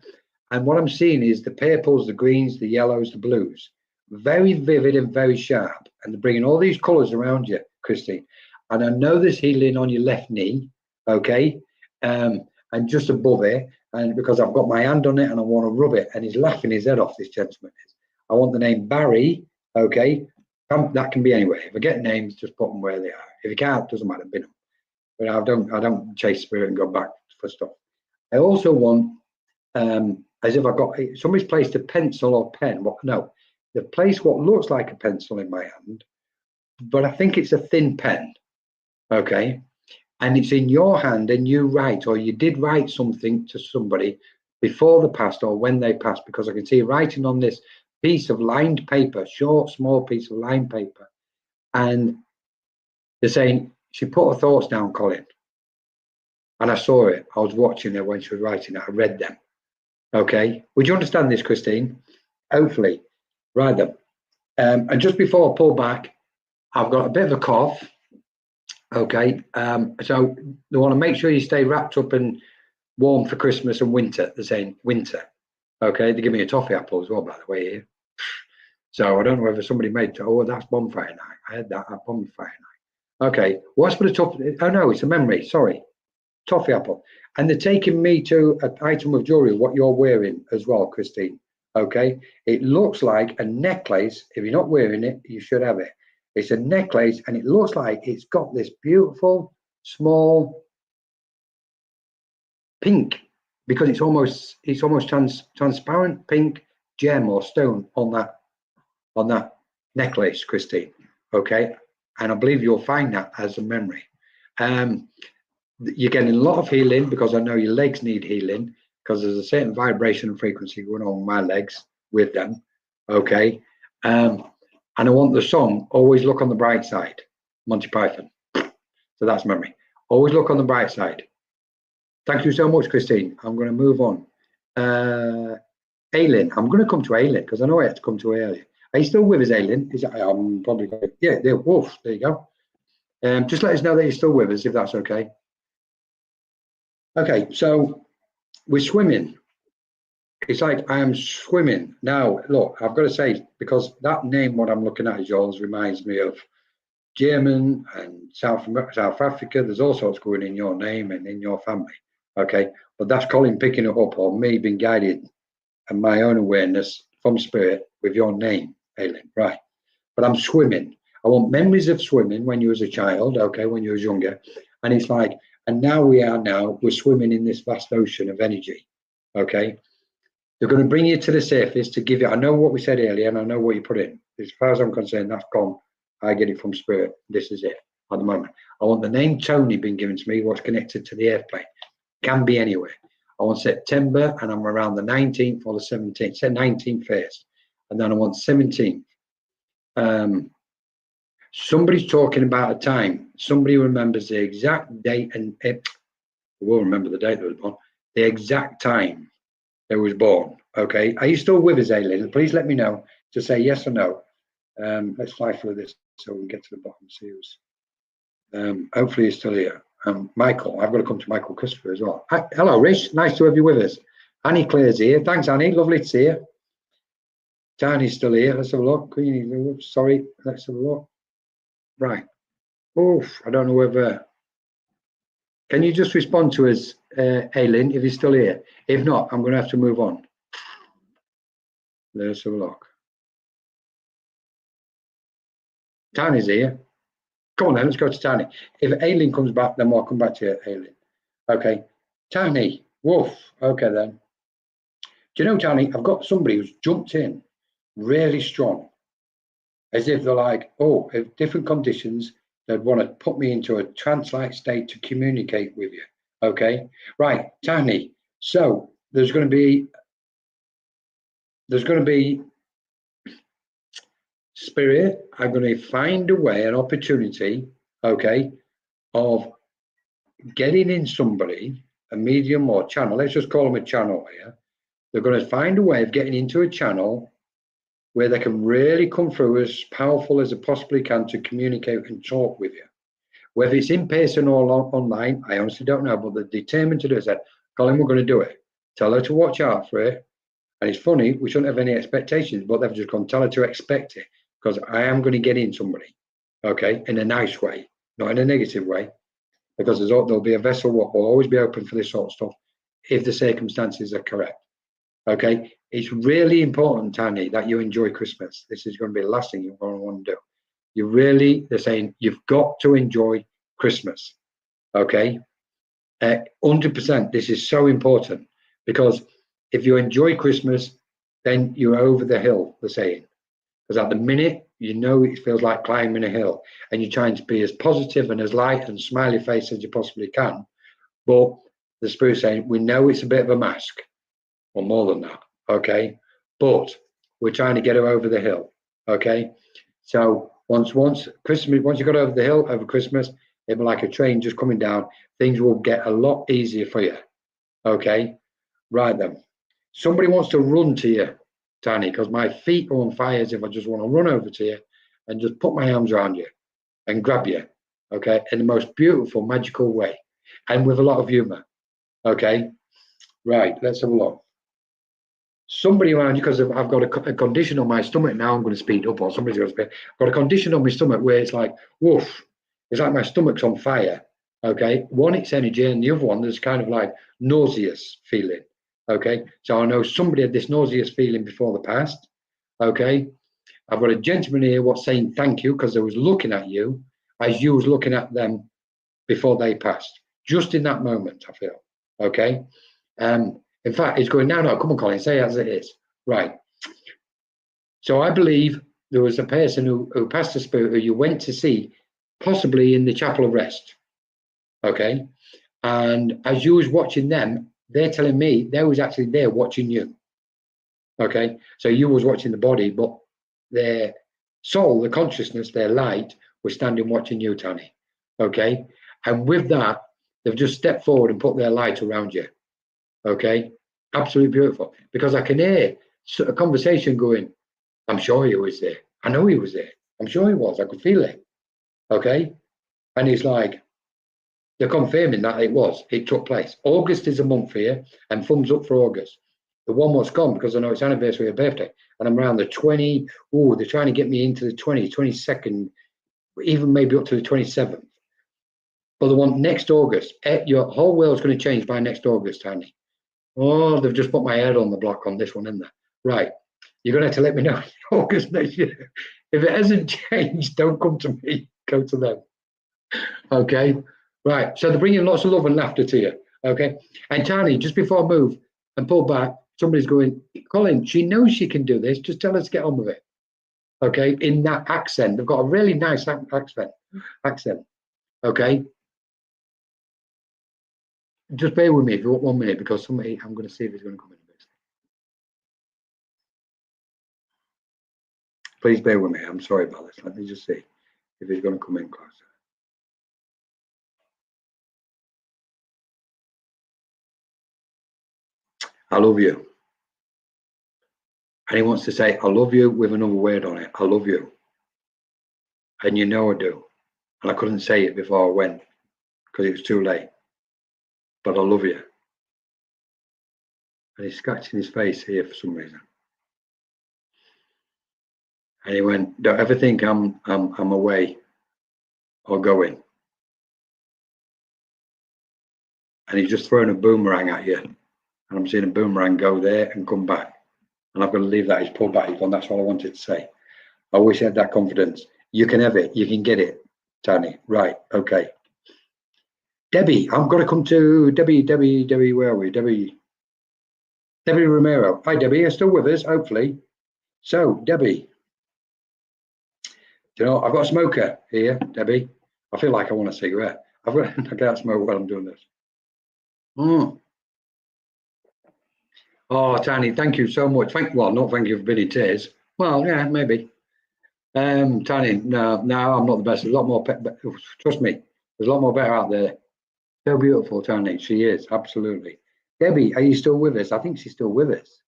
And what I'm seeing is the purples, the greens, the yellows, the blues, very vivid and very sharp. And they're bringing all these colors around you, Christine. And I know there's healing on your left knee, okay? And just above it, and because I've got my hand on it and I want to rub it, and he's laughing his head off, this gentleman is. I want the name Barry, okay? That can be anywhere. If I get names, just put them where they are. If you can't, doesn't matter, bin them. But I don't chase spirit and go back for stuff. I also want, as if I got somebody's placed a pencil or pen. What? No, they've placed what looks like a pencil in my hand, but I think it's a thin pen. Okay, and it's in your hand, and you write, or you did write something to somebody before the past or when they passed, because I can see writing on this piece of lined paper, short, small piece of lined paper, and they're saying, she put her thoughts down, Colin. And I saw it. I was watching her when she was writing it. I read them. Okay. Would you understand this, Christine? Hopefully. Right then. And just before I pull back, I've got a bit of a cough. Okay. So they want to make sure you stay wrapped up and warm for Christmas and winter. They're saying winter. Okay. They give me a toffee apple as well, by the way, here. So I don't know whether somebody made, oh, that's bonfire night. I had that at bonfire night. Okay. What's for the toffee? Oh, no, it's a memory. Sorry. Toffee apple. And they're taking me to an item of jewelry, what you're wearing as well, Christine. Okay. It looks like a necklace. If you're not wearing it, you should have it. It's a necklace, and it looks like it's got this beautiful, small pink, because it's almost transparent pink gem or stone on that necklace, Christine. Okay. And I believe you'll find that as a memory. You're getting a lot of healing, because I know your legs need healing, because there's a certain vibration and frequency going on with my legs with them. Okay. And I want the song, Always Look on the Bright Side, Monty Python. So that's memory. Always look on the bright side. Thank you so much, Christine. I'm going to move on. Aileen, I'm going to come to Aileen, because I know I had to come to earlier. Are you still with us, Aileen? I'm probably going to, yeah, there, Wolf, there you go. Just let us know that you're still with us, if that's okay. Okay, so we're swimming. It's like I am swimming. Now, look, I've got to say, because that name, what I'm looking at is yours, reminds me of German and South Africa. There's all sorts going in your name and in your family. Okay, but that's Colin picking it up, or me being guided and my own awareness from spirit with your name, Aileen. Right. But I'm swimming. I want memories of swimming when you was a child, okay, when you was younger. And it's like, and now we're swimming in this vast ocean of energy. Okay. They're going to bring you to the surface to give you, I know what we said earlier, and I know what you put in. As far as I'm concerned, that's gone. I get it from spirit. This is it at the moment. I want the name Tony being given to me, what's connected to the airplane. Can be anywhere. I want September, and I'm around the 19th or the 17th. Say 19th first, and then I want 17th. Somebody's talking about a time. Somebody remembers the exact date, and it will remember the date that was born. The exact time they was born. Okay. Are you still with us, Aileen? Please let me know to say yes or no. Let's fly through this so we can get to the bottom. See who's. Hopefully he's still here. Michael, I've got to come to Michael Christopher as well. Hi, hello, Rich. Nice to have you with us. Annie Claire's here. Thanks, Annie. Lovely to see you. Tiny's still here. Let's have a look. Sorry. Let's have a look. Right. Oof. I don't know whether. Can you just respond to us, Aileen, if he's still here? If not, I'm going to have to move on. Let's have a look. Tiny's here. Come on then, let's go to Tiny. If Aileen comes back, then we'll come back to you, Aileen. Okay. Tiny, Wolf. Okay then. Do you know, Tiny, I've got somebody who's jumped in really strong. As if they're like, oh, if different conditions, they'd want to put me into a trance-like state to communicate with you. Okay. Right, Tiny. So there's going to be spirit. I'm going to find a way, an opportunity, okay, of getting in somebody, a medium or channel. Let's just call them a channel here. They're going to find a way of getting into a channel where they can really come through as powerful as they possibly can to communicate and talk with you. Whether it's in person or online, I honestly don't know, but they're determined to do it. Said, Colin, we're going to do it. Tell her to watch out for it. And it's funny, we shouldn't have any expectations, but they've just gone, tell her to expect it, because I am going to get in somebody, okay, in a nice way, not in a negative way, because there'll be a vessel what will always be open for this sort of stuff if the circumstances are correct. Okay, it's really important, Tanya, that you enjoy Christmas. This is going to be the last thing you're going to want to do. they're saying you've got to enjoy Christmas. Okay, 100%. This is so important, because if you enjoy Christmas, then you're over the hill, they're saying. Because at the minute, it feels like climbing a hill, and you're trying to be as positive and as light and smiley face as you possibly can. But the Spirit's saying, we know it's a bit of a mask, or more than that, okay? But we're trying to get her over the hill, okay? So once Christmas, once you got over the hill over Christmas, it'll be like a train just coming down. Things will get a lot easier for you, okay? Right then. Somebody wants to run to you, Tani, because my feet are on fire as if I just want to run over to you and just put my arms around you and grab you, okay? In the most beautiful, magical way, and with a lot of humor, okay? Right, let's have a look. Somebody around you, because I've got a condition on my stomach now. I'm going to speed up, or somebody's going to speed. I've got a condition on my stomach where it's like, woof, it's like my stomach's on fire. Okay, one, it's energy, and the other one, there's kind of like nauseous feeling. Okay, so I know somebody had this nauseous feeling before the past. Okay, I've got a gentleman here what's saying thank you, because they was looking at you as you was looking at them before they passed, just in that moment, I feel. Okay. In fact, it's going, no, come on, Colin, say it as it is. Right. So I believe there was a person who passed the Spirit who you went to see, possibly in the chapel of rest. Okay. And as you was watching them, they're telling me they was actually there watching you. Okay. So you was watching the body, but their soul, the consciousness, their light was standing watching you, Tani. Okay. And with that, they've just stepped forward and put their light around you. Okay, absolutely beautiful, because I can hear a conversation going, I'm sure he was there. I know he was there. I'm sure he was. I could feel it. Okay. And it's like, they're confirming that it took place. August is a month here, and thumbs up for August. The one was gone, because I know it's anniversary of birthday, and I'm around the 20. Oh, they're trying to get me into the 22nd, even maybe up to the 27th. But the one next August, your whole world's going to change by next August, Andy. Oh, they've just put my head on the block on this one, isn't they? Right. You're going to have to let me know in August next year. If it hasn't changed, don't come to me. Go to them. Okay. Right. So they're bringing lots of love and laughter to you. Okay. And Tani, just before I move and pull back, somebody's going, Colin, she knows she can do this. Just tell her to get on with it. Okay. In that accent. They've got a really nice accent. Okay. Just bear with me if you want 1 minute, because I'm going to see if he's going to come in a bit. Please bear with me. I'm sorry about this. Let me just see if he's going to come in closer. I love you. And he wants to say, I love you with another word on it. I love you. And you know I do. And I couldn't say it before I went because it was too late. But I love you. And he's scratching his face here for some reason. And he went, don't ever think I'm away or going. And he's just throwing a boomerang at you. And I'm seeing a boomerang go there and come back. And I've got to leave that. He's pulled back. He's gone, that's all I wanted to say. I wish I had that confidence. You can have it. You can get it, Tani. Right. Okay. Debbie, I'm going to come to Debbie, where are we? Debbie Romero. Hi, Debbie. You're still with us, hopefully. So, Debbie, you know, I've got a smoker here, Debbie. I feel like I want a cigarette. I can't smoke while I'm doing this. Oh, Tani, thank you so much. Not thank you for being in tears. Well, yeah, maybe. Tani, no, I'm not the best. There's a lot more, trust me, there's a lot more better out there. So beautiful, Tani. She is, absolutely. Debbie, are you still with us? I think she's still with us.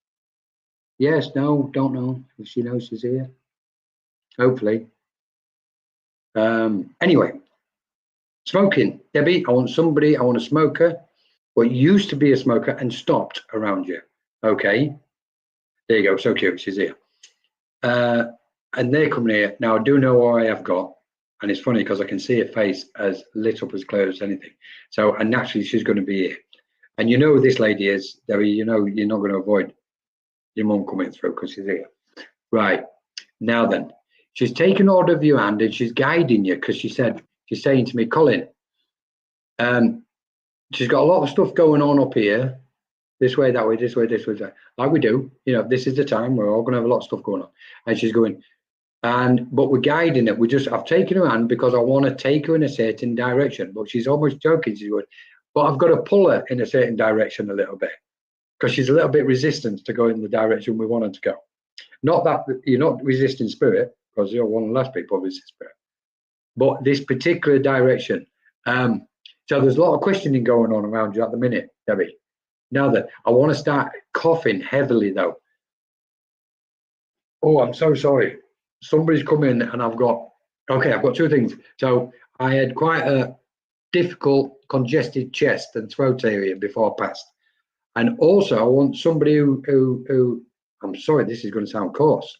Yes, no, don't know if she knows she's here. Hopefully. Anyway, smoking. Debbie, I want a smoker, what used to be a smoker and stopped around you. Okay. There you go. So cute. She's here. And they're coming here. Now, I do know what I have got. And it's funny because I can see her face as lit up as clear as anything. So, and naturally, she's going to be here. And you know who this lady is, Debbie. You know you're not going to avoid your mum coming through because she's here. Right. Now then, she's taken hold of your hand and she's guiding you, because she's saying to me, Colin, she's got a lot of stuff going on up here, this way, that way, this way, this way, that. Like we do, you know, this is the time we're all going to have a lot of stuff going on. And she's going, but we're guiding it. I've taken her hand because I want to take her in a certain direction. But she's almost joking. She's going, but I've got to pull her in a certain direction a little bit, because she's a little bit resistant to go in the direction we want her to go. Not that you're not resisting spirit, because you're one of the last people resist spirit, but this particular direction. So there's a lot of questioning going on around you at the minute, Debbie. Now that I want to start coughing heavily though. Oh, I'm so sorry. Somebody's come in and I've got two things. So I had quite a difficult congested chest and throat area before I passed. And also I want somebody who I'm sorry, this is going to sound coarse.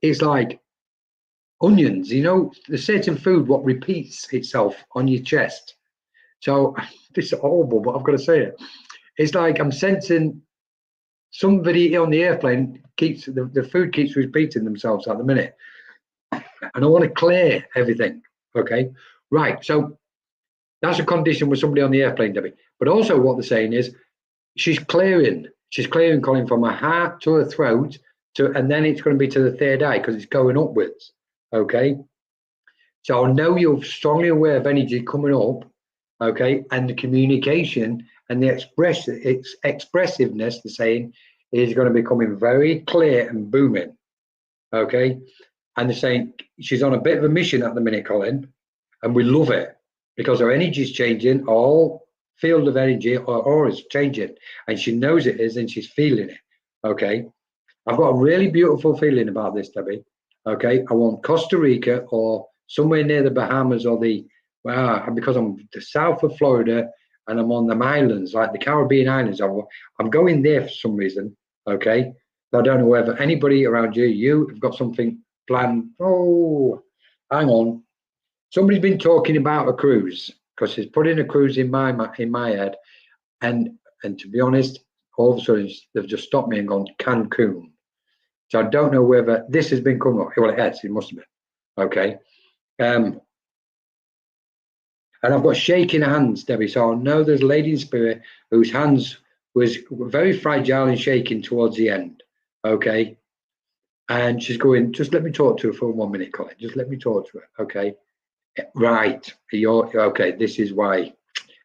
It's like onions, you know, the certain food what repeats itself on your chest. So this is horrible, but I've got to say it. It's like I'm sensing somebody on the airplane keeps the food keeps repeating themselves at the minute, and I want to clear everything. Okay, right. So that's a condition with somebody on the airplane, Debbie. But also what they're saying is she's clearing Colin from her heart to her throat and then it's going to be to the third eye because it's going upwards. Okay, so I know you're strongly aware of energy coming up. Okay, and the communication and the expressiveness, the saying, is going to be becoming very clear and booming. Okay, and they're saying she's on a bit of a mission at the minute, Colin, and we love it because her energy is changing. All field of energy or aura is changing, and she knows it is, and she's feeling it. Okay, I've got a really beautiful feeling about this, Debbie. Okay, I want Costa Rica or somewhere near the Bahamas or because I'm the south of Florida and I'm on them islands, like the Caribbean islands. I'm going there for some reason. Okay, I don't know whether anybody around you have got something planned. Oh, hang on. Somebody's been talking about a cruise because he's putting a cruise in my head, and to be honest, all of a sudden they've just stopped me and gone Cancun. So I don't know whether this has been coming up. Well, it has. It must have been. Okay. And I've got shaking hands, Debbie. So I know there's a lady in spirit whose hands was very fragile and shaking towards the end. Okay. And she's going, just let me talk to her for 1 minute, Colin. Just let me talk to her. Okay. Right. You're okay. This is why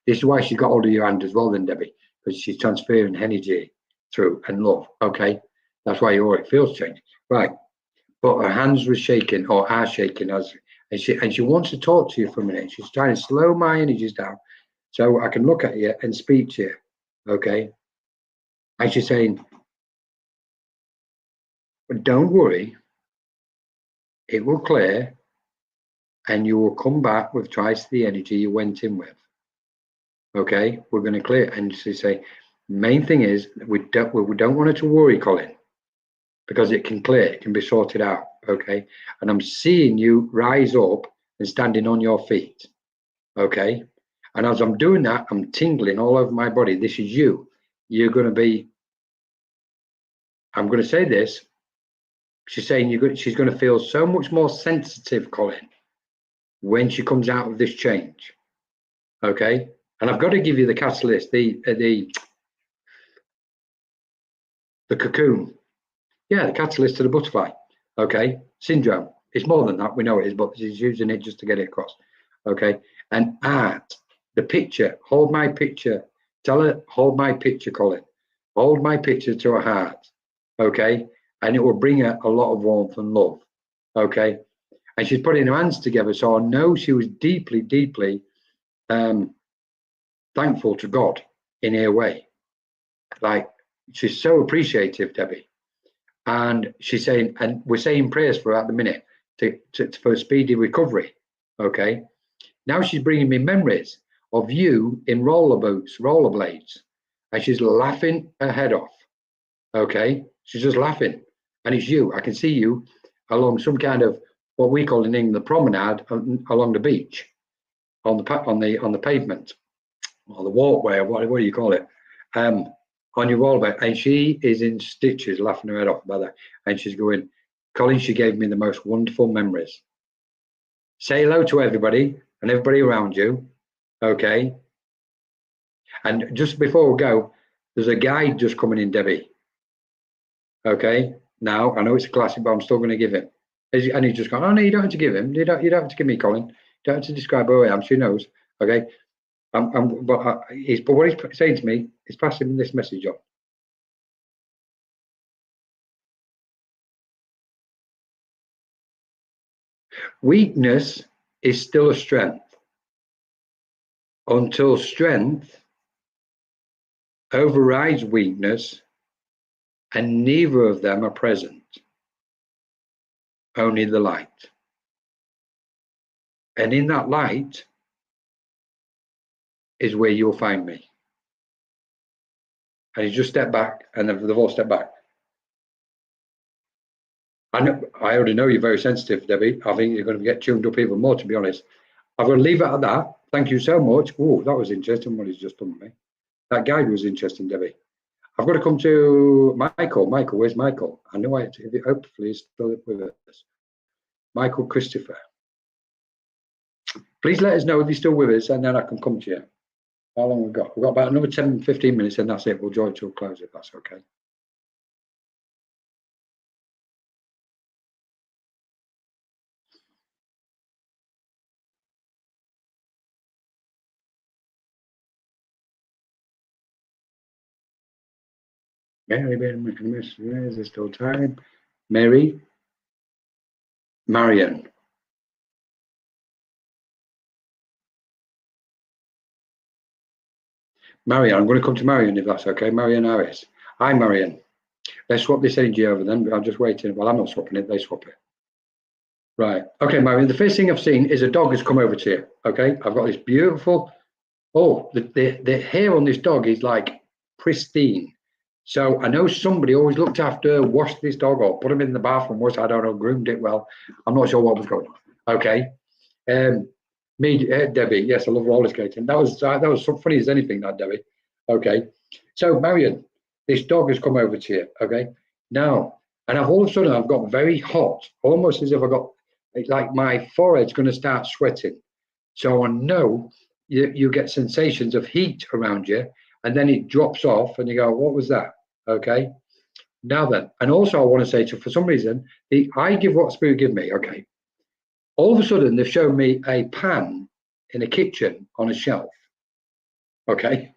she got hold of your hand as well, then, Debbie, because she's transferring energy through and love. Okay. That's why your auric feels changing. Right. But her hands were shaking or are shaking and she wants to talk to you for a minute. She's trying to slow my energies down so I can look at you and speak to you. Okay. And she's saying, but don't worry, it will clear and you will come back with twice the energy you went in with. Okay, we're going to clear. And she say, main thing is we don't want her to worry, Colin, because it can clear, it can be sorted out. Okay, and I'm seeing you rise up and standing on your feet. Okay, and as I'm doing that, I'm tingling all over my body. This is you. You're going to be, I'm going to say this. She's saying she's going to feel so much more sensitive, Colin, when she comes out of this change. Okay, and I've got to give you the catalyst, the cocoon. Yeah, the catalyst to the butterfly. Okay, syndrome. It's more than that. We know it is, but she's using it just to get it across. Okay, and art, the picture. Hold my picture. Tell her, hold my picture, Colin. Hold my picture to her heart. Okay, and it will bring her a lot of warmth and love. Okay, and she's putting her hands together, so I know she was deeply, deeply thankful to God in her way. Like, she's so appreciative, Debbie. And she's saying, and we're saying prayers for her at the minute for a speedy recovery. Okay. Now she's bringing me memories of you in rollerblades, and she's laughing her head off. Okay. She's just laughing, and it's you. I can see you along some kind of what we call in England the promenade along the beach, on the pavement or the walkway or what do you call it? On your wall, and she is in stitches laughing her head off about that, and she's going, Colin, she gave me the most wonderful memories. Say hello to everybody and everybody around you, okay? And just before we go, there's a guide just coming in, Debbie. Okay, now I know it's a classic, but I'm still going to give him. And he's just gone, oh no, you don't have to give him. You don't have to give me, Colin. You don't have to describe who I am. She knows. Okay, but what he's saying to me is passing this message on. Weakness is still a strength until strength overrides weakness, and neither of them are present. Only the light. And in that light is where you'll find me. And he's just stepped back, and they've all stepped back. I already know you're very sensitive, Debbie. I think you're going to get tuned up even more, to be honest. I'm going to leave it at that. Thank you so much. Oh, that was interesting what he's just done with me. That guide was interesting, Debbie. I've got to come to Michael. Michael, where's Michael? I know hopefully he's still with us. Michael Christopher. Please let us know if you're still with us, and then I can come to you. How long we've got? We've got about another 10, 15 minutes, and that's it. We'll join to a close if that's okay. Mary, is there still time? Mary, Marion. Marion, I'm going to come to Marion if that's okay. Marion Harris. Hi, Marion. Let's swap this energy over then. I'm just waiting. Well, I'm not swapping it. They swap it. Right. Okay, Marion. The first thing I've seen is a dog has come over to you. Okay. I've got this beautiful. Oh, the hair on this dog is like pristine. So I know somebody always looked after, washed this dog, or put him in the bathroom, I don't know, groomed it well. I'm not sure what was going on. Okay. Debbie, yes, I love roller skating. That was so funny as anything, that Debbie. Okay. So Marion, this dog has come over to you. Okay. Now, and all of a sudden I've got very hot, almost as if I got like my forehead's going to start sweating. So I know you get sensations of heat around you, and then it drops off and you go, what was that? Okay. Now then, and also I want to say to, for some reason, I give what Spirit give me. Okay. All of a sudden they've shown me a pan in a kitchen on a shelf. Okay.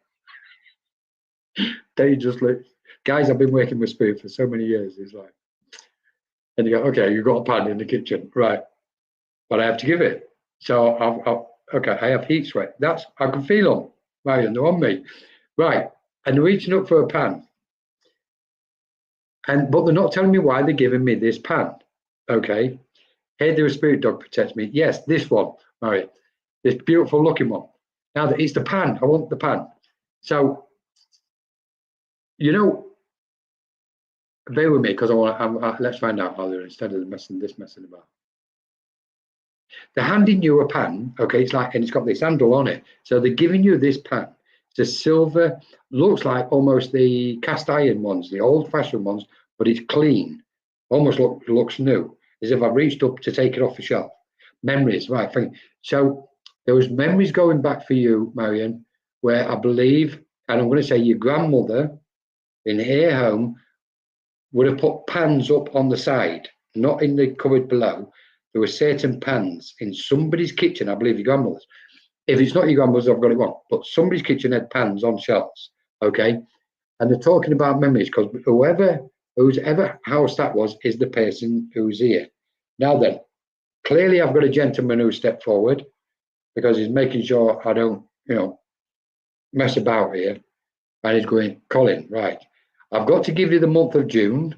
They just look, guys, I've been working with Spirit for so many years. It's like, and you go, okay, you've got a pan in the kitchen, right? But I have to give it. So okay, I have heat sweat. I can feel them, Marion, they're on me. Right, and they're reaching up for a pan. But they're not telling me why they're giving me this pan. Okay. Hey, there a spirit dog protects me. Yes, this one, Marion. This beautiful looking one. Now that it's the pan, I want the pan. So, bear with me because let's find out how they're instead of messing about. They're handing you a pan, okay, and it's got this handle on it. So they're giving you this pan. It's a silver, looks like almost the cast iron ones, the old fashioned ones, but it's clean. Almost looks new, as if I reached up to take it off the shelf. Memories, right. So there was memories going back for you, Marion, where I believe, and I'm going to say your grandmother in her home would have put pans up on the side, not in the cupboard below. There were certain pans in somebody's kitchen, I believe your grandmother's. If it's not your grandmother's, I've got it wrong. But somebody's kitchen had pans on shelves, okay? And they're talking about memories because whose ever house that was is the person who's here. Now then, clearly I've got a gentleman who stepped forward because he's making sure I don't, mess about here. And he's going, Colin, right, I've got to give you the month of June,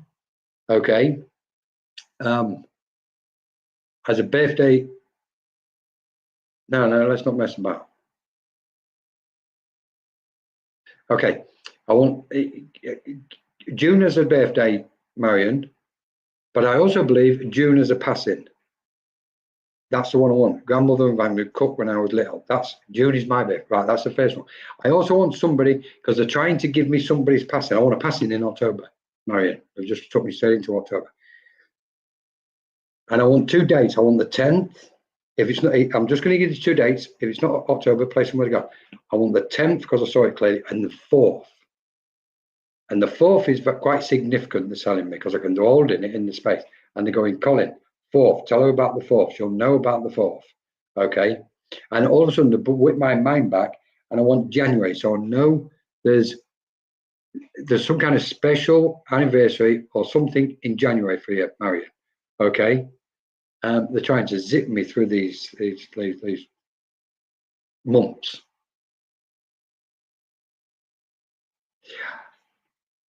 okay? As a birthday. No, let's not mess about. Okay, I want June as a birthday, Marion, but I also believe June as a passing. That's the one I want. Grandmother and family cook when I was little. June is my birthday. Right, that's the first one. I also want somebody, because they're trying to give me somebody's passing. I want a passing in October, Marion. They've just took me straight into October. And I want 2 dates. I want the 10th. If it's not, I'm just going to give you 2 dates. If it's not October, place somewhere to go. I want the 10th because I saw it clearly, and the 4th. And the 4th is quite significant, they're telling me, because I can do holding it in the space. And they're going, Colin, 4th, tell her about the 4th. She'll know about the 4th. Okay. And all of a sudden, they whip my mind back, and I want January. So I know there's some kind of special anniversary or something in January for you, Marion. Okay. They're trying to zip me through these months.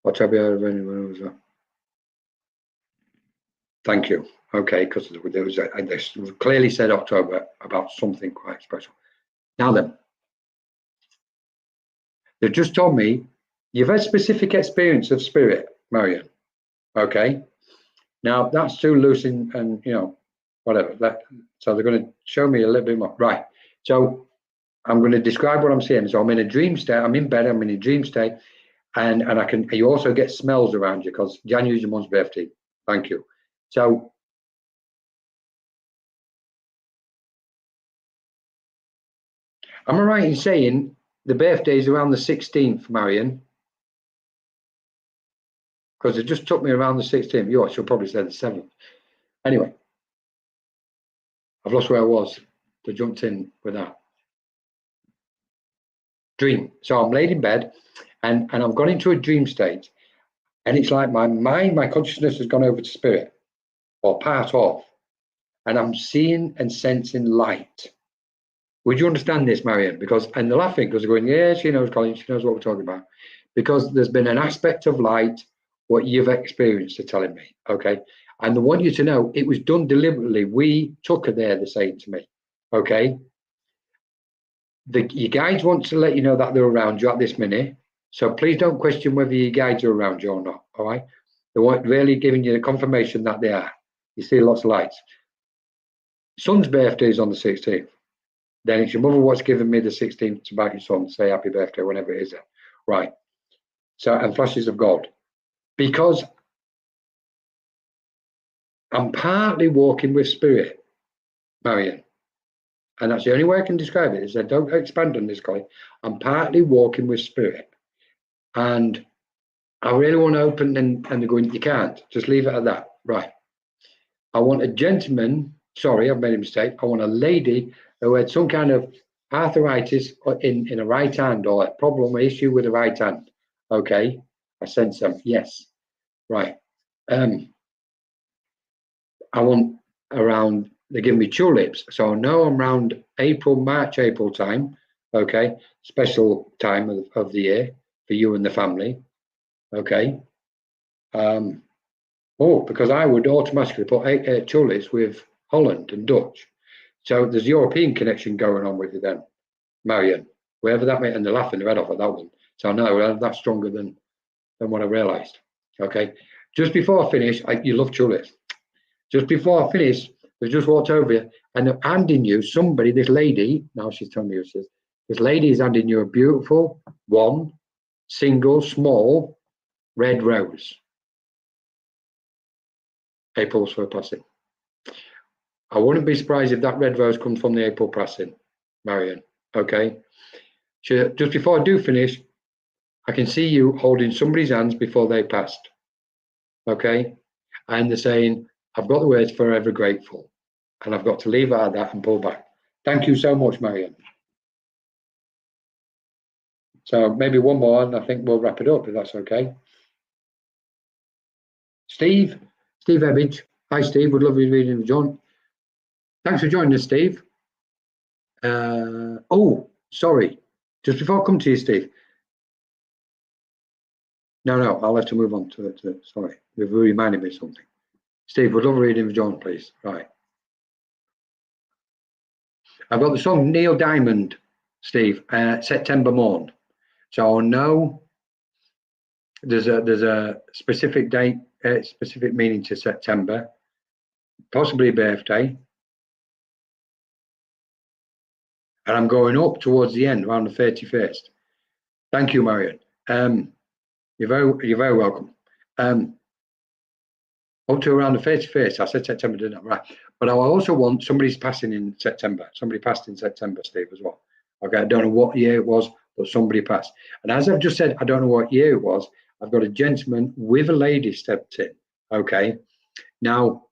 October, when was that? Thank you. Okay, because there was they clearly said October about something quite special. Now then, they've just told me you've had specific experience of spirit, Marion. Okay. Now that's too loose and you know, whatever. So they're going to show me a little bit more. Right. So I'm going to describe what I'm seeing. So I'm in a dream state. I'm in bed. I'm in a dream state, and I can. You also get smells around you because January is your mum's birthday. Thank you. So am I right in saying the birthday is around the 16th, Marion? Because it just took me around the 16th. You she'll probably say the 7th. Anyway, I've lost where I was. I jumped in with that. Dream. So I'm laid in bed and I've gone into a dream state. And it's like my mind, my consciousness has gone over to spirit or part of. And I'm seeing and sensing light. Would you understand this, Marion? Because, and they're laughing because they're going, yeah, she knows, Colin, she knows what we're talking about. Because there's been an aspect of light, what you've experienced, they're telling me, okay? And they want you to know it was done deliberately. We took her there, they're saying to me, okay? Your guides want to let you know that they're around you at this minute. So please don't question whether your guides are around you or not, all right? They want really giving you the confirmation that they are. You see lots of lights. Son's birthday is on the 16th. Then it's your mother what's given me the 16th about your son, say happy birthday, whenever it is. Right. So, and flashes of God. Because I'm partly walking with spirit, Marion. And that's the only way I can describe it, is I don't expand on this, Colin. I'm partly walking with spirit. And I really want to open and they're going, you can't. Just leave it at that. Right. I want a gentleman, sorry, I've made a mistake. I want a lady who had some kind of arthritis in a right hand or a problem or issue with the right hand. Okay, I sense them. Yes, right. I want around. They give me tulips, so I know I'm around March, April time. Okay, special time of the year for you and the family. Okay. Oh, because I would automatically put tulips with Holland and Dutch. So there's European connection going on with you then, Marion, wherever that may, and they're laughing their head off at that one. So no, that's stronger than what I realised. Okay, just before I finish, you love tulips. Just before I finish, they just walked over you and they're handing you somebody, this lady, now she's telling me who she is, this lady is handing you a beautiful one, single, small, red rose. April's for a passing. I wouldn't be surprised if that red rose comes from the April passing, Marion. Okay. So just before I do finish, I can see you holding somebody's hands before they passed. Okay. And they're saying, I've got the words forever grateful. And I've got to leave it at that and pull back. Thank you so much, Marion. So maybe one more and I think we'll wrap it up if that's okay. Steve Ebbage. Hi, Steve. Would love you reading with John. Thanks for joining us, Steve. Oh, sorry. Just before I come to you, Steve. No, I'll have to move on to it. Sorry, you've reminded me of something. Steve, would love reading with John, please. Right. I've got the song Neil Diamond, Steve, September Morn. So I know there's a specific date, specific meaning to September, possibly a birthday. And I'm going up towards the end, around the 31st. Thank you, Marion. You're very welcome. up to around the face-to-face. I said September, didn't I? Right. But I also want somebody's passing in September. Somebody passed in September, Steve, as well. Okay, I don't know what year it was, but somebody passed. And as I've just said, I don't know what year it was. I've got a gentleman with a lady stepped in. Okay. Now,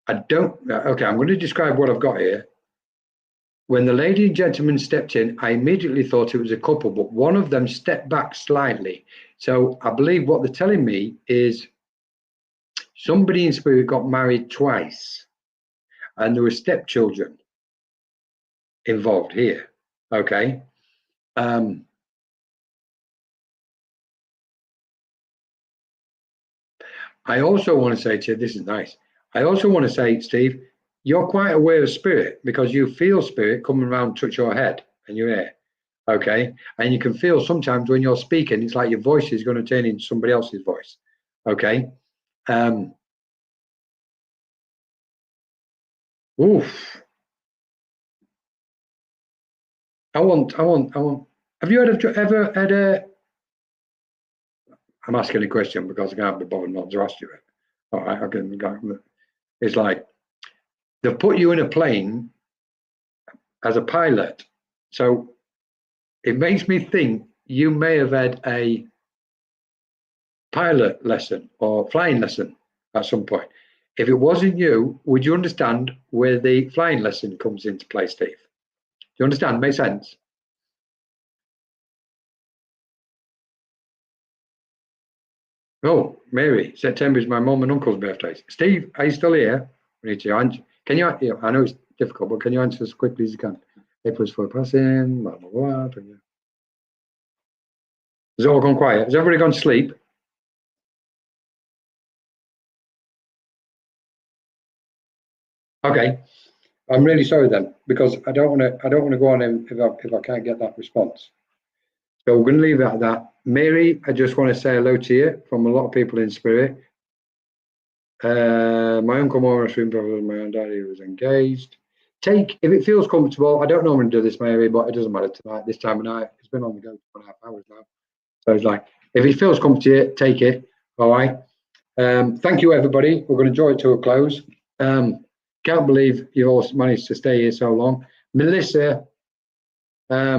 okay, I'm going to describe what I've got here. When the lady and gentleman stepped in, I immediately thought it was a couple, but one of them stepped back slightly. So I believe what they're telling me is somebody in spirit got married twice and there were stepchildren involved here. Okay. I also want to say to you, this is nice. I also want to say, Steve, you're quite aware of spirit because you feel spirit coming around, touch your head and your ear. Okay. And you can feel sometimes when you're speaking, it's like your voice is going to turn into somebody else's voice. Okay. Oof. I want. Have you ever had a? I'm asking a question because I can't be bothered not to ask you it. All right, I can. It's like they've put you in a plane as a pilot, so it makes me think you may have had a pilot lesson or flying lesson at some point. If it wasn't you, would you understand where the flying lesson comes into play, Steve? Do you understand? Makes sense? Oh, Mary, September is my mum and uncle's birthdays. Steve, are you still here? We need to answer. Can you? Yeah, I know it's difficult, but can you answer as quickly as you can? April's for passing. Blah blah blah. Has it all gone quiet? Has everybody gone to sleep? Okay, I'm really sorry then because I don't want to go on if I can't get that response. So we're going to leave it at that. Mary, I just want to say hello to you from a lot of people in spirit. My uncle Maurice, my own daddy was engaged. If it feels comfortable. I don't normally do this, Mary, but it doesn't matter tonight. This time of night, it's been on the go for 2.5 hours now. So it's like, if it feels comfortable, take it. All right. Thank you, everybody. We're going to draw it to a close. Can't believe you all managed to stay here so long. Melissa,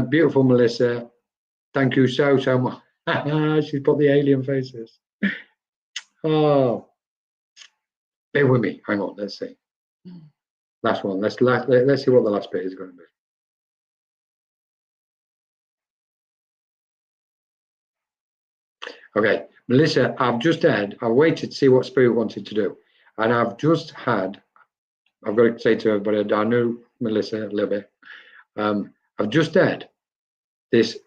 beautiful Melissa. Thank you so much. She's put the alien faces. Oh, bear with me. Hang on. Let's see. Last one. Let's see what the last bit is going to be. Okay, Melissa, I've waited to see what Spirit wanted to do. And I've got to say to everybody, I know Melissa a little bit. I've just had this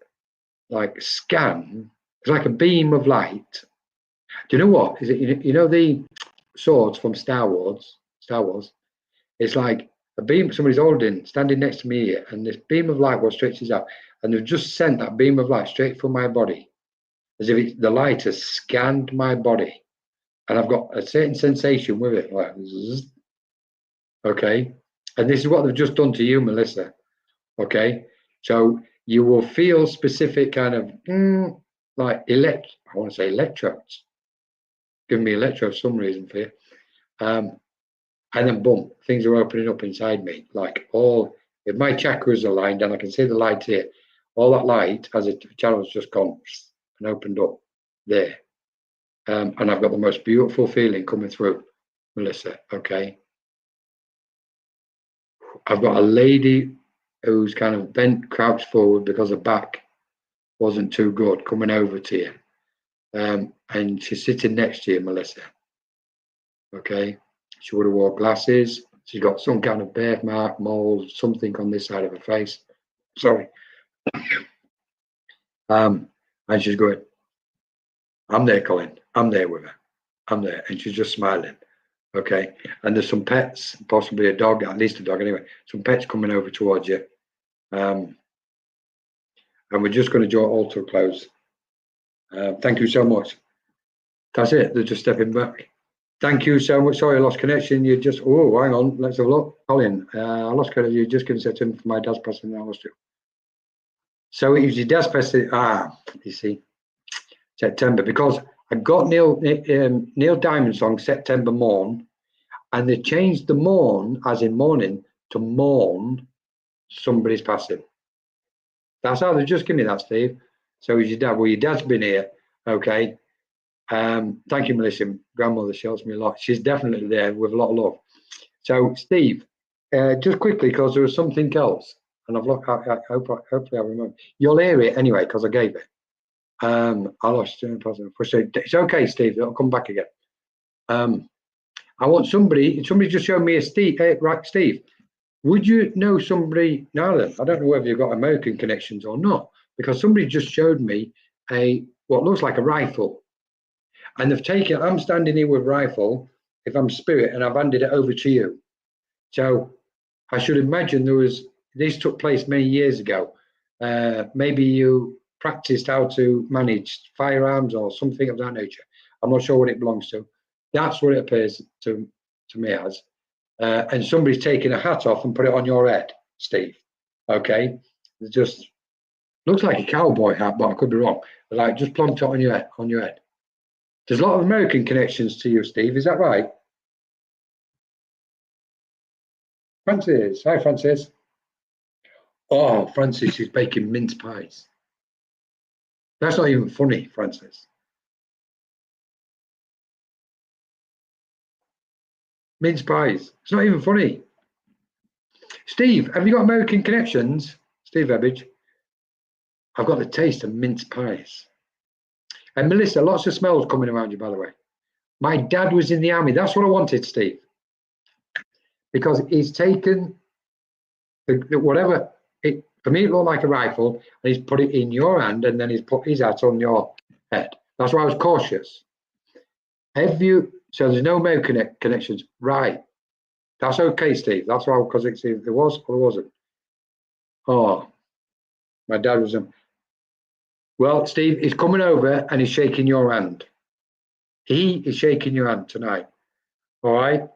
like scan. It's like a beam of light. Do you know what? Is it, you know the swords from Star Wars? It's like a beam, somebody's holding, standing next to me here, and this beam of light stretches out. And they've just sent that beam of light straight from my body. As if the light has scanned my body, and I've got a certain sensation with it, like zzz. Okay, and this is what they've just done to you, Melissa. Okay, so you will feel specific kind of like I want to say electrodes. Give me electrodes for some reason for you, and then boom, things are opening up inside me. Like if my chakras are aligned, and I can see the light here, all that light as a channel's just gone and opened up there. And I've got the most beautiful feeling coming through, Melissa. Okay. I've got a lady who's kind of bent, crouched forward because her back wasn't too good, coming over to you. And she's sitting next to you, Melissa. Okay. She would have wore glasses. She's got some kind of birthmark, mole, something on this side of her face. Sorry. And she's going, I'm there, Colin. I'm there with her. I'm there. And she's just smiling. Okay. And there's some pets, possibly a dog, at least a dog anyway. Some pets coming over towards you. And we're just going to draw it all to a close. Thank you so much. That's it. They're just stepping back. Thank you so much. Sorry, I lost connection. You just, oh, hang on. Let's have a look. Colin, I lost connection. You just given September for my dad's passing. I lost you. So it was your dad's passing. You see, September, because I got Neil Diamond song September Morn, and they changed the morn, as in morning, to mourn somebody's passing. That's how they just give me that, Steve. So is your dad? Well, your dad's been here. Okay. Thank you, Melissa. Grandmother shows me a lot. She's definitely there with a lot of love. So, Steve, just quickly, because there was something else, and I've looked. Hopefully, I remember. You'll hear it anyway, because I gave it. I lost it. It's okay, Steve. It'll come back again. I want somebody. Somebody just showed me a Steve. Right, Steve. Would you know somebody now? Then I don't know whether you've got American connections or not, because somebody just showed me what looks like a rifle. And they've taken, I'm standing here with rifle, if I'm Spirit, and I've handed it over to you. So I should imagine this took place many years ago. Maybe you practiced how to manage firearms or something of that nature. I'm not sure what it belongs to. That's what it appears to me as. And somebody's taken a hat off and put it on your head, Steve. Okay? It just looks like a cowboy hat, but I could be wrong. Like just plonked it on your head. There's a lot of American connections to you, Steve. Is that right? Francis. Hi, Francis. Oh, Francis is baking mince pies. That's not even funny, Francis. Mince pies. It's not even funny. Steve, have you got American connections? Steve Ebbage. I've got the taste of mince pies. And Melissa, lots of smells coming around you, by the way. My dad was in the army. That's what I wanted, Steve. Because he's taken whatever, for me it looked like a rifle, and he's put it in your hand, and then he's put his hat on your head. That's why I was cautious. So there's no American connections. Right. That's okay, Steve. That's why, because it was or it wasn't. Oh, my dad was well, Steve, he's coming over and he's shaking your hand. He is shaking your hand tonight. All right?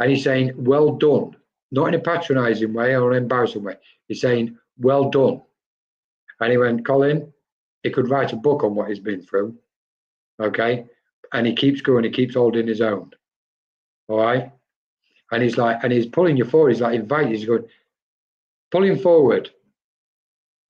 And he's saying, well done. Not in a patronizing way or an embarrassing way. He's saying, well done. And he went, Colin, he could write a book on what he's been through. Okay? And he keeps going, he keeps holding his own. All right? And he's like, and he's pulling you forward. He's like, invite you. He's going, pull him forward.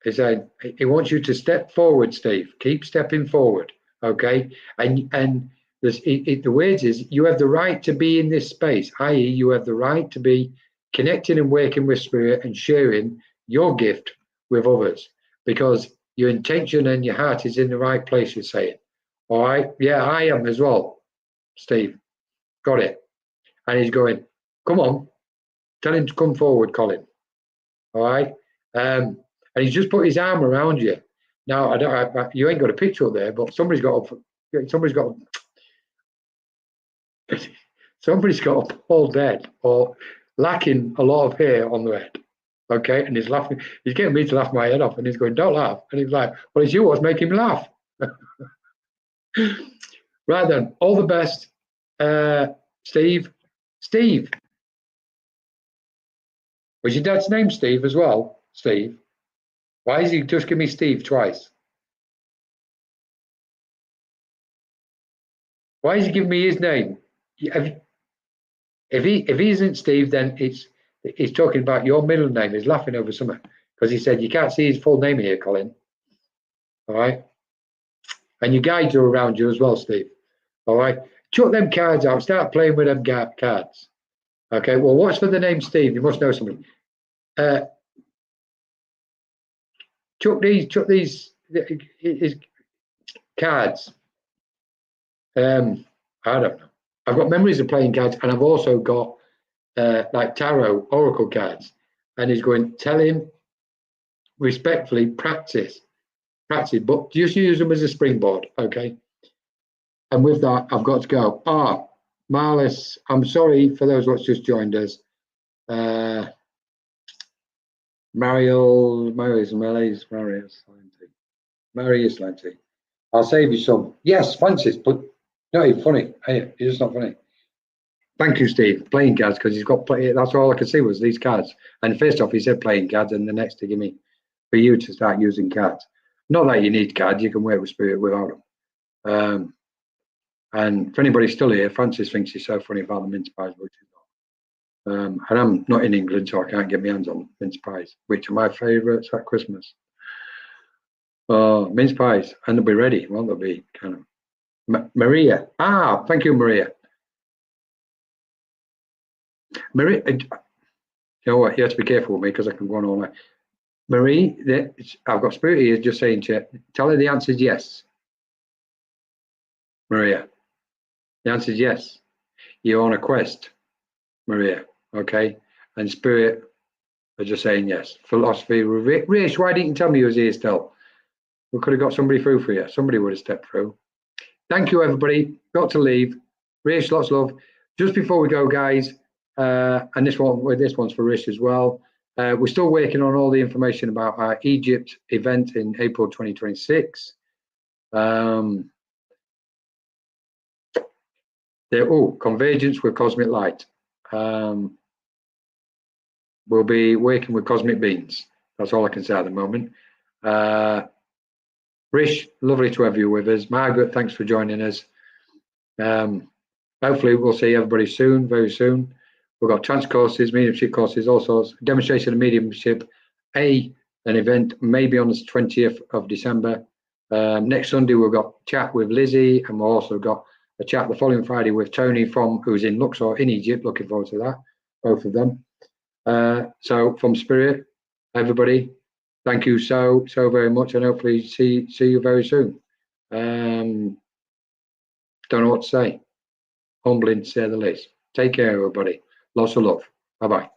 He said, he wants you to step forward, Steve. Keep stepping forward. Okay? And the words is, you have the right to be in this space, i.e., you have the right to be connecting and working with Spirit and sharing your gift with others, because your intention and your heart is in the right place, you're saying. All right? Yeah, I am as well, Steve. Got it. And he's going, come on, tell him to come forward, Colin. All right? And he's just put his arm around you. Now, you ain't got a picture up there, but somebody's got a bald head or lacking a lot of hair on the head. Okay, and he's laughing. He's getting me to laugh my head off, and he's going, "Don't laugh." And he's like, "Well, it's you what's making me laugh." Right then, all the best, Steve. Steve, was your dad's name Steve as well? Steve. Why is he just give me Steve twice? Why is he giving me his name? If he isn't Steve, then he's talking about your middle name. He's laughing over something because he said you can't see his full name here, Colin. All right, and your guides are around you as well, Steve. All right, chuck them cards out. Start playing with them cards. Okay. Well, what's for the name Steve? You must know something. Chuck these cards. I don't know. I've got memories of playing cards, and I've also got like tarot, oracle cards. And he's going, tell him respectfully, practice, but just use them as a springboard, okay? And with that, I've got to go. Marlis, I'm sorry for those what's just joined us. Marius Lanty. I'll save you some. Yes, Francis, but not even funny. Hey, you're just not funny. Thank you, Steve. Playing cards, because he's got that's all I could see was these cards. And first off, he said playing cards, and the next to give me for you to start using cards. Not that you need cards, you can work with Spirit without them. And for anybody still here, Francis thinks he's so funny about the mince pies, which is not. And I'm not in England, so I can't get my hands on mince pies, which are my favourites at Christmas. Mince pies, and they'll be ready. Well, they'll be kind of. Maria. Thank you, Maria. Maria, you know what? You have to be careful with me because I can go on all night. Marie, I've got Spirit here just saying to you, tell her the answer is yes. Maria, the answer is yes. You're on a quest, Maria, okay? And Spirit are just saying yes. Philosophy, Rish, why didn't you tell me you was here still? We could have got somebody through for you. Somebody would have stepped through. Thank you, everybody. Got to leave. Rish, lots of love. Just before we go, guys, and this one's for Rish as well. We're still working on all the information about our Egypt event in April 2026. Convergence with Cosmic Light. We'll be working with Cosmic Beings. That's all I can say at the moment. Rish, lovely to have you with us. Margaret, thanks for joining us. Hopefully we'll see everybody soon, very soon. We've got trance courses, mediumship courses, all sorts. Demonstration of mediumship, an event maybe on the 20th of December. Next Sunday we've got chat with Lizzie, and we've also got a chat the following Friday with Tony who's in Luxor in Egypt. Looking forward to that, both of them. So from Spirit, everybody, thank you so very much, and hopefully see you very soon. Don't know what to say. Humbling to say the least. Take care, everybody. Lots of love. Bye-bye.